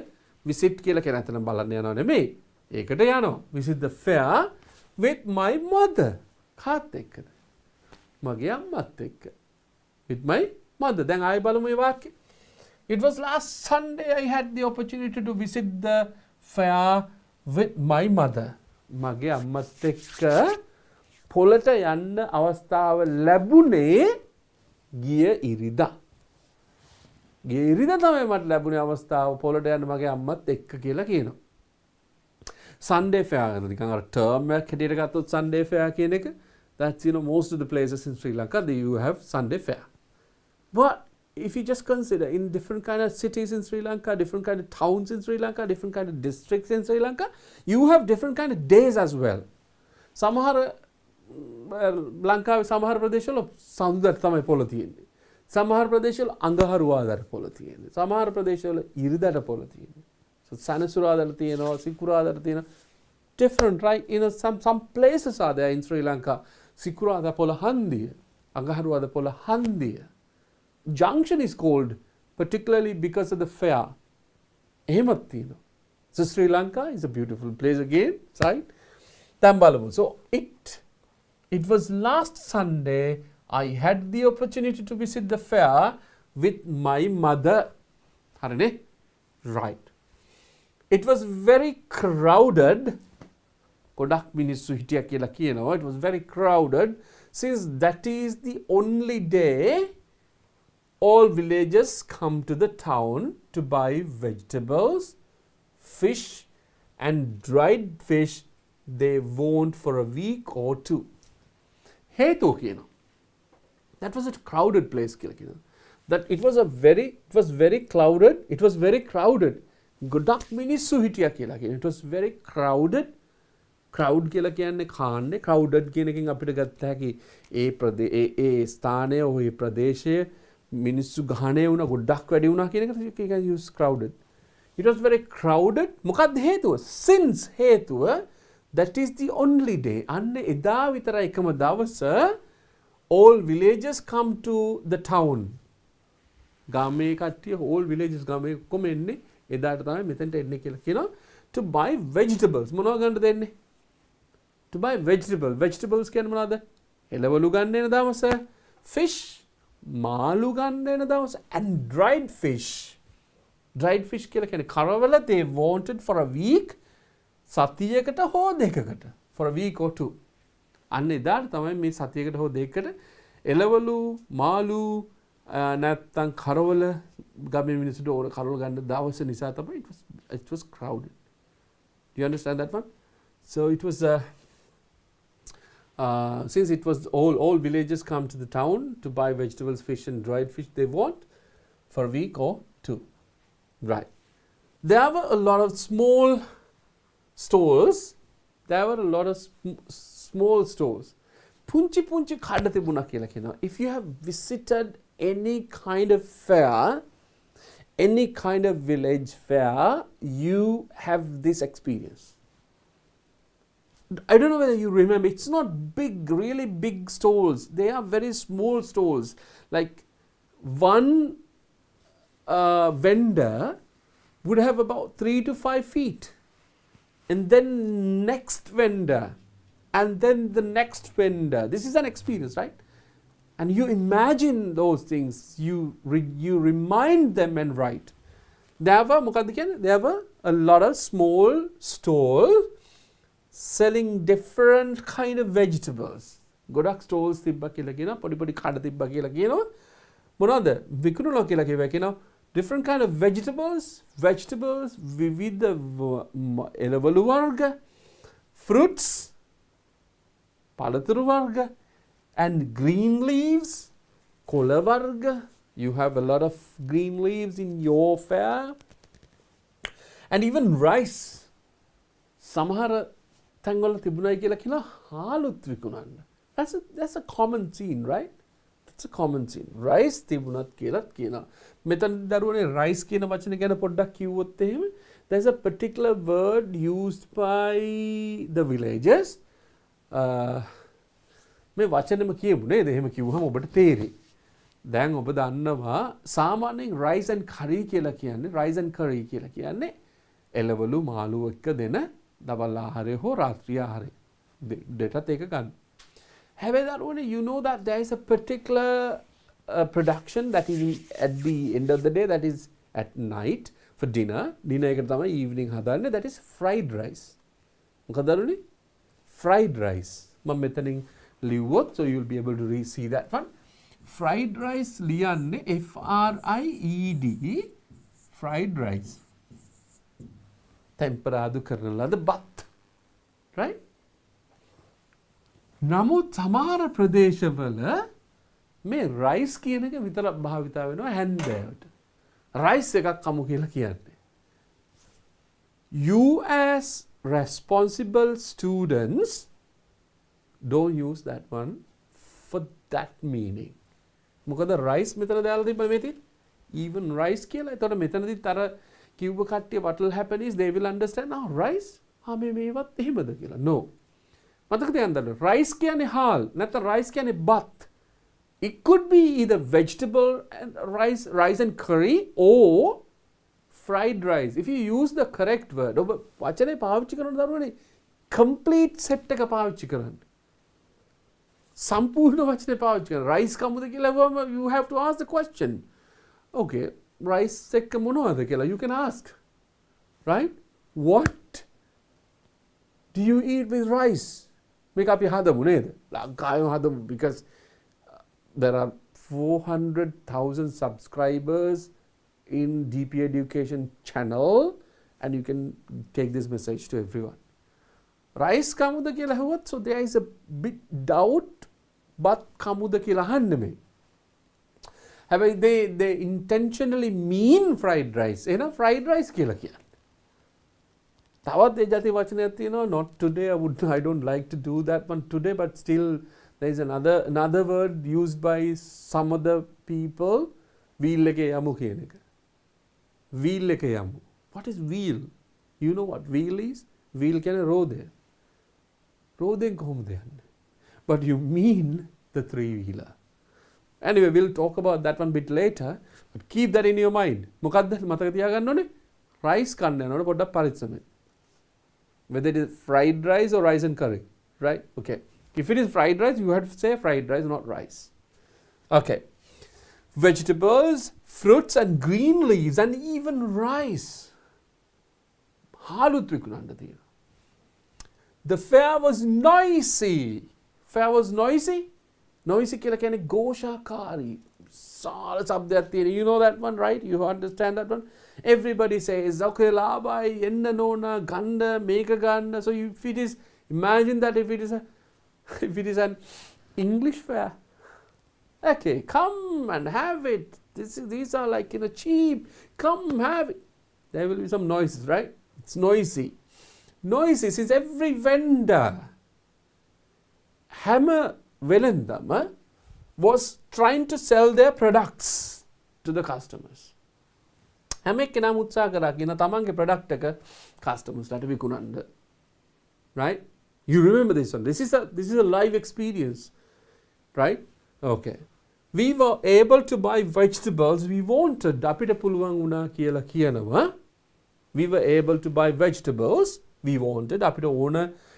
visit කියලා කියන අතන බලන්න යනවා නෙමෙයි. ඒකට යනවා. visit the fair with my mother. කාත් එක්කද? මගේ අම්මත් එක්ක. with my mother. දැන් ආයෙ බලමු මේ වාක්‍යය. It was last Sunday I had the opportunity to visit the fair with my mother. මගේ අම්මත් එක්ක පොළට යන්න අවස්ථාව ලැබුණේ ගිය ඉරිදා. ගිය ඉරිදා තමයි මට ලැබුණේ අවස්ථාව පොළට යන්න මගේ අම්මත් එක්ක කියලා කියනවා. Sunday fair එක නිකන් අර term එකක් හැටියට ගත්තොත් Sunday fair කියන එක, that's most of the places in Sri Lanka you have Sunday fair. But if you just consider in different kind of cities in Sri Lanka, different kind of towns in Sri Lanka, different kind of districts in Sri Lanka, you have different kind of days as well. සමහර ලංකාවේ සමහර ප්‍රදේශවල සඳුදාට තමයි පොළ තියෙන්නේ. සමහර ප්‍රදේශවල අඟහරුවාදාට පොළ තියෙන්නේ. සමහර ප්‍රදේශවල ඉරිදාට පොළ තියෙන්නේ. So සනසුරාදාට තියෙනවා, සිකුරාදාට තියෙනවා. Different, right? Some places are there in Sri Lanka. සිකුරාදා පොළ හන්දිය, අඟහරුවාදා පොළ හන්දිය. Junction is called particularly because of the fair. එහෙමත් තියෙනවා. So Sri Lanka is a beautiful place again, right? Tambalavu. So it was last Sunday I had the opportunity to visit the fair with my mother. හරිනේ? Right. It was very crowded. ගොඩක් මිනිස්සු හිටියා කියලා කියනවා. It was very crowded. Since that is the only day all villagers come to the town to buy vegetables, fish and dried fish they want for a week or two. හේතුව කියනවා. That was a crowded place කියලා කියනවා. That it was very crowded. ගොඩක් මිනිස්සු හිටියා කියලා කියනවා. It was very crowded. Crowd කියලා කියන්නේ කාන්නේ. Crowded කියන එකෙන් අපිට ගත්ත හැකි ඒ ස්ථානය ඔය ප්‍රදේශය මිනිස්සු ගහණය වුණා ගොඩක් වැඩි වුණා කියන එකට you can use crowded. It was very crowded. මොකක්ද හේතුව? Since හේතුව that is the only day. අන්න එදා විතරයි එකම දවස all villagers come to the town. ගාමේ කට්ටිය all villagers ගාමේ කොම එන්නේ එදාට තමයි මෙතනට එන්නේ කියලා කියනවා to buy vegetables. මොනවද ගන්නද දෙන්නේ? To buy vegetables කියන්නේ මොනවද? එළවලු ගන්න එන දවස, fish මාළු ගන්න එන දවස and dried fish. Dried fish කියලා කියන්නේ කරවල they wanted for a week සතියකට හෝ දෙකකට for a week or two. අන්න එදාට තමයි මේ සතියකට හෝ දෙකකට එළවලු මාළු නැත්තම් කරවල ගමේ මිනිස්සුන්ට ඕන කරවල ගන්න දවස නිසා තමයි it was crowded. Do you understand that one? So it was since it was all villagers come to the town to buy vegetables, fish and dried fish they want for a week or two. Right. There were a lot of small stores. There were a lot of small stores. Punchi kada tibuna කියලා කියනවා. If you have visited any kind of fair, any kind of village fair, you have this experience. I don't know whether you remember, it's not big, really big stalls. They are very small stalls. Like one vendor would have about 3 to 5 feet. And then next vendor. And then the next vendor. This is an experience, right? And you imagine those things. You remind them and write. There were a lot of small stalls selling different kind of vegetables. ගොඩක් stalls තිබ්බා කියලා කියනවා. පොඩි කඩ තිබ්බා කියලා කියනවා. මොනවද? විකුණනවා කියලා කියනවා. Different kind of vegetables, විවිධ එළවලු වර්ග, fruits, පළතුරු වර්ග, and green leaves, කොළ වර්ග. You have a lot of green leaves in your fair. And even rice. සමහර තැන්වල තිබුණයි කියලා කියනවා හාලුත් විකුණන්න. That's a common scene, right? That's a common scene. Rice තිබුණත් කියලාත් කියනවා. මෙතන දරුවනේ rice කියන වචනේ ගැන පොඩ්ඩක් කිව්වොත් එහෙම there's a particular word used by the villagers. මේ වචනෙම කියමු නේද? එහෙම කිව්වහම ඔබට තේරෙයි. දැන් ඔබ දන්නවා සාමාන්‍යයෙන් rice and curry කියලා කියන්නේ එළවලු මාළු එක්ක දෙන දවල් ආහාරය හෝ රාත්‍රී ආහාරය දෙටත් ඒක ගන්න. හැබැයි දරුවනේ you know that there is a particular production that is at the end of the day, that is at night for dinner එකට තමයි evening හදන්නේ, that is fried rice. මොකද දරුවනේ? Fried rice. මම මෙතනින් ලිව්වොත් so you will be able to see that one. Fried rice ලියන්නේ FRIED, fried rice. temperado කරන ලද බත්. Right? නමුත් සමහර ප්‍රදේශවල මේ rice කියන එක විතරක් භාවිතා වෙනවා හැන්දෑවට. rice එකක් කමු කියලා කියන්නේ. You as responsible students don't use that one for that meaning. මොකද rice මෙතන දාලා තිබ්බ මේති even rice කියලා. එතකොට මෙතනදිත් අර කිව්ව කට්ටිය what will happen is they will understand now rice මේවත් එහෙමද කියලා. No. මතක තියාගන්න rice කියන්නේ හාල් නැත්නම් rice කියන්නේ බත්. It could be either vegetable and rice and curry or fried rice. If you use the correct word, ඔබ වචනේ පාවිච්චි කරන දරුවනේ complete set එක පාවිච්චි කරන්න. සම්පූර්ණ වචනේ පාවිච්චි කරන්න. rice කමුද කියලා you have to ask the question. okay, rice එක මොනවද කියලා you can ask, right? What do you eat with rice? මේක අපි හදමු නේද? ලංකාවෙම හදමු because there are 400,000 subscribers in DP Education channel and you can take this message to everyone. Rice කමුද කියලා හෙව්වොත් so there is a bit doubt but කමුද කියලා අහන්න මේ. හැබැයි they intentionally mean fried rice. එහෙනම් fried rice කියලා කියන්නේ. තවත් ඒ જાති වචනයක් තියෙනවා not today I don't like to do that one today but still there is another word used by some other people wheel එකේ යමු කියන එක. wheel එකේ යමු. What is wheel? You know what wheel is? wheel කියන්නේ රෝදය. රෝදෙන් කොහොමද යන්නේ? But you mean the three wheeler. Anyway, we'll talk about that one bit later but keep that in your mind. මොකද්ද මතක තියාගන්න ඕනේ? rice කන්න යනකොට පොඩ්ඩක් පරිස්සමෙන්. Whether it is fried rice or rice and curry, right? Okay. If it is fried rice, you have to say fried rice, not rice. Okay. Vegetables, fruits and green leaves and even rice. The fair was noisy. Fair was noisy? Noisy කියලා කියන්නේ ഘോഷාකාරී. සාල શબ્දයක් තියෙන. You know that one, right? You understand that one? Everybody says, okay, labai, enna nona, ganda, meka ganda. So if it is, imagine that if it is an English fair. Okay, come and have it. These are like, cheap. Come have it. There will be some noises, right? It's noisy. Noisy since every vendor, hammer velendama, was trying to sell their products to the customers. හැම එක්කෙනාම උත්සාහ කරා කියන තමන්ගේ product එක කස්ටමර්ස්ලාට විකුණන්න. Right? You remember this one. This is a live experience. Right? Okay. We were able to buy vegetables we wanted. අපිට පුළුවන් වුණා කියලා කියනවා. We were able to buy vegetables we wanted. අපිට ඕන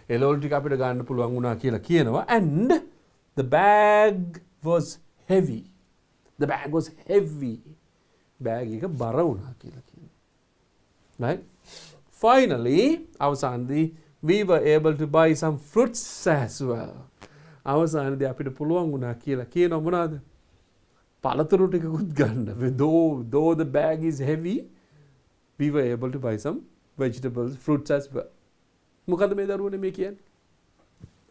එළවලු ටික අපිට ගන්න පුළුවන් වුණා කියලා කියනවා. And the bag was heavy. The bag was heavy. Bag එක බර වුණා කියලා කියනවා. Right? Finally, අවසානදී we were able to buy some fruits as well. අවසානදී අපිට පුළුවන් වුණා කියලා කියනවා මොනවාද? පළතුරු ටිකකුත් ගන්න. Though the bag is heavy, we were able to buy some vegetables, fruits as well. මොකද මේ දරුවනේ මේ කියන්නේ?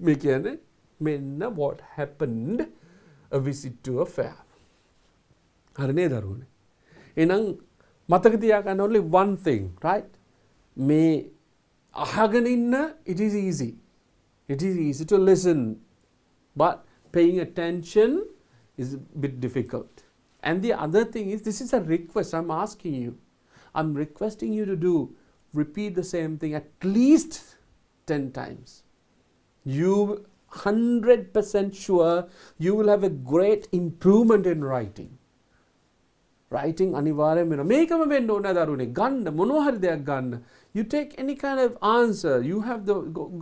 මේ කියන්නේ මෙන්න what happened a visit to a fair. හරිනේ දරුවනේ. එහෙනම් මතක තියාගන්න only one thing, right? මේ අහගෙන ඉන්න it is easy. It is easy to listen. But paying attention is a bit difficult. And the other thing is, this is a request I'm asking you. I'm requesting you to repeat the same thing at least 10 times. You 100% sure you will have a great improvement in writing. Writing අනිවාර්යයෙන් වෙනවා. මේකම වෙන්න ඕන දරුවනේ. ගන්න මොනවා හරි දෙයක් ගන්න. You take any kind of answer. You have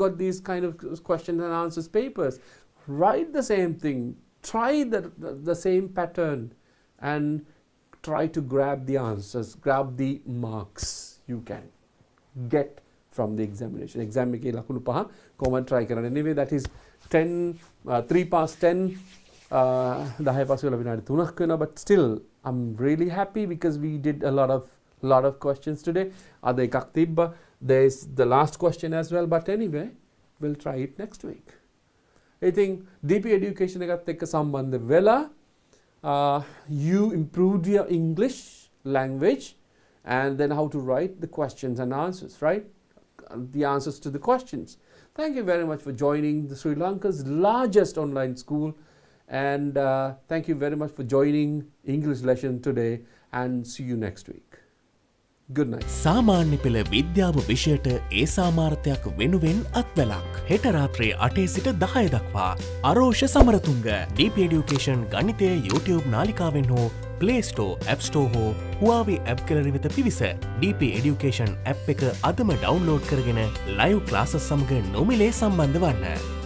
got these kind of questions and answers papers. Write the same thing. Try the same pattern and try to grab the answers, grab the marks you can get from the examination. Exam එකේ ලකුණු 5 කොහොමද try කරන්න. Anyway, that is 3 past 10. 10 පස් වෙලා විනාඩි 3ක් වෙනවා, but still I'm really happy because we did a lot of questions today. අද එකක් තිබ්බා. There is the last question as well, but anyway, we'll try it next week. I think DP education එකත් එක්ක සම්බන්ධ වෙලා you improved your English language and then how to write the questions and answers, right? The answers to the questions. Thank you very much for joining the Sri Lanka's largest online school, and thank you very much for joining English lesson today, and see you next week. Good night. සාමාන්‍ය පෙළ විද්‍යාව විෂයට ඒ සාමාර්ථයක් වෙනුවෙන් අත්වැලක්. හෙට රාත්‍රයේ 8 සිට 10 දක්වා අරෝෂ Samaratunga DP Education ගණිතය YouTube නාලිකාවෙන් හෝ Play Store, App Store හෝ Huawei app gallery වෙත පිවිස DP Education app එක අදම ඩවුන්ලෝඩ් කරගෙන live classes සමග නොමිලේ සම්බන්ධ වන්න.